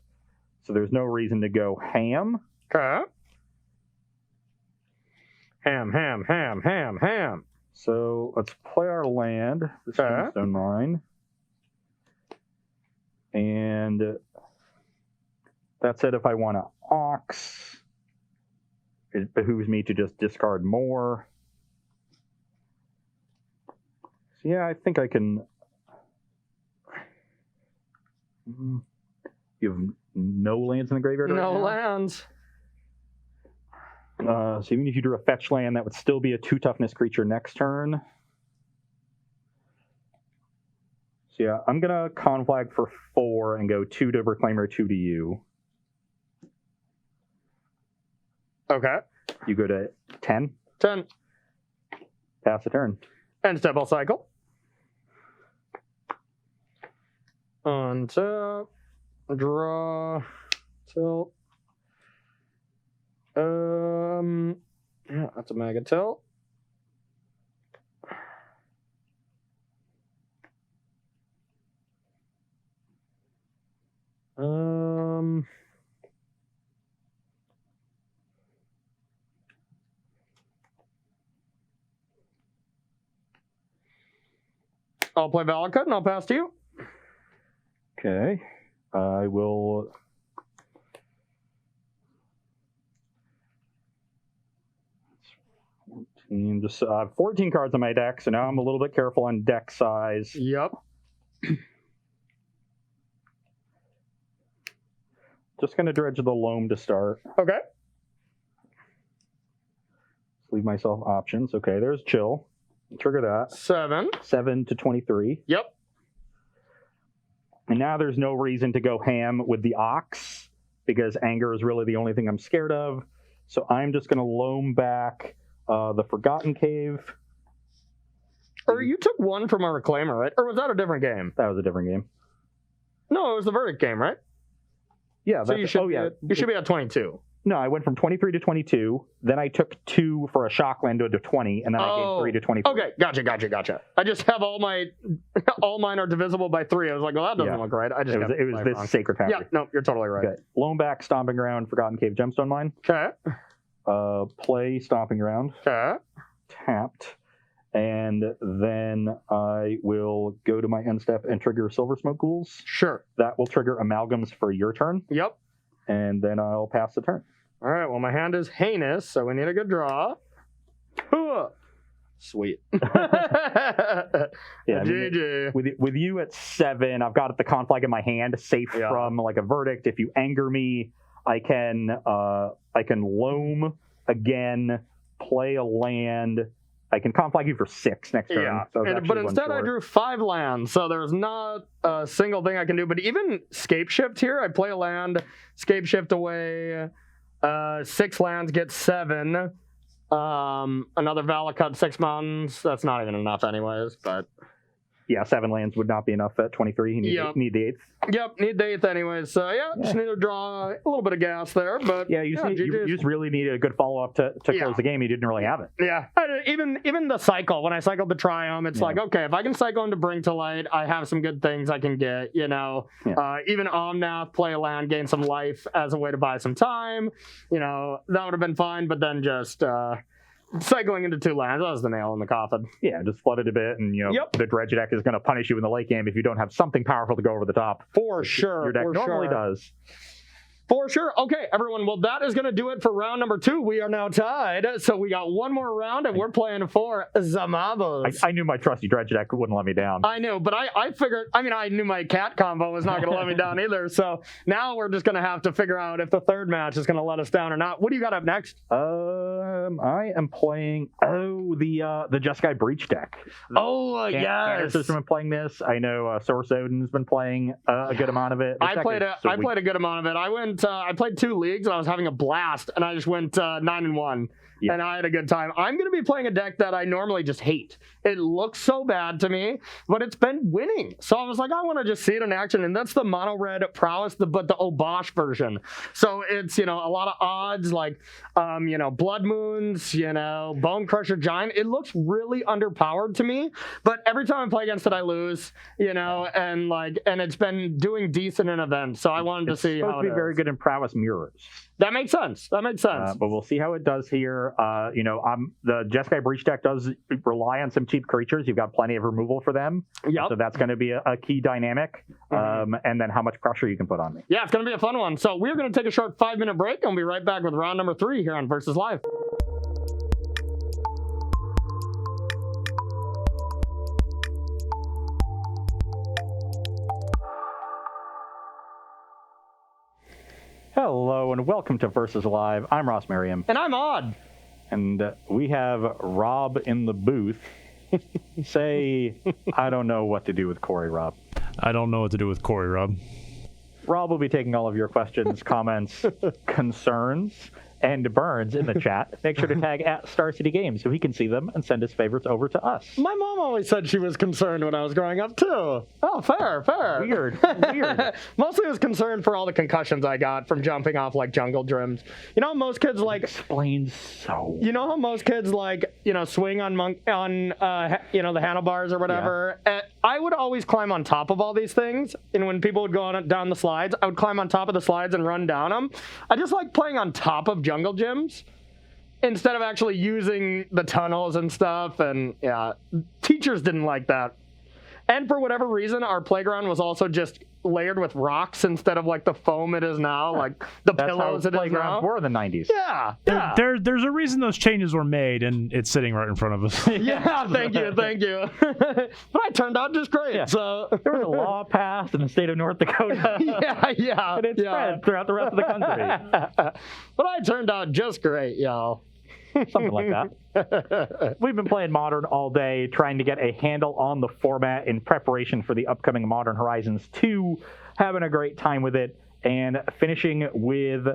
A: so there's no reason to go ham.
B: Okay. Ham.
A: So let's play our land, the Stone Mine. And that said, if I want to Ox, it behooves me to just discard more. So yeah, I think I can... You have no lands in the graveyard right now?
B: No lands.
A: So even if you drew a fetch land, that would still be a 2 toughness creature next turn. So yeah, I'm going to conflag for 4 and go 2 to Reclaimer, 2 to you.
B: Okay.
A: You go to 10.
B: 10.
A: Pass the turn.
B: End step, I'll cycle. Untap. Draw. Tilt. Yeah, that's a mega tilt. I'll play Valakut and I'll pass to you.
A: Okay. I will... Just 14 cards on my deck, so now I'm a little bit careful on deck size.
B: Yep.
A: Just going to dredge the Loam to start.
B: Okay.
A: leave myself options. Okay, there's chill. Trigger that.
B: 7.
A: 7 to 23.
B: Yep.
A: And now there's no reason to go ham with the Ox because anger is really the only thing I'm scared of. So I'm just going to loam back the Forgotten Cave.
B: Or you took 1 from our Reclaimer, right? Or was that a different game?
A: That was a different game.
B: No, it was the Verdict game, right?
A: Yeah.
B: So you should be at 22.
A: No, I went from 23 to 22. Then I took 2 for a shock land to 20, and then I gave 3 to 24.
B: Okay, gotcha. I just have all mine are divisible by 3. I was like, well, that doesn't look right. I just
A: it was this
B: wrong.
A: Sacred Foundry.
B: Yeah, no, you're totally right.
A: Okay. Loam back, Stomping Ground, Forgotten Cave, Gemstone Mine.
B: Okay.
A: Play Stomping Ground.
B: Okay.
A: Tapped. And then I will go to my end step and trigger Silver Smoke Ghouls.
B: Sure.
A: That will trigger Amalgams for your turn.
B: Yep.
A: And then I'll pass the turn.
B: All right, well, my hand is heinous, so we need a good draw. Sweet.
A: Yeah,
B: GG.
A: With you at 7, I've got the conflag in my hand, safe from like a verdict. If you anger me, I can loam again, play a land. I can conflag you for 6 next turn.
B: Yeah,
A: So
B: but instead I drew 5 lands, so there's not a single thing I can do. But even Scape Shift here, I play a land, Scape Shift away, 6 lands, get 7. Another Valakut, 6 mountains. That's not even enough anyways, but...
A: Yeah, 7 lands would not be enough at 23. You need the 8th.
B: Yep, need the 8th anyways. So, just need to draw a little bit of gas there. But
A: yeah, you just really need a good follow-up to close the game. You didn't really have it.
B: Yeah, even the cycle, when I cycled the Triumph, it's like, okay, if I can cycle into Bring to Light, I have some good things I can get, Even Omnath, play a land, gain some life as a way to buy some time. That would have been fine, but then just... cycling into 2 lands, that was the nail in the coffin.
A: Yeah, just flood it a bit, and the dredge deck is going to punish you in the late game if you don't have something powerful to go over the top.
B: For sure.
A: Your deck normally does.
B: For sure. Okay, everyone. Well, that is going to do it for round number 2. We are now tied, so we got one more round, and we're playing for Zamabos.
A: I knew my trusty dredge deck wouldn't let me down.
B: I knew, but I figured. I knew my cat combo was not going to let me down either. So now we're just going to have to figure out if the third match is going to let us down or not. What do you got up next?
A: I am playing the Jeskai Breach deck.
B: Yes.
A: I've been playing this. I know Source Odin's been playing a good amount of it.
B: I played a good amount of it. I played 2 leagues and I was having a blast, and I just went 9-1. Yeah. And I had a good time. I'm going to be playing a deck that I normally just hate. It looks so bad to me, but it's been winning. So I was like, I want to just see it in action. And that's the mono red prowess, but the Obosh version. So it's, a lot of odds like, Blood Moons, Bone Crusher Giant. It looks really underpowered to me. But every time I play against it, I lose, and it's been doing decent in events. So I wanted to see how it is. It's supposed to be
A: very good in prowess mirrors.
B: That makes sense. But
A: we'll see how it does here. The Jeskai Breach deck does rely on some cheap creatures. You've got plenty of removal for them.
B: Yep.
A: So that's going to be a key dynamic. And then how much pressure you can put on me.
B: Yeah, it's going to be a fun one. So we're going to take a short 5-minute break, and we'll be right back with round number 3 here on Versus Live.
A: Hello and welcome to Versus Live. I'm Ross Merriam.
B: And I'm Odd.
A: And we have Rob in the booth. Say, I don't know what to do with Corey, Rob.
C: I don't know what to do with Corey, Rob.
A: Rob will be taking all of your questions, comments, concerns, and burns in the chat. Make sure to tag at Star City Games so he can see them and send his favorites over to us.
B: My mom always said she was concerned when I was growing up, too. Oh, fair.
A: Weird.
B: Mostly I was concerned for all the concussions I got from jumping off, jungle gyms. Most kids,
A: Explains so...
B: how most kids, swing on the handlebars or whatever? Yeah. I would always climb on top of all these things, and when people would go down the slides, I would climb on top of the slides and run down them. I just like playing on top of jungle gyms instead of actually using the tunnels and stuff. And teachers didn't like that. And for whatever reason, our playground was also just layered with rocks instead of the foam it is now, the pillows it is now.
A: Playgrounds were in the 90s.
B: Yeah.
C: There's a reason those changes were made, and it's sitting right in front of us.
B: Yeah, thank you. But I turned out just great. Yeah. So
A: there was a law passed in the state of North Dakota.
B: Yeah.
A: And it spread throughout the rest of the country.
B: But I turned out just great, y'all.
A: something like that. We've been playing Modern all day, trying to get a handle on the format in preparation for the upcoming Modern Horizons 2, having a great time with it, and finishing with,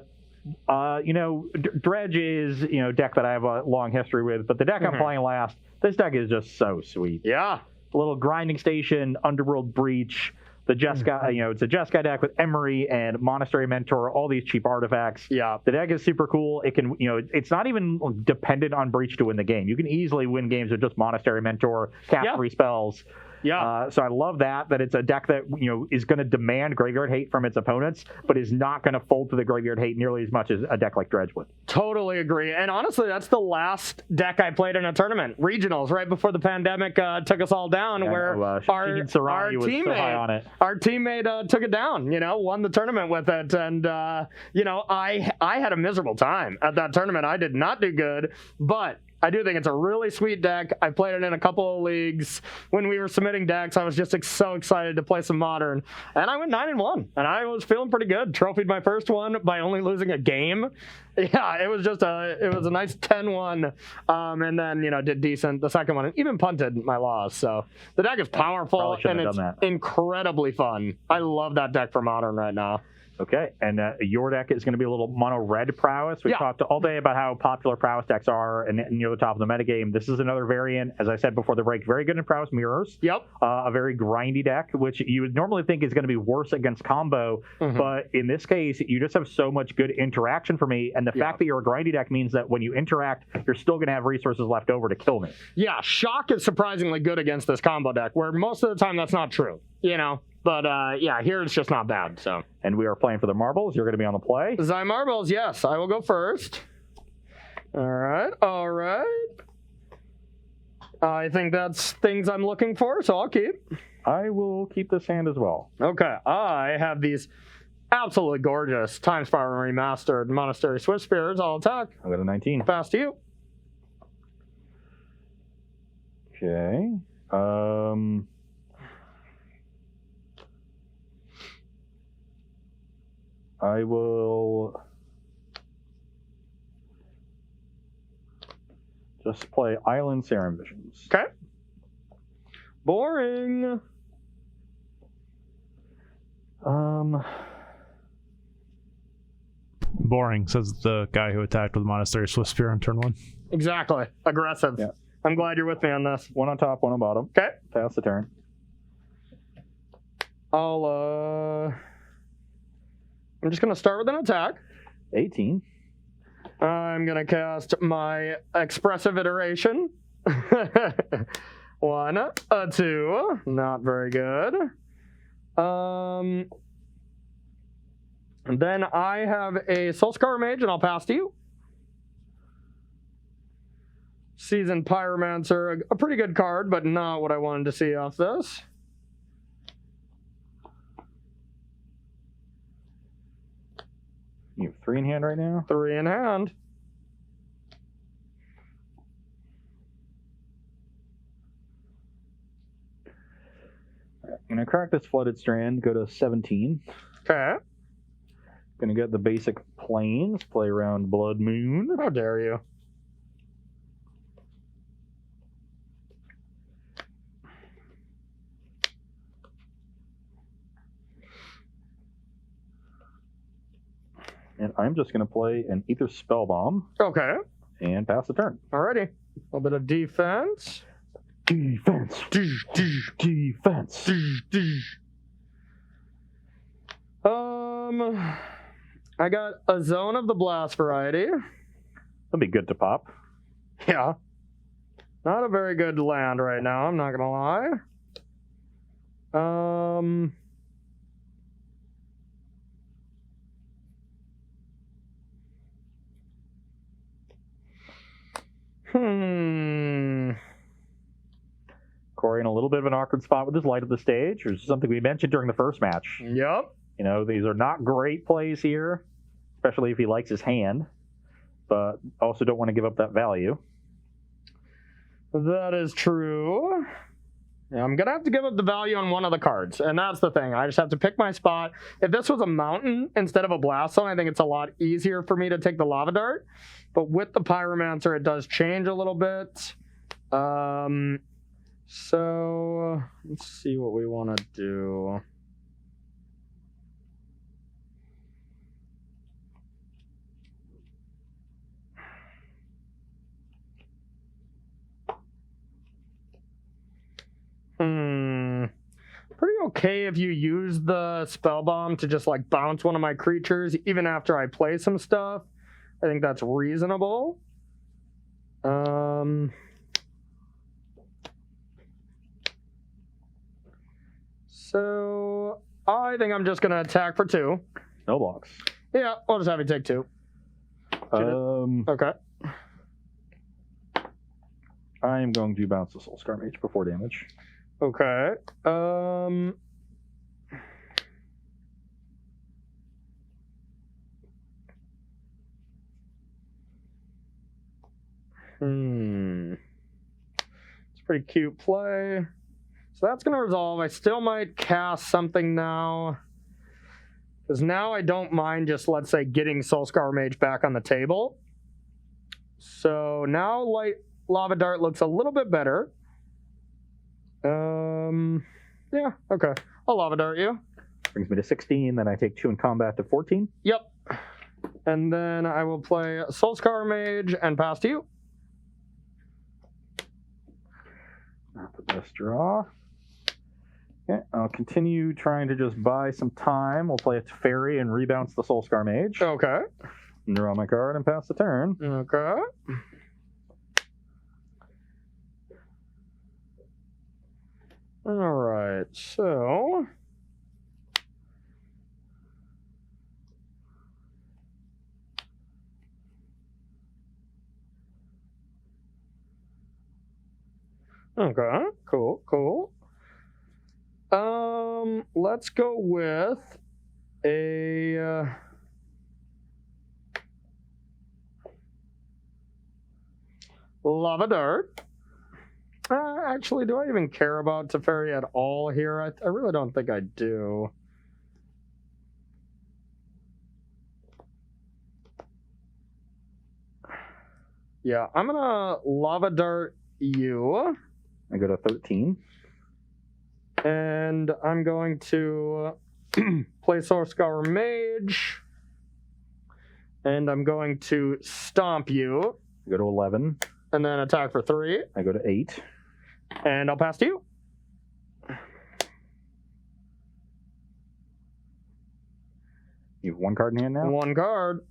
A: Dredge is, a deck that I have a long history with, but the deck I'm playing last, this deck is just so sweet.
B: Yeah.
A: A little Grinding Station, Underworld Breach, the Jeskai, it's a Jeskai deck with Emery and Monastery Mentor, all these cheap artifacts.
B: Yeah.
A: The deck is super cool. It can, it's not even dependent on Breach to win the game. You can easily win games with just Monastery Mentor, cast 3 spells.
B: Yeah.
A: So I love that it's a deck that, is going to demand graveyard hate from its opponents, but is not going to fold to the graveyard hate nearly as much as a deck like Dredge would.
B: Totally agree. And honestly, that's the last deck I played in a tournament. Regionals, right before the pandemic took us all down, where our teammate took it down, won the tournament with it. And, I had a miserable time at that tournament. I did not do good, but I do think it's a really sweet deck. I played it in a couple of leagues. When we were submitting decks, I was just so excited to play some Modern. And I went 9-1, and I was feeling pretty good. Trophied my first one by only losing a game. Yeah, it was a nice 10-1, and then, did decent the second one, and even punted my loss. So the deck is powerful, and it's incredibly fun. I love that deck for Modern right now.
A: Okay, and your deck is going to be a little mono red prowess. We talked all day about how popular prowess decks are and near the top of the metagame. This is another variant, as I said before the break, very good in prowess mirrors.
B: Yep.
A: A very grindy deck, which you would normally think is going to be worse against combo, but in this case, you just have so much good interaction for me, and the fact that you're a grindy deck means that when you interact, you're still going to have resources left over to kill me. Yeah,
B: Shock is surprisingly good against this combo deck, where most of the time that's not true, But, here it's just not bad, so.
A: And we are playing for the marbles. You're going to be on the play.
B: Zai Marbles, yes. I will go first. All right. I think that's things I'm looking for, so I'll keep.
A: I will keep this hand as well.
B: Okay. I have these absolutely gorgeous Time Spiral Remastered Monastery Swift Spears. I'll attack.
A: I got a 19.
B: Pass to you.
A: Okay. I will just play Island Serum Visions.
B: Okay. Boring.
C: Boring, says the guy who attacked with Monastery Swift Spear on turn 1.
B: Exactly. Aggressive. Yeah. I'm glad you're with me on this.
A: One on top, one on bottom.
B: Okay.
A: Pass the turn.
B: I'm just going to start with an attack.
A: 18.
B: I'm going to cast my Expressive Iteration. 1, 2. Not very good. And then I have a Soulscar Mage, and I'll pass to you. Seasoned Pyromancer, a pretty good card, but not what I wanted to see off this.
A: You have 3 in hand right now?
B: 3 in hand.
A: I'm going to crack this Flooded Strand, go to 17.
B: Okay.
A: Going to get the basic planes, play around Blood Moon.
B: How dare you?
A: And I'm just going to play an Ether Spellbomb.
B: Okay.
A: And pass the turn.
B: Alrighty. A little bit of defense.
A: Defense. Defense.
B: I got a Zone of the Blast variety.
A: That'll be good to pop.
B: Yeah. Not a very good land right now, I'm not gonna lie.
A: Corey in a little bit of an awkward spot with his Light of the Stage, which is something we mentioned during the first match.
B: Yep.
A: These are not great plays here, especially if he likes his hand, but also don't want to give up that value.
B: That is true. Yeah, I'm gonna have to give up the value on one of the cards, and that's the thing. I just have to pick my spot. If this was a mountain instead of a blast zone, I think it's a lot easier for me to take the lava dart. But with the pyromancer, it does change a little bit. So let's see what we want to do. Pretty okay if you use the spell bomb to just like bounce one of my creatures even after I play some stuff. I think that's reasonable. So I think I'm just gonna attack for 2.
A: No blocks.
B: Yeah, I'll just have you take 2. Okay.
A: I am going to bounce the Soulscar Mage before damage.
B: Okay. It's a pretty cute play. So that's going to resolve. I still might cast something now. Because now I don't mind just, let's say, getting Soulscar Mage back on the table. So now Lava Dart looks a little bit better. Yeah, okay. I'll Lava Dart you.
A: Brings me to 16, then I take 2 in combat to 14.
B: Yep. And then I will play Soulscar Mage and pass to you.
A: Not the best draw. Okay, I'll continue trying to just buy some time. We'll play a Teferi and rebounce the Soulscar Mage.
B: Okay.
A: Draw my card and pass the turn.
B: Okay. All right, so okay, cool. Let's go with a Lava Dart. Actually, do I even care about Teferi at all here? I really don't think I do. Yeah, I'm gonna Lava Dart you.
A: I go to 13.
B: And I'm going to play Soulscar Mage. And I'm going to stomp you.
A: I go to 11.
B: And then attack for 3.
A: I go to 8.
B: And I'll pass to you.
A: You have 1 card in hand now?
B: 1 card.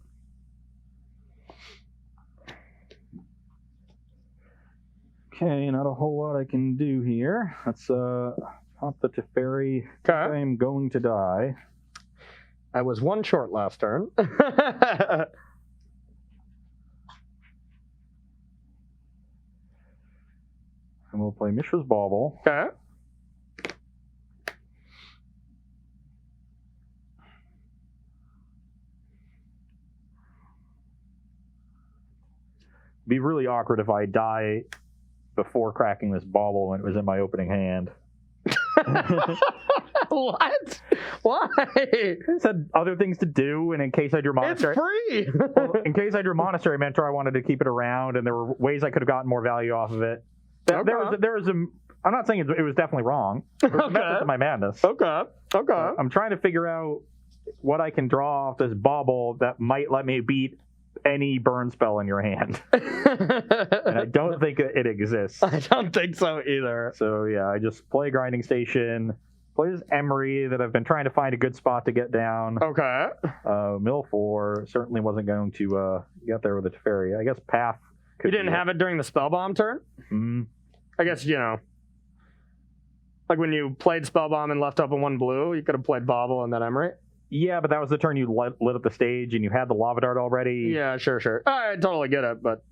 A: Okay, not a whole lot I can do here. Let's pop the Teferi.
B: Okay.
A: I am going to die.
B: I was 1 short last turn.
A: And we'll play Mishra's Bauble.
B: Okay.
A: Be really awkward if I die before cracking this bauble when it was in my opening hand.
B: What? Why?
A: I had other things to do, and in case I drew Monastery...
B: It's free!
A: Well, in case I drew Monastery Mentor, I wanted to keep it around, and there were ways I could have gotten more value off of it.
B: Okay.
A: There was a... I'm not saying it was definitely wrong. There was a method to my madness.
B: Okay.
A: I'm trying to figure out what I can draw off this bauble that might let me beat any burn spell in your hand. And I don't think it exists.
B: I don't think so either.
A: So yeah, I just play Grinding Station, play this Emery that I've been trying to find a good spot to get down.
B: Okay.
A: Mill 4 certainly wasn't going to get there with the Teferi. I guess Path could
B: You didn't have it during the Spellbomb turn?
A: Mm-hmm.
B: I guess, like when you played Spellbomb and left open 1 blue, you could have played Bauble and then Emery.
A: Yeah, but that was the turn you lit up the stage and you had the Lava Dart already.
B: Yeah, sure. I totally get it, but...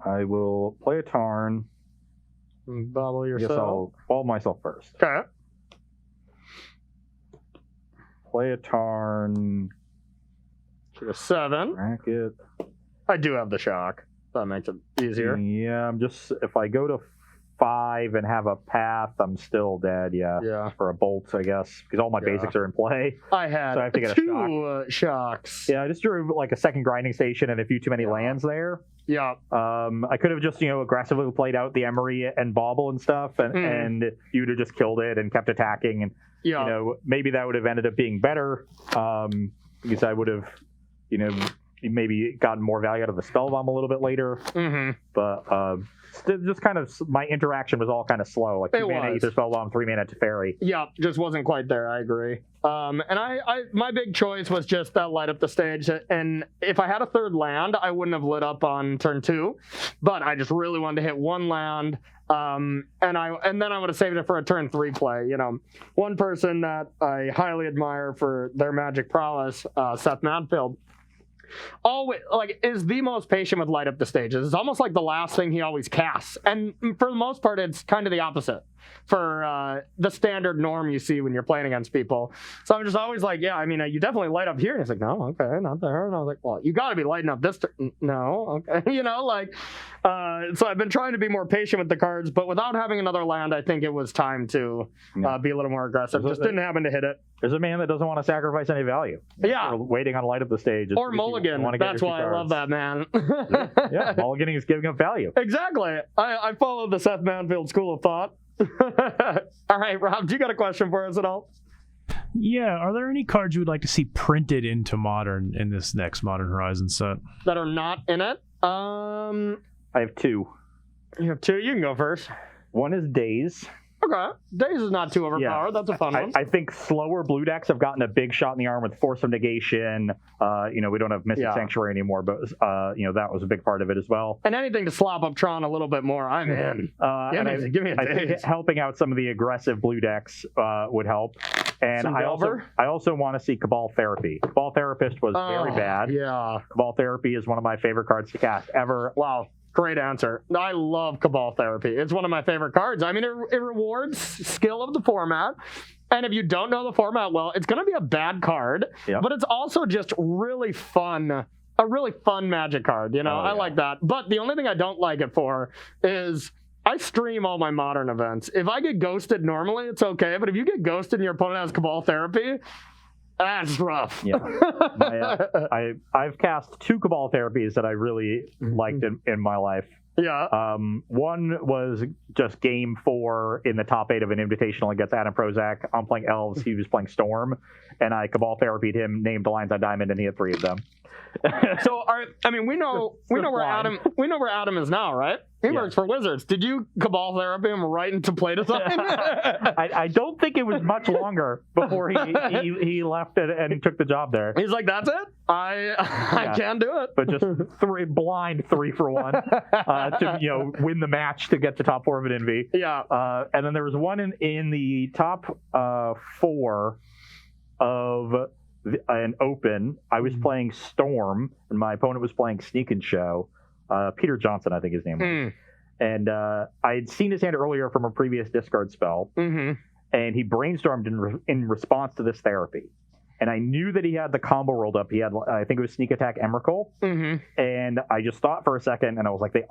A: I will play a Tarn.
B: Bauble
A: I guess
B: yourself.
A: I'll ball myself first.
B: Okay.
A: play a Tarn.
B: To a 7.
A: Bracket.
B: I do have the shock. That makes it easier.
A: Yeah, I'm just if I go to 5 and have a path, I'm still dead. Yeah.
B: Yeah.
A: For a bolt, I guess, because all my
B: Yeah.
A: basics are in play.
B: I had
A: So I have to get a
B: two shocks.
A: Yeah, I just drew like a second grinding station and a few too many lands there.
B: Yeah.
A: I could have just aggressively played out the Emery and Bauble and stuff, and you'd have just killed it and kept attacking, and
B: Yeah.
A: maybe that would have ended up being better, because I would have maybe gotten more value out of the spell bomb a little bit later. But just kind of my interaction was all kind of slow, like 2 mana Ether spell bomb, 3 mana Teferi.
B: Yeah, just wasn't quite there. I agree. And my big choice was just that light up the stage. And if I had a third land, I wouldn't have lit up on turn 2. But I just really wanted to hit one land. And then I would have saved it for a turn 3 play. One person that I highly admire for their magic prowess, Seth Manfield, always is the most patient with light up the stages. It's almost like the last thing he always casts, and for the most part it's kind of the opposite for the standard norm you see when you're playing against people. So I'm just always like, yeah, I mean, you definitely light up here, and he's like, no, okay, not there. And I was like, well, you got to be lighting up this no, okay. So I've been trying to be more patient with the cards, but without having another land, I think it was time to be a little more aggressive. Just didn't happen to hit it.
A: There's a man that doesn't want to sacrifice any value.
B: Yeah.
A: Waiting on light up the stage.
B: Or mulligan. That's why I love that, man.
A: Yeah, mulliganing is giving up value.
B: Exactly. I follow the Seth Manfield school of thought. All right, Rob, do you got a question for us at all?
C: Yeah, are there any cards you would like to see printed into Modern in this next Modern Horizon set?
B: That are not in it?
A: I have 2.
B: You have 2? You can go first.
A: One is Daze.
B: Okay. Daze is not too overpowered. That's a fun one.
A: I think slower blue decks have gotten a big shot in the arm with Force of Negation. We don't have Mystic Sanctuary anymore, but that was a big part of it as well.
B: And anything to slop up Tron a little bit more, I'm in. Give me a Daze.
A: I think helping out some of the aggressive blue decks would help. And I also want to see Cabal Therapy. Cabal Therapist was very bad.
B: Yeah.
A: Cabal Therapy is one of my favorite cards to cast ever.
B: Wow. Great answer. I love Cabal Therapy. It's one of my favorite cards. I mean, it rewards skill of the format. And if you don't know the format well, it's going to be a bad card. Yep. But it's also just really fun. A really fun Magic card. I like that. But the only thing I don't like it for is I stream all my Modern events. If I get ghosted normally, it's okay. But if you get ghosted and your opponent has Cabal Therapy, that's rough.
A: Yeah, I've cast 2 Cabal Therapies that I really liked in my life.
B: Yeah.
A: One was just game 4 in the top 8 of an invitational against Adam Prozac. I'm playing Elves. He was playing Storm, and I Cabal Therapied him, named the lines on Diamond, and he had 3 of them.
B: So we know where Adam is now, right? He works for Wizards. Did you Cabal Therapy him right into play design?
A: I don't think it was much longer before he left and took the job there.
B: He's like, that's it? I can do it.
A: But just 3 for 1 to win the match to get to top 4 of an NV.
B: Yeah.
A: And then there was one in the top 4 of an Open. I was playing Storm, and my opponent was playing Sneak and Show. Peter Johnson, I think his name was. And I had seen his hand earlier from a previous discard spell, and he brainstormed in response to this therapy. And I knew that he had the combo rolled up. He had, I think it was Sneak Attack Emrakul. And I just thought for a second, and I was like, they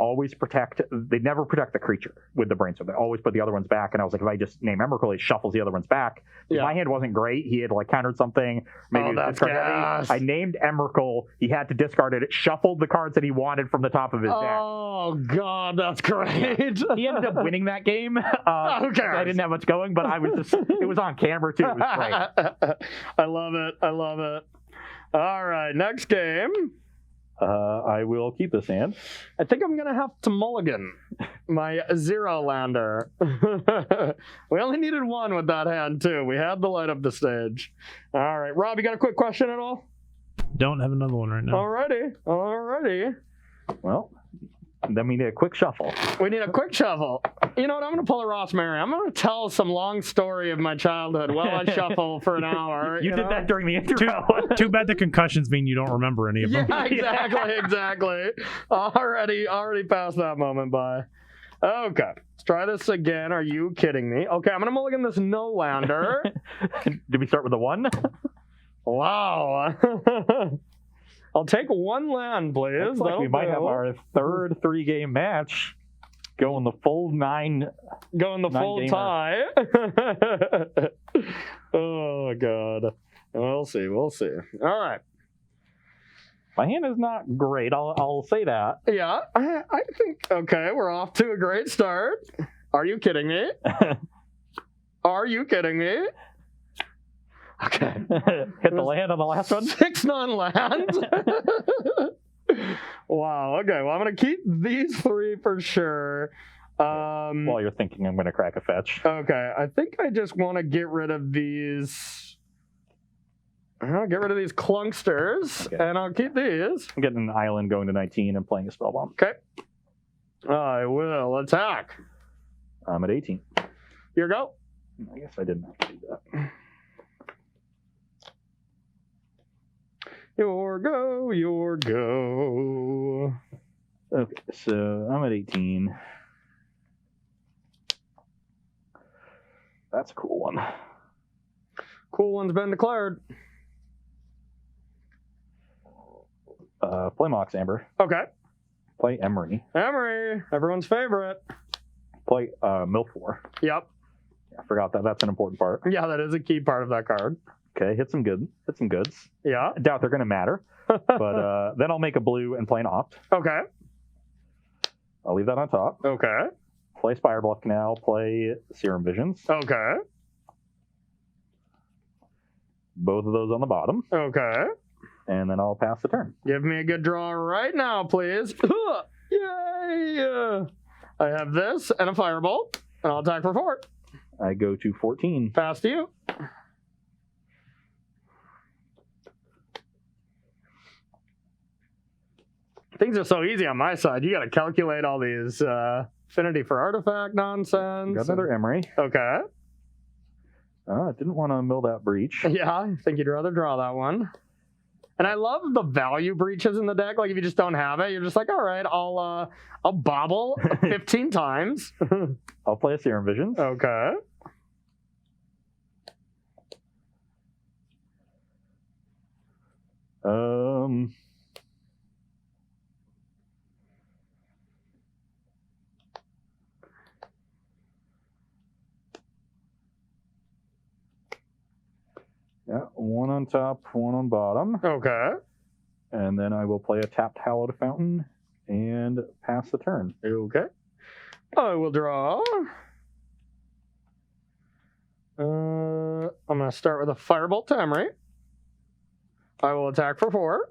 A: never protect the creature with the brainstorm. They always put the other ones back. And I was like, if I just name Emrakul, it shuffles the other ones back. My hand wasn't great. He had countered something. Maybe
B: that's gas.
A: I named Emrakul. He had to discard it. It shuffled the cards that he wanted from the top of his deck.
B: Oh, God, that's great.
A: He ended up winning that game. I didn't have much going, but it was on camera too. It was great.
B: I love it. All right, next game.
A: I will keep this hand.
B: I think I'm gonna have to mulligan my 0-lander. We only needed 1 with that hand too. We had the light up the stage. All right, Rob, you got a quick question at all?
C: Don't have another one right now.
B: Alrighty.
A: Well, then we need a quick shuffle.
B: We need a quick shuffle. You know what? I'm going to pull a Ross Mary. I'm going to tell some long story of my childhood while I shuffle for an hour.
A: You did that during the intro.
C: Too bad the concussions mean you don't remember any of them.
B: Yeah, exactly. Already passed that moment by. Okay, let's try this again. Are you kidding me? Okay, I'm going to mulligan this no-lander.
A: Did we start with a 1?
B: Wow. I'll take one land, please.
A: Looks like we might have our third 3-game match going the full 9.
B: Going the full
A: gamer.
B: tie. Oh, God. We'll see. All right.
A: My hand is not great. I'll say that.
B: Yeah, I think, okay, we're off to a great start. Are you kidding me? Are you kidding me? Okay.
A: Hit the land on the last one.
B: 6 non-lands. Wow, okay, well, I'm going to keep these 3 for sure.
A: While you're thinking, I'm going to crack a fetch.
B: Okay, I think I just want to get rid of these. I'll get rid of these clunksters,
A: Okay.
B: and I'll keep these.
A: I'm getting an island going to 19 and playing a spell bomb.
B: Okay. I will attack.
A: I'm at 18.
B: Here you go.
A: I guess I didn't have to do that.
B: Your go.
A: Okay, so I'm at 18. That's a cool one.
B: Cool one's been declared.
A: Play Mox Amber.
B: Okay.
A: Play Emery.
B: Emery, everyone's favorite.
A: Play Milfour.
B: Yep.
A: I forgot that. That's an important part.
B: Yeah, that is a key part of that card.
A: Okay, hit some goods.
B: Yeah.
A: I doubt they're going to matter. But then I'll make a blue and play an opt.
B: Okay.
A: I'll leave that on top.
B: Okay.
A: Play Spirebluff Canal. Play Serum Visions.
B: Okay.
A: Both of those on the bottom.
B: Okay.
A: And then I'll pass the turn.
B: Give me a good draw right now, please. Yay! I have this and a Firebolt, and I'll attack for 4.
A: I go to 14.
B: Pass to you. Things are so easy on my side. You got to calculate all these affinity for artifact nonsense.
A: Got another Emery.
B: Okay.
A: I didn't want to mill that breach.
B: Yeah, I think you'd rather draw that one. And I love the value breaches in the deck. Like if you just don't have it, you're just like, all right, I'll bobble 15 times.
A: I'll play a Serum Visions.
B: Okay.
A: Yeah, one on top, one on bottom.
B: Okay.
A: And then I will play a tapped Hallowed Fountain and pass the turn.
B: Okay. I will draw. I'm going to start with a Firebolt to Emery. I will attack for 4.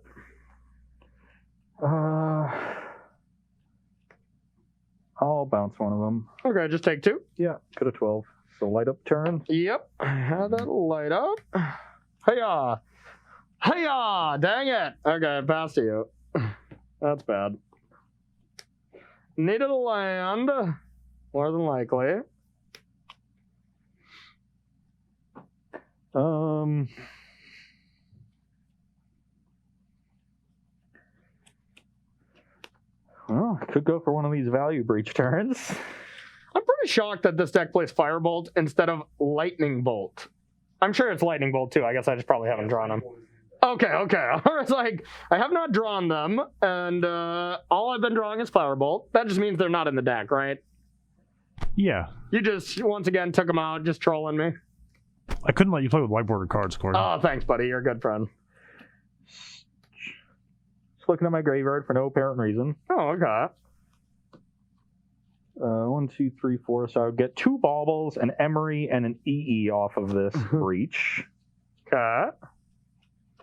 A: I'll bounce one of them.
B: Okay, just take 2.
A: Yeah, go to 12. So light up turn.
B: Yep, I had that light up. Hiya! Hiya! Dang it! Okay, pass to you. That's bad. Needed a land, more than likely.
A: Well, I could go for one of these value breach turns.
B: I'm pretty shocked that this deck plays Firebolt instead of Lightning Bolt. I'm sure it's Lightning Bolt too. I guess I just probably haven't drawn them. Okay. I was like, I have not drawn them, and all I've been drawing is Firebolt. That just means they're not in the deck, right?
C: Yeah.
B: You just, once again, took them out, just trolling me.
C: I couldn't let you play with whiteboarded cards, Corey.
B: Oh, thanks, buddy. You're a good friend.
A: Just looking at my graveyard for no apparent reason.
B: Oh, okay.
A: 1, 2, 3, 4. So I would get 2 baubles, an Emery, and an EE off of this breach.
B: Okay.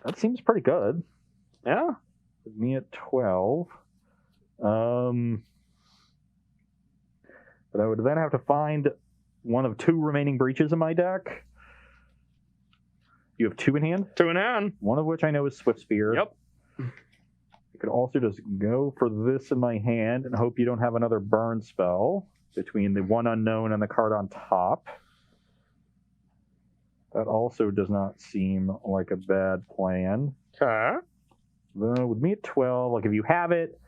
A: That seems pretty good.
B: Yeah.
A: With me at 12. But I would then have to find one of 2 remaining breaches in my deck. You have 2 in hand?
B: 2 in hand.
A: One of which I know is Swift Spear.
B: Yep.
A: I could also just go for this in my hand and hope you don't have another burn spell between the one unknown and the card on top. That also does not seem like a bad plan.
B: Okay.
A: With me at 12, like if you have it,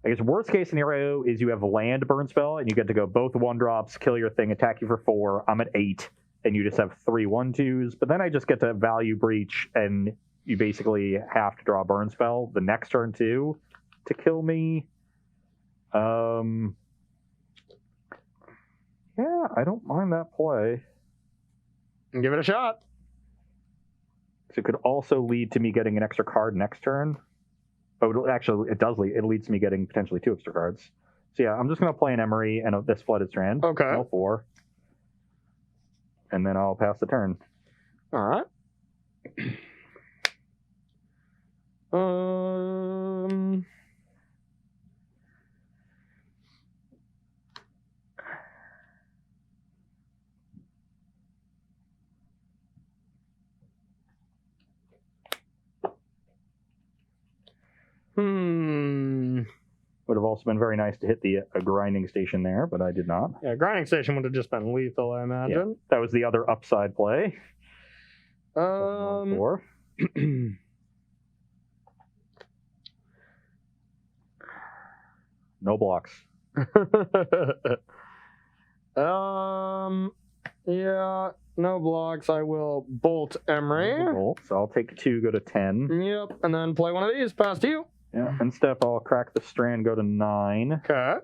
A: I guess worst case scenario is you have a land burn spell and you get to go both 1-drops, kill your thing, attack you for 4. I'm at 8. and you just have 3 1/2s. But then I just get to value breach, and you basically have to draw a burn spell the next turn too to kill me. Yeah, I don't mind that play.
B: Give it a shot.
A: So it could also lead to me getting an extra card next turn. Oh, actually, it does lead. It leads to me getting potentially 2 extra cards. So yeah, I'm just going to play an Emery and this Flooded Strand.
B: Okay.
A: No 4. And then I'll pass the turn.
B: All right.
A: Would have also been very nice to hit a grinding station there, but I did not.
B: Yeah, grinding station would have just been lethal, I imagine.
A: Yeah, that was the other upside play. 4. No blocks.
B: Yeah, no blocks. I will bolt Emery.
A: So I'll take 2, go to 10.
B: Yep, and then play one of these past you.
A: Yeah, and step, I'll crack the Strand, go to 9.
B: Okay.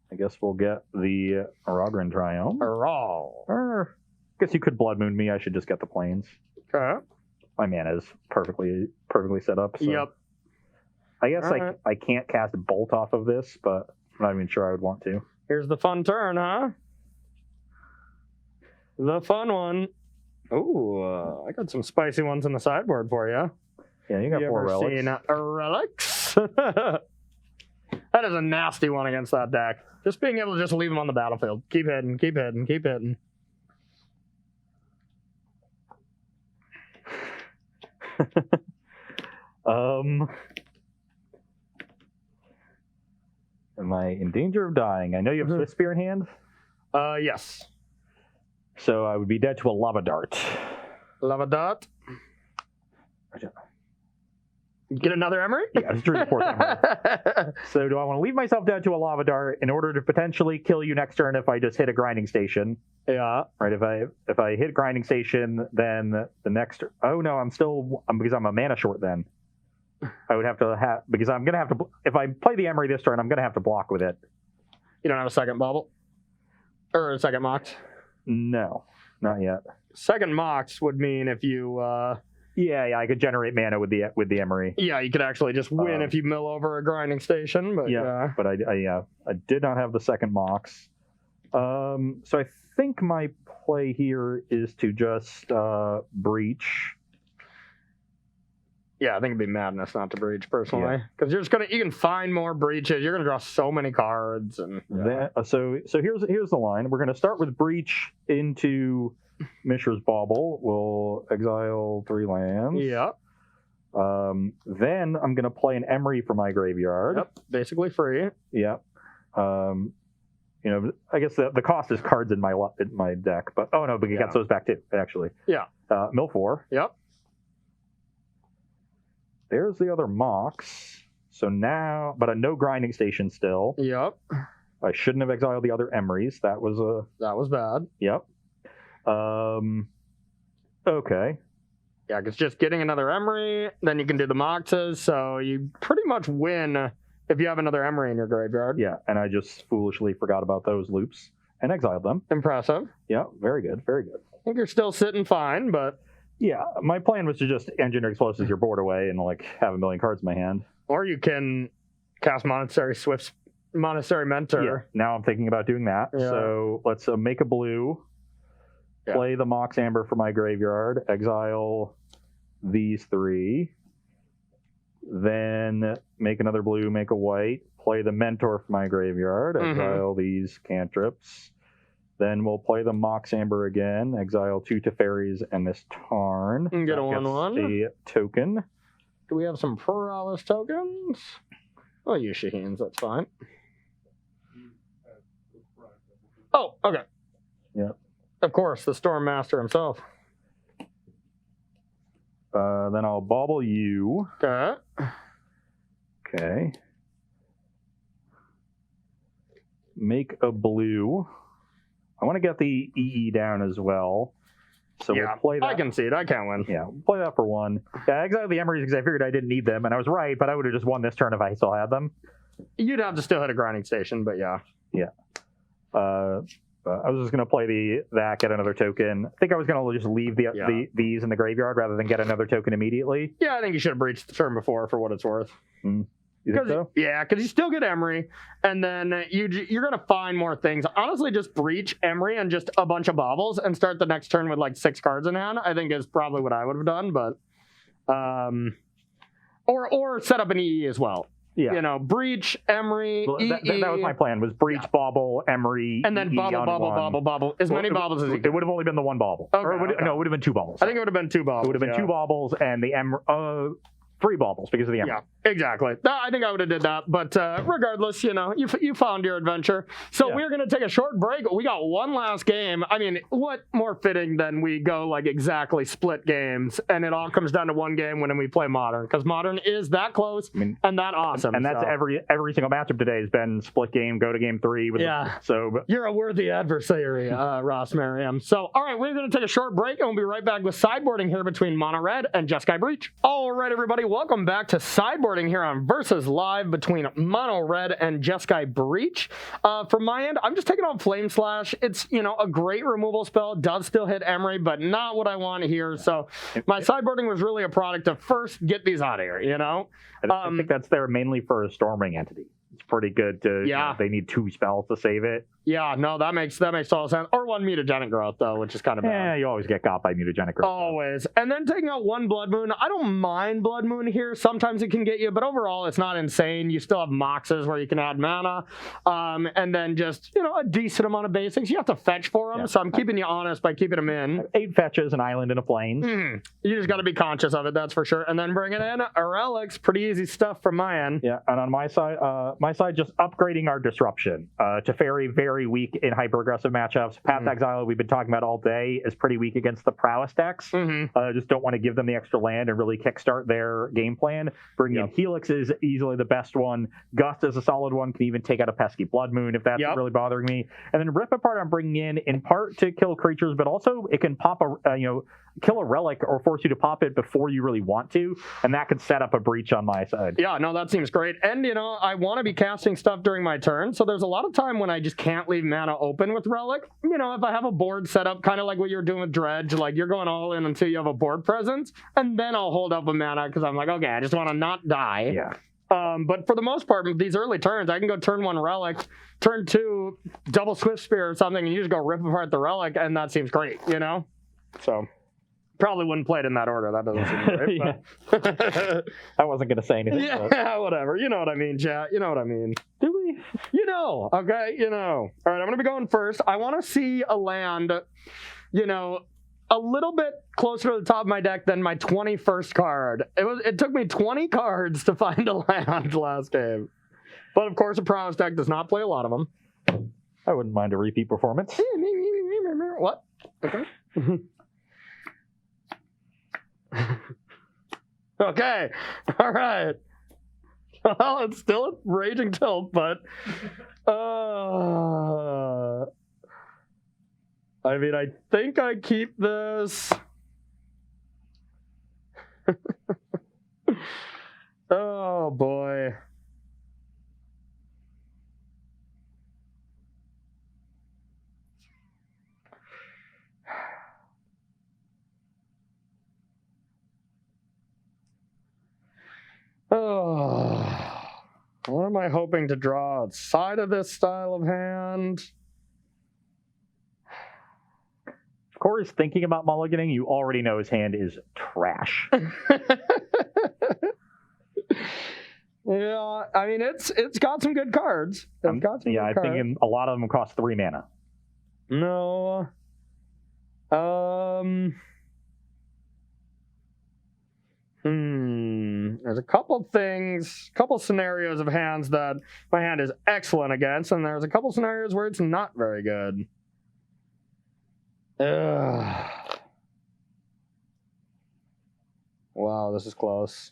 A: I guess we'll get the Aragran Triumph.
B: Roll.
A: Or, I guess you could Blood Moon me. I should just get the Plains.
B: Okay.
A: My mana is perfectly set up. So.
B: Yep.
A: I guess
B: Alright.
A: I can't cast a Bolt off of this, but I'm not even sure I would want to.
B: Here's the fun turn, huh? The fun one. Ooh, I got some spicy ones in the sideboard for you.
A: Yeah, you got 4
B: ever
A: relics.
B: seen relics? That is a nasty one against that deck. Just being able to just leave them on the battlefield. Keep hitting, keep hitting, keep hitting.
A: Am I in danger of dying? I know you have Swift Spear in hand,
B: Yes.
A: so I would be dead to a Lava Dart.
B: Lava dot. Get another Emery?
A: Yeah, I was drew the 4th Emery. So do I want to leave myself dead to a Lava Dart in order to potentially kill you next turn if I just hit a Grinding Station?
B: Yeah.
A: Right, if I hit Grinding Station, then the next... Oh, no, because I'm a mana short then. I would have to because I'm going to have to... If I play the Emery this turn, I'm going to have to block with it.
B: You don't have a second bubble? Or a second mox?
A: No, not yet.
B: Second mox would mean if you...
A: Yeah, I could generate mana with the Emery.
B: Yeah, you could actually just win if you mill over a grinding station, but
A: But I did not have the second Mox. So I think my play here is to just breach.
B: Yeah, I think it'd be madness not to breach personally, because you can find more breaches. You're gonna draw so many cards, and
A: So here's the line. We're gonna start with breach into Mishra's Bauble. We'll exile 3 lands.
B: Yeah.
A: Then I'm gonna play an Emery for my graveyard.
B: Yep. Basically free.
A: Yep. I guess the cost is cards in my deck, but but you get those back too, actually.
B: Yeah.
A: Mill 4.
B: Yep.
A: There's the other Mox. So now, but a no grinding station still.
B: Yep.
A: I shouldn't have exiled the other Emerys. That was
B: bad.
A: Yep. Okay.
B: Yeah, because just getting another Emery, then you can do the Moxes, so you pretty much win if you have another Emery in your graveyard.
A: Yeah, and I just foolishly forgot about those loops and exiled them.
B: Impressive.
A: Yeah, very good, very good.
B: I think you're still sitting fine, but...
A: Yeah, my plan was to just engineer explosives your board away and have a million cards in my hand.
B: Or you can cast Monastery Mentor.
A: Yeah, now I'm thinking about doing that.
B: Yeah.
A: So let's make a blue, play the Mox Amber for my graveyard, exile these 3, then make another blue, make a white, play the Mentor for my graveyard, exile these cantrips. Then we'll play the Mox Amber again, exile 2 Teferis and this Tarn.
B: And get a
A: That gets
B: 1/1.
A: a token.
B: Do we have some Paralysis tokens? I'll use Shaheen's, that's fine. Oh, okay.
A: Yeah.
B: Of course, the Storm Master himself.
A: Then I'll bauble you.
B: Okay.
A: Okay. Make a blue. I want to get the EE down as well. So we'll play that.
B: I concede. I can't win.
A: Yeah, we'll play that for 1. Yeah, exactly. Emery's because I figured I didn't need them, and I was right, but I would have just won this turn if I still had them.
B: You'd have to still hit a grinding station, but yeah.
A: Yeah. I was just going to play that, get another token. I think I was going to just leave these in the graveyard rather than get another token immediately.
B: Yeah, I think you should have breached the turn before for what it's worth.
A: You think so?
B: Yeah, because you still get Emery, and then you're going to find more things. Honestly, just breach Emery and just a bunch of baubles and start the next turn with like 6 cards in hand, I think is probably what I would have done, but... Or set up an EE as well.
A: Yeah.
B: You know, breach, Emery,
A: Well,
B: EE.
A: that was my plan, was breach, bauble, Emery,
B: and then
A: EE
B: bauble. As many baubles as you
A: It
B: can.
A: would have only been the 1 bauble.
B: Okay,
A: No, it would have been 2 baubles.
B: I think it would have been 2 baubles.
A: It would have been 2 baubles and the 3 baubles because of the Emery.
B: Yeah, exactly. I think I would have did that, but regardless, you know, you found your adventure. So we're going to take a short break. We got one last game. I mean, what more fitting than we go like exactly split games, and it all comes down to 1 game when we play Modern, because Modern is that close and that awesome.
A: And that's every single matchup today has been split game, go to game 3.
B: You're a worthy adversary, Ross Merriam. So, all right, we're going to take a short break, and we'll be right back with sideboarding here between Mono Red and Jeskai Breach. All right, everybody, welcome back to sideboarding here on Versus Live between Mono Red and Jeskai Breach. From my end, I'm just taking on Flame Slash. It's, you know, a great removal spell, does still hit Emery, but not what I want here. So my sideboarding was really a product of first get these out of here, you know?
A: I think that's there mainly for a Storm Ring entity. It's pretty good to, you know, they need 2 spells to save it.
B: Yeah, no, that makes total sense. Or 1 mutagenic growth, though, which is kind of bad.
A: Yeah, you always get got by mutagenic growth.
B: Always. And then taking out 1 Blood Moon. I don't mind Blood Moon here. Sometimes it can get you, but overall, it's not insane. You still have Moxes where you can add mana. And then just, you know, a decent amount of basics. You have to fetch for them, so I'm keeping you honest by keeping them in.
A: 8 fetches, an island, and a plains.
B: You just got to be conscious of it, that's for sure. And then bring it in. A relics, pretty easy stuff from my end.
A: Yeah, and on my side, just upgrading our disruption. Teferi, very weak in hyper-aggressive matchups. Path Exile, we've been talking about all day, is pretty weak against the prowess decks. Just don't want to give them the extra land and really kickstart their game plan. Bringing in Helix is easily the best one. Gust is a solid one. Can even take out a pesky Blood Moon if that's really bothering me. And then Rip Apart I'm bringing in part to kill creatures, but also it can pop kill a relic or force you to pop it before you really want to, and that could set up a breach on my side.
B: Yeah, no, that seems great. And, you know, I want to be casting stuff during my turn, so there's a lot of time when I just can't leave mana open with Relic. You know, if I have a board set up, kind of like what you're doing with Dredge, like you're going all in until you have a board presence, and then I'll hold up a mana because I'm like, okay, I just want to not die.
A: Yeah.
B: But for the most part, these early turns, I can go turn 1 Relic, turn 2 double Swift Spear or something, and you just go rip apart the Relic, and that seems great, you know? So... probably wouldn't play it in that order. That doesn't seem right. But...
A: I wasn't going to say anything.
B: Yeah, whatever. You know what I mean, chat. You know what I mean.
A: Do we?
B: You know. Okay, you know. All right, I'm going to be going first. I want to see a land, you know, a little bit closer to the top of my deck than my 21st card. It took me 20 cards to find a land last game. But, of course, a Prowess deck does not play a lot of them.
A: I wouldn't mind a repeat performance.
B: What? Okay. Okay, all right. Well, it's still a raging tilt, but I mean, I think I keep this. Oh boy. Oh, what am I hoping to draw outside of this style of hand?
A: If Corey's thinking about mulliganing, you already know his hand is trash.
B: Yeah, I mean it's got some good cards. It's got some good
A: I
B: cards.
A: think a lot of them cost 3 mana.
B: No. There's a couple scenarios of hands that my hand is excellent against, and there's a couple scenarios where it's not very good. Wow, this is close.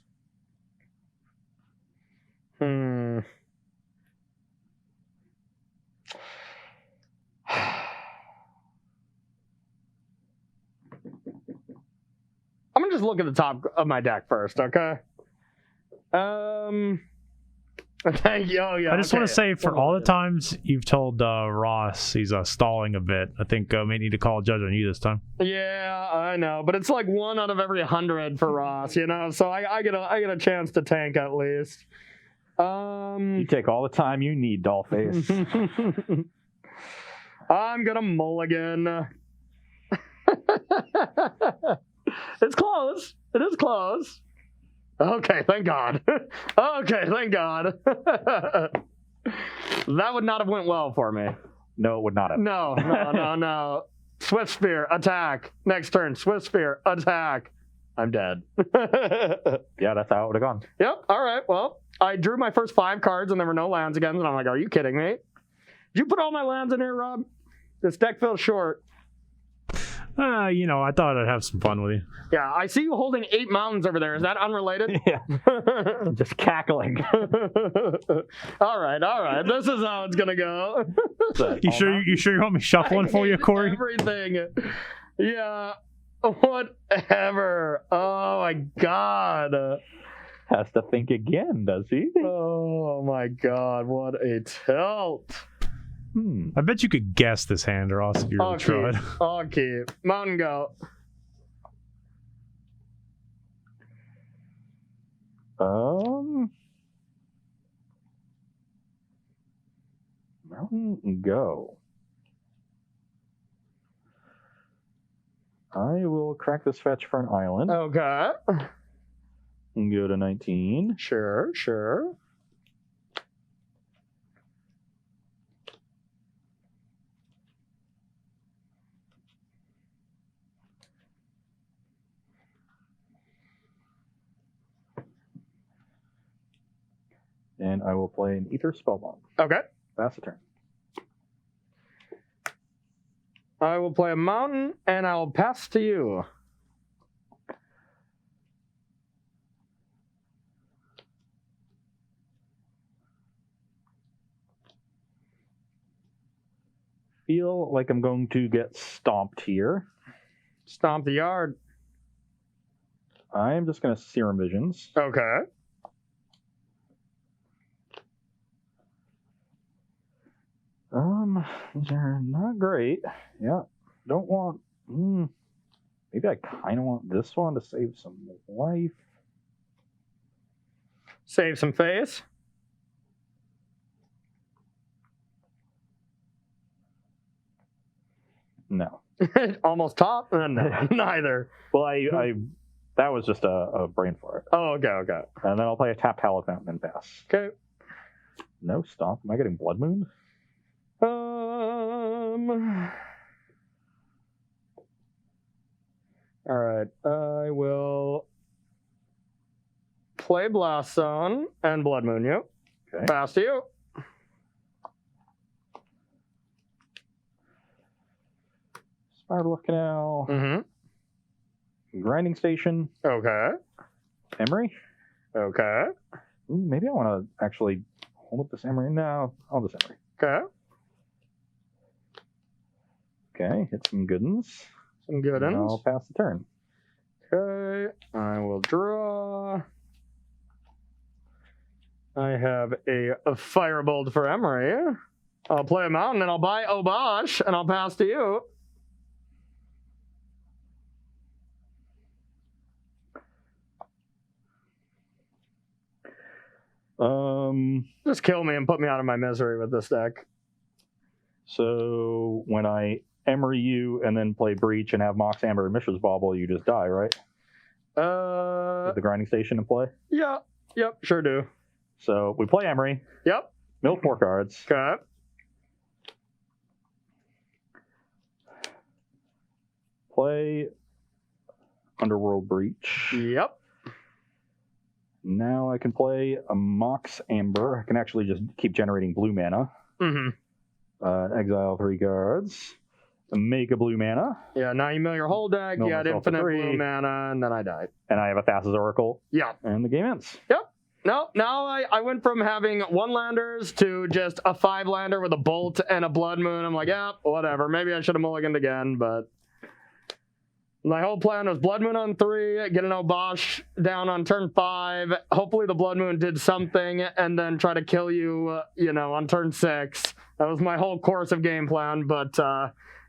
B: just look at the top of my deck first, okay? Thank you. Oh, yeah.
C: I just want to say, for all the times you've told Ross he's stalling a bit, I think I may need to call a judge on you this time.
B: Yeah, I know, but it's like 1 out of every 100 for Ross, you know. So I get a chance to tank at least.
A: You take all the time you need, Dollface.
B: I'm gonna mulligan. It's close. It is close. Okay, thank God. Okay, thank God. That would not have went well for me.
A: No, it would not have.
B: No. Swift Spear, attack. Next turn, Swift Spear, attack. I'm dead.
A: Yeah, that's how it would have gone.
B: Yep, all right, well, I drew my first 5 cards and there were no lands again, and I'm like, are you kidding me? Did you put all my lands in here, Rob? This deck feels short.
C: You know, I thought I'd have some fun with you.
B: Yeah, I see you holding 8 mountains over there. Is that unrelated?
A: Yeah. Just cackling.
B: All right. This is how it's gonna go.
C: You sure you want me shuffling for you, Corey?
B: Everything. Yeah. Whatever. Oh my God.
A: Has to think again, does he?
B: Oh my God. What a tilt.
C: I bet you could guess this hand, Ross, if you really tried.
B: I'll keep. Mountain go.
A: Mountain go. I will crack this fetch for an island.
B: Okay.
A: And go to 19.
B: Sure.
A: And I will play an Ether Spellbomb.
B: Okay.
A: Pass the turn.
B: I will play a mountain, and I'll pass to you.
A: Feel like I'm going to get stomped here.
B: Stomp the yard.
A: I'm just going to Serum Visions.
B: Okay.
A: These are not great. Yeah, don't want. Maybe I kind of want this one to save some life.
B: Save some face.
A: No.
B: Almost top? No, neither.
A: Well, I that was just a brain fart.
B: Oh, okay.
A: And then I'll play a tap Hallowed Fountain and pass.
B: Okay.
A: No stomp. Am I getting Blood Moon?
B: All right. I will play Blast Zone and Blood Moon you.
A: Okay.
B: Pass to you.
A: Spiral Canal.
B: Mm-hmm.
A: Grinding Station.
B: Okay.
A: Emery.
B: Okay.
A: Maybe I want to actually hold up this Emery. No, I'll just Emery.
B: Okay.
A: Okay, hit some good ones.
B: Some good
A: And
B: ones.
A: I'll pass the turn.
B: Okay. I will draw. I have a Firebolt for Emery. I'll play a mountain and I'll buy Obosh and I'll pass to you. Just kill me and put me out of my misery with this deck.
A: So when I Emery you and then play Breach and have Mox Amber and Mishra's Bauble, you just die, right? With the Grinding Station in play?
B: Yeah. Yep, sure do.
A: So we play Emery.
B: Yep.
A: Mill 4 cards.
B: Okay.
A: Play Underworld Breach.
B: Yep.
A: Now I can play a Mox Amber. I can actually just keep generating blue mana.
B: Mm-hmm.
A: Exile 3 cards. Make a blue mana.
B: Yeah, now you mill your whole deck,
A: Mill
B: you had
A: myself to
B: infinite
A: 3.
B: blue mana, and then I died.
A: And I have a Thassa's Oracle.
B: Yeah.
A: And the game ends.
B: Yep. No, now I went from having 1-landers to just a 5-lander with a Bolt and a Blood Moon. I'm like, yeah, whatever. Maybe I should have mulliganed again, but My whole plan was Blood Moon on 3, get an Obosh down on turn 5. Hopefully the Blood Moon did something, and then try to kill you, on turn 6. That was my whole course of game plan. But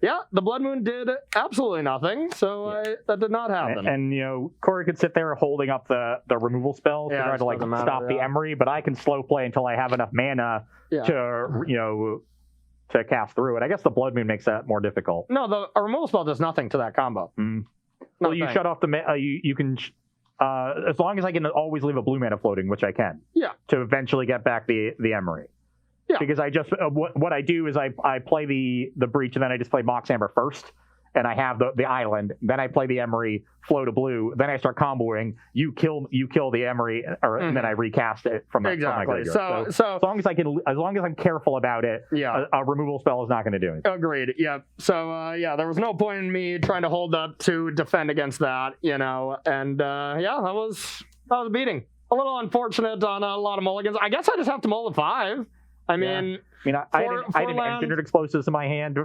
B: yeah, the Blood Moon did absolutely nothing, so that did not happen.
A: And Corey could sit there holding up the removal spell to try to stop the Emery, but I can slow play until I have enough mana to cast through it. I guess the Blood Moon makes that more difficult.
B: No, the removal spell does nothing to that combo.
A: Well, you shut off the you can as long as I can always leave a blue mana floating, which I can.
B: Yeah.
A: To eventually get back the Emery. Yeah. Because I just what I do is I play the Breach, and then I just play Mox Amber first, and I have the island. Then I play the Emery, flow to blue. Then I start comboing. You kill the Emery, and then I recast it from my graveyard. So as long as I'm careful about it, a removal spell is not going to do anything.
B: Agreed. Yeah. So there was no point in me trying to hold up to defend against that, and that was a beating. A little unfortunate on a lot of mulligans. I guess I just have to mull at 5. I mean,
A: I didn't engineered explosives in my hand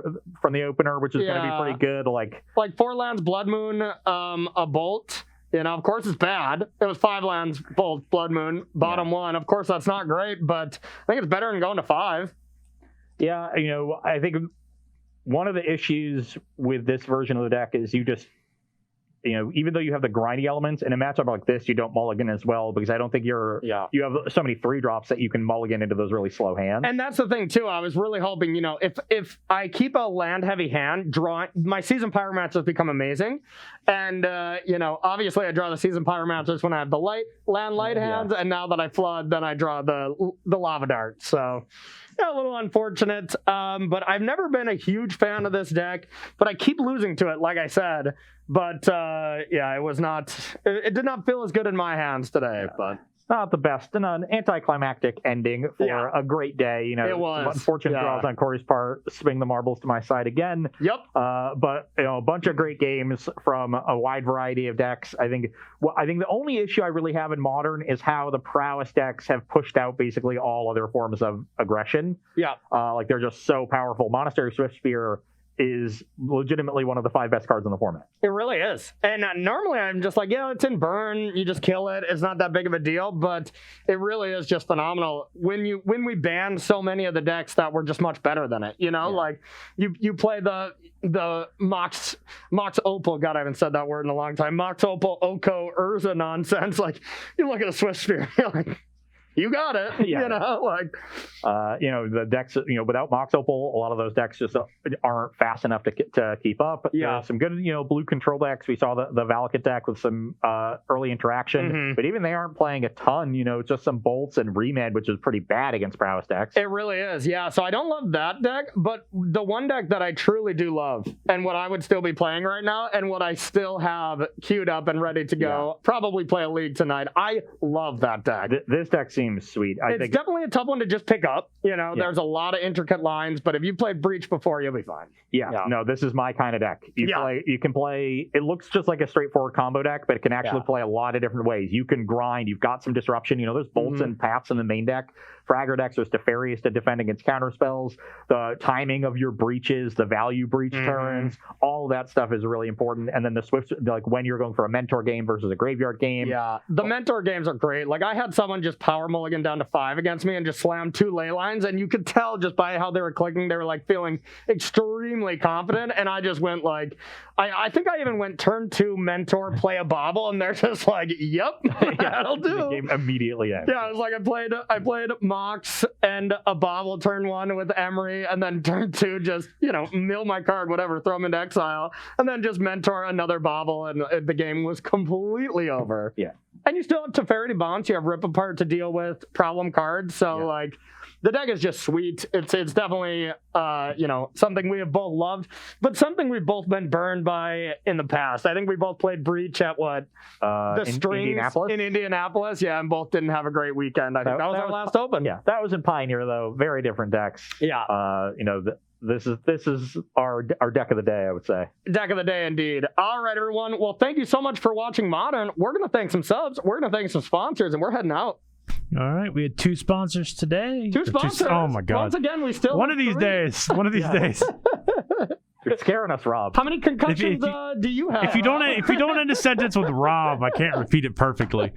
A: from the opener, which is going to be pretty good. Like
B: 4 lands, Blood Moon, a Bolt. Of course it's bad. It was 5 lands, Bolt, Blood Moon, bottom 1. Of course that's not great, but I think it's better than going to 5.
A: Yeah, I think one of the issues with this version of the deck is you just, even though you have the grindy elements in a matchup like this, you don't mulligan as well, because I don't think you have so many 3-drops that you can mulligan into those really slow hands.
B: And that's the thing too. I was really hoping, if I keep a land heavy hand, my Season Pyromancers become amazing. And obviously I draw the Season Pyromancers when I have the light hands, and now that I flood, then I draw the Lava Dart. So a little unfortunate, but I've never been a huge fan of this deck, but I keep losing to it, like I said. But it was not. It did not feel as good in my hands today. But
A: not the best, and an anticlimactic ending for a great day.
B: It was
A: some unfortunate draws on Corey's part, swing the marbles to my side again.
B: Yep.
A: But a bunch of great games from a wide variety of decks. I think the only issue I really have in Modern is how the prowess decks have pushed out basically all other forms of aggression.
B: Yeah.
A: Like they're just so powerful. Monastery Swiftspear is legitimately one of the 5 best cards in the format.
B: It really is. And normally I'm just like, it's in burn, you just kill it, it's not that big of a deal, but it really is just phenomenal when we banned so many of the decks that were just much better than it, like you play the Mox Opal, God, I haven't said that word in a long time, Mox Opal Oko Urza nonsense. Like you look at a Swiftspear, you're like, you got it.
A: The decks, without Mox Opal, a lot of those decks just aren't fast enough to keep up.
B: Yeah.
A: Some good, blue control decks. We saw the Valakut deck with some early interaction, but even they aren't playing a ton. It's just some bolts and Remed, which is pretty bad against prowess decks.
B: It really is. Yeah. So I don't love that deck, but the one deck that I truly do love, and what I would still be playing right now, and what I still have queued up and ready to go, probably play a league tonight. I love that deck.
A: This deck seems sweet.
B: It's definitely a tough one to just pick up. There's a lot of intricate lines, but if you played Breach before, you'll be fine.
A: No, this is my kind of deck. You can play. It looks just like a straightforward combo deck, but it can actually play a lot of different ways. You can grind. You've got some disruption. There's bolts and paths in the main deck. Fragger decks, there's Teferius to defend against counter spells. The timing of your breaches, the value breach turns, all that stuff is really important. And then the Swift, like when you're going for a mentor game versus a graveyard game.
B: Yeah, the mentor games are great. Like I had someone just power mulligan down to 5 against me and just slam 2 ley lines, and you could tell just by how they were clicking, they were like feeling extremely confident. And I just went like, I think I even went turn 2 mentor, play a bobble, and they're just like, yep, that'll do.
A: The game immediately ends.
B: Yeah, I was like, I played Mox and a bobble turn 1 with Emery, and then turn 2 just, mill my card, whatever, throw him into exile, and then just mentor another bobble, and the game was completely over.
A: Yeah.
B: And you still have Teferi Bounce, you have Rip Apart to deal with, problem cards, so the deck is just sweet. It's definitely, something we have both loved, but something we've both been burned by in the past. I think we both played Breach at in Indianapolis. Yeah, and both didn't have a great weekend. I think that was our last open.
A: Yeah, that was in Pioneer, though. Very different decks.
B: Yeah.
A: This is our deck of the day, I would say.
B: Deck of the day, indeed. All right, everyone. Well, thank you so much for watching Modern. We're going to thank some subs. We're going to thank some sponsors, and we're heading out.
C: All right, we had 2 sponsors today.
B: Two sponsors.
C: Oh my God!
B: Once again, we still
C: one of these days.
A: Quit scaring us, Rob.
B: How many concussions do you have?
C: If you don't end a sentence with Rob, I can't repeat it perfectly.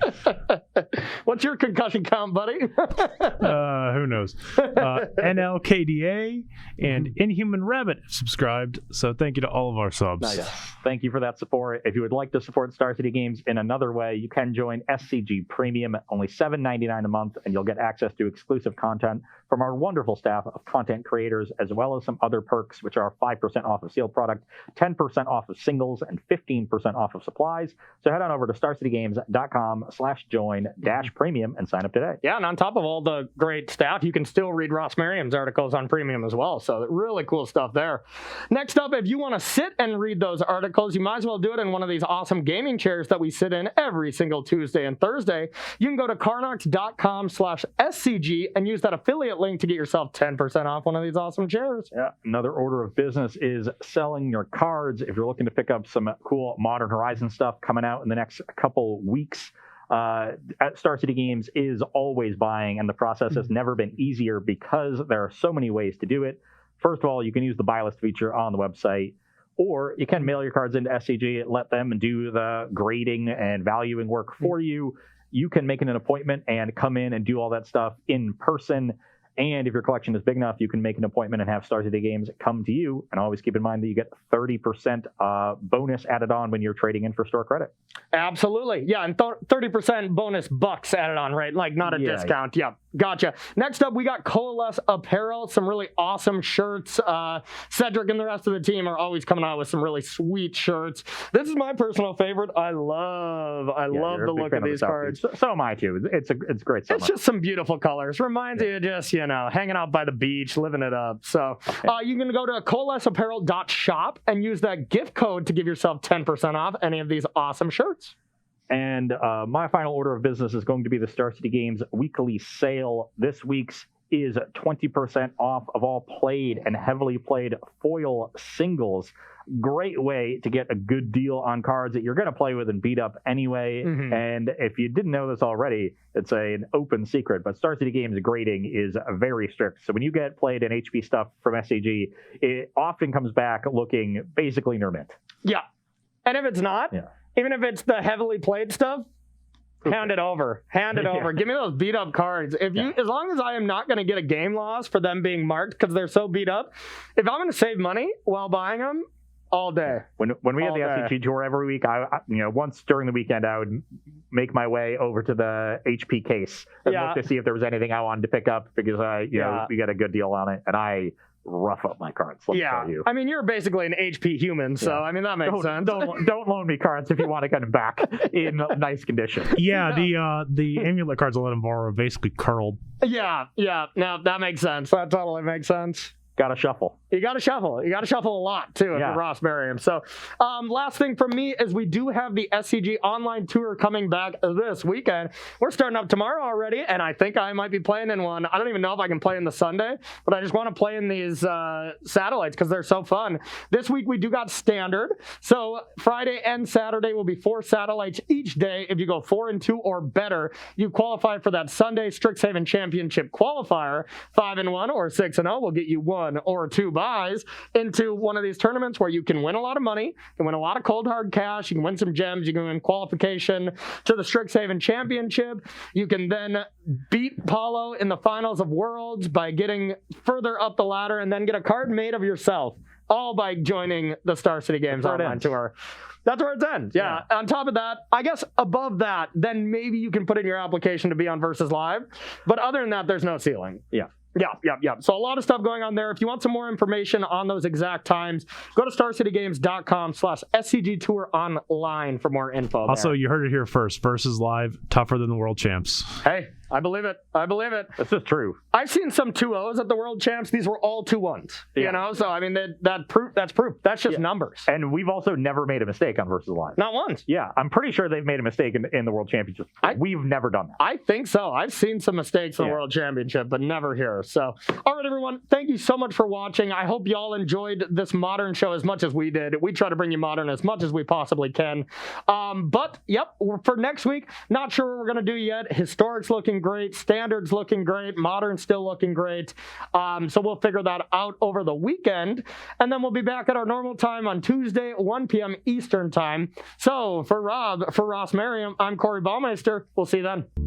B: What's your concussion count, buddy?
C: Who knows? NLKDA and Inhuman Rabbit have subscribed, so thank you to all of our subs.
A: Nice. Thank you for that support. If you would like to support Star City Games in another way, you can join SCG Premium at only $7.99 a month, and you'll get access to exclusive content from our wonderful staff of content creators, as well as some other perks, which are 5% off of sealed product, 10% off of singles, and 15% off of supplies. So head on over to starcitygames.com/join-premium and sign up today.
B: Yeah, and on top of all the great stuff, you can still read Ross Merriam's articles on Premium as well. So really cool stuff there. Next up, if you want to sit and read those articles, you might as well do it in one of these awesome gaming chairs that we sit in every single Tuesday and Thursday. You can go to carnox.com/SCG and use that affiliate link to get yourself 10% off one of these awesome chairs.
A: Yeah. Another order of business is selling your cards. If you're looking to pick up some cool Modern Horizon stuff coming out in the next couple weeks, at Star City Games is always buying, and the process has never been easier because there are so many ways to do it. First of all, you can use the buy list feature on the website, or you can mail your cards into SCG and let them do the grading and valuing work for you. You can make an appointment and come in and do all that stuff in person. And if your collection is big enough, you can make an appointment and have Star City Games come to you. And always keep in mind that you get 30% bonus added on when you're trading in for store credit.
B: Absolutely. Yeah, and 30% bonus bucks added on, right? Like not a discount. Yeah, gotcha. Next up, we got Coalesce Apparel, some really awesome shirts. Cedric and the rest of the team are always coming out with some really sweet shirts. This is my personal favorite. I love the look of these cards.
A: So am I too. It's great stuff.
B: It's just some beautiful colors. Reminds you of just, hanging out by the beach, living it up. So you can go to coalesceapparel.shop and use that gift code to give yourself 10% off any of these awesome shirts.
A: And my final order of business is going to be the Star City Games weekly sale. This week's is 20% off of all played and heavily played foil singles. Great way to get a good deal on cards that you're going to play with and beat up anyway. Mm-hmm. And if you didn't know this already, it's an open secret, but Star City Games grading is very strict. So when you get played in HP stuff from SCG, it often comes back looking basically near mint.
B: Yeah. And if it's not, even if it's the heavily played stuff, hand it over. Give me those beat up cards. As long as I am not going to get a game loss for them being marked because they're so beat up, if I'm going to save money while buying them, all day.
A: When we had the SCG tour every week, I once during the weekend I would make my way over to the HP case and look to see if there was anything I wanted to pick up because we got a good deal on it, and I rough up my cards. Let me tell you.
B: I mean, you're basically an HP human, so I mean that makes sense.
A: Don't loan me cards if you want to get them back in nice condition.
C: Yeah, the amulet cards I let them borrow are basically curled.
B: Yeah. No, that makes sense. That totally makes sense.
A: Got to shuffle.
B: You got to shuffle. You got to shuffle a lot, too, if you're Ross Merriam. So, last thing from me is we do have the SCG online tour coming back this weekend. We're starting up tomorrow already, and I think I might be playing in one. I don't even know if I can play in the Sunday, but I just want to play in these satellites because they're so fun. This week, we do got standard. So, Friday and Saturday will be 4 satellites each day. If you go 4-2 or better, you qualify for that Sunday Strixhaven Championship qualifier. 5-1 or 6-0 will get you 1 or 2 buys into one of these tournaments where you can win a lot of money, you can win a lot of cold hard cash, you can win some gems, you can win qualification to the Strixhaven Championship. You can then beat Paulo in the finals of Worlds by getting further up the ladder and then get a card made of yourself, all by joining the Star City Games online tour. That's where it ends. Yeah. On top of that, I guess above that, then maybe you can put in your application to be on Versus Live. But other than that, there's no ceiling.
A: Yeah.
B: So a lot of stuff going on there. If you want some more information on those exact times, go to starcitygames.com/SCG Tour online for more info.
C: Also, you heard it here first. Versus Live, tougher than the World Champs.
B: Hey, I believe it.
A: This is true.
B: I've seen some 2-0s at the World Champs. These were all 2-1s. So I mean that's proof. That's just numbers.
A: And we've also never made a mistake on Versus Live.
B: Not once.
A: Yeah, I'm pretty sure they've made a mistake in the World Championship. We've never done that.
B: I think so. I've seen some mistakes in the World Championship, but never here. So, all right, everyone. Thank you so much for watching. I hope y'all enjoyed this Modern show as much as we did. We try to bring you Modern as much as we possibly can. For next week, not sure what we're going to do yet. Historic's looking looking great. Standard's looking great. Modern's still looking great. So we'll figure that out over the weekend. And then we'll be back at our normal time on Tuesday, 1 p.m. Eastern time. So for Rob, for Ross Merriam, I'm Corey Baumeister. We'll see you then.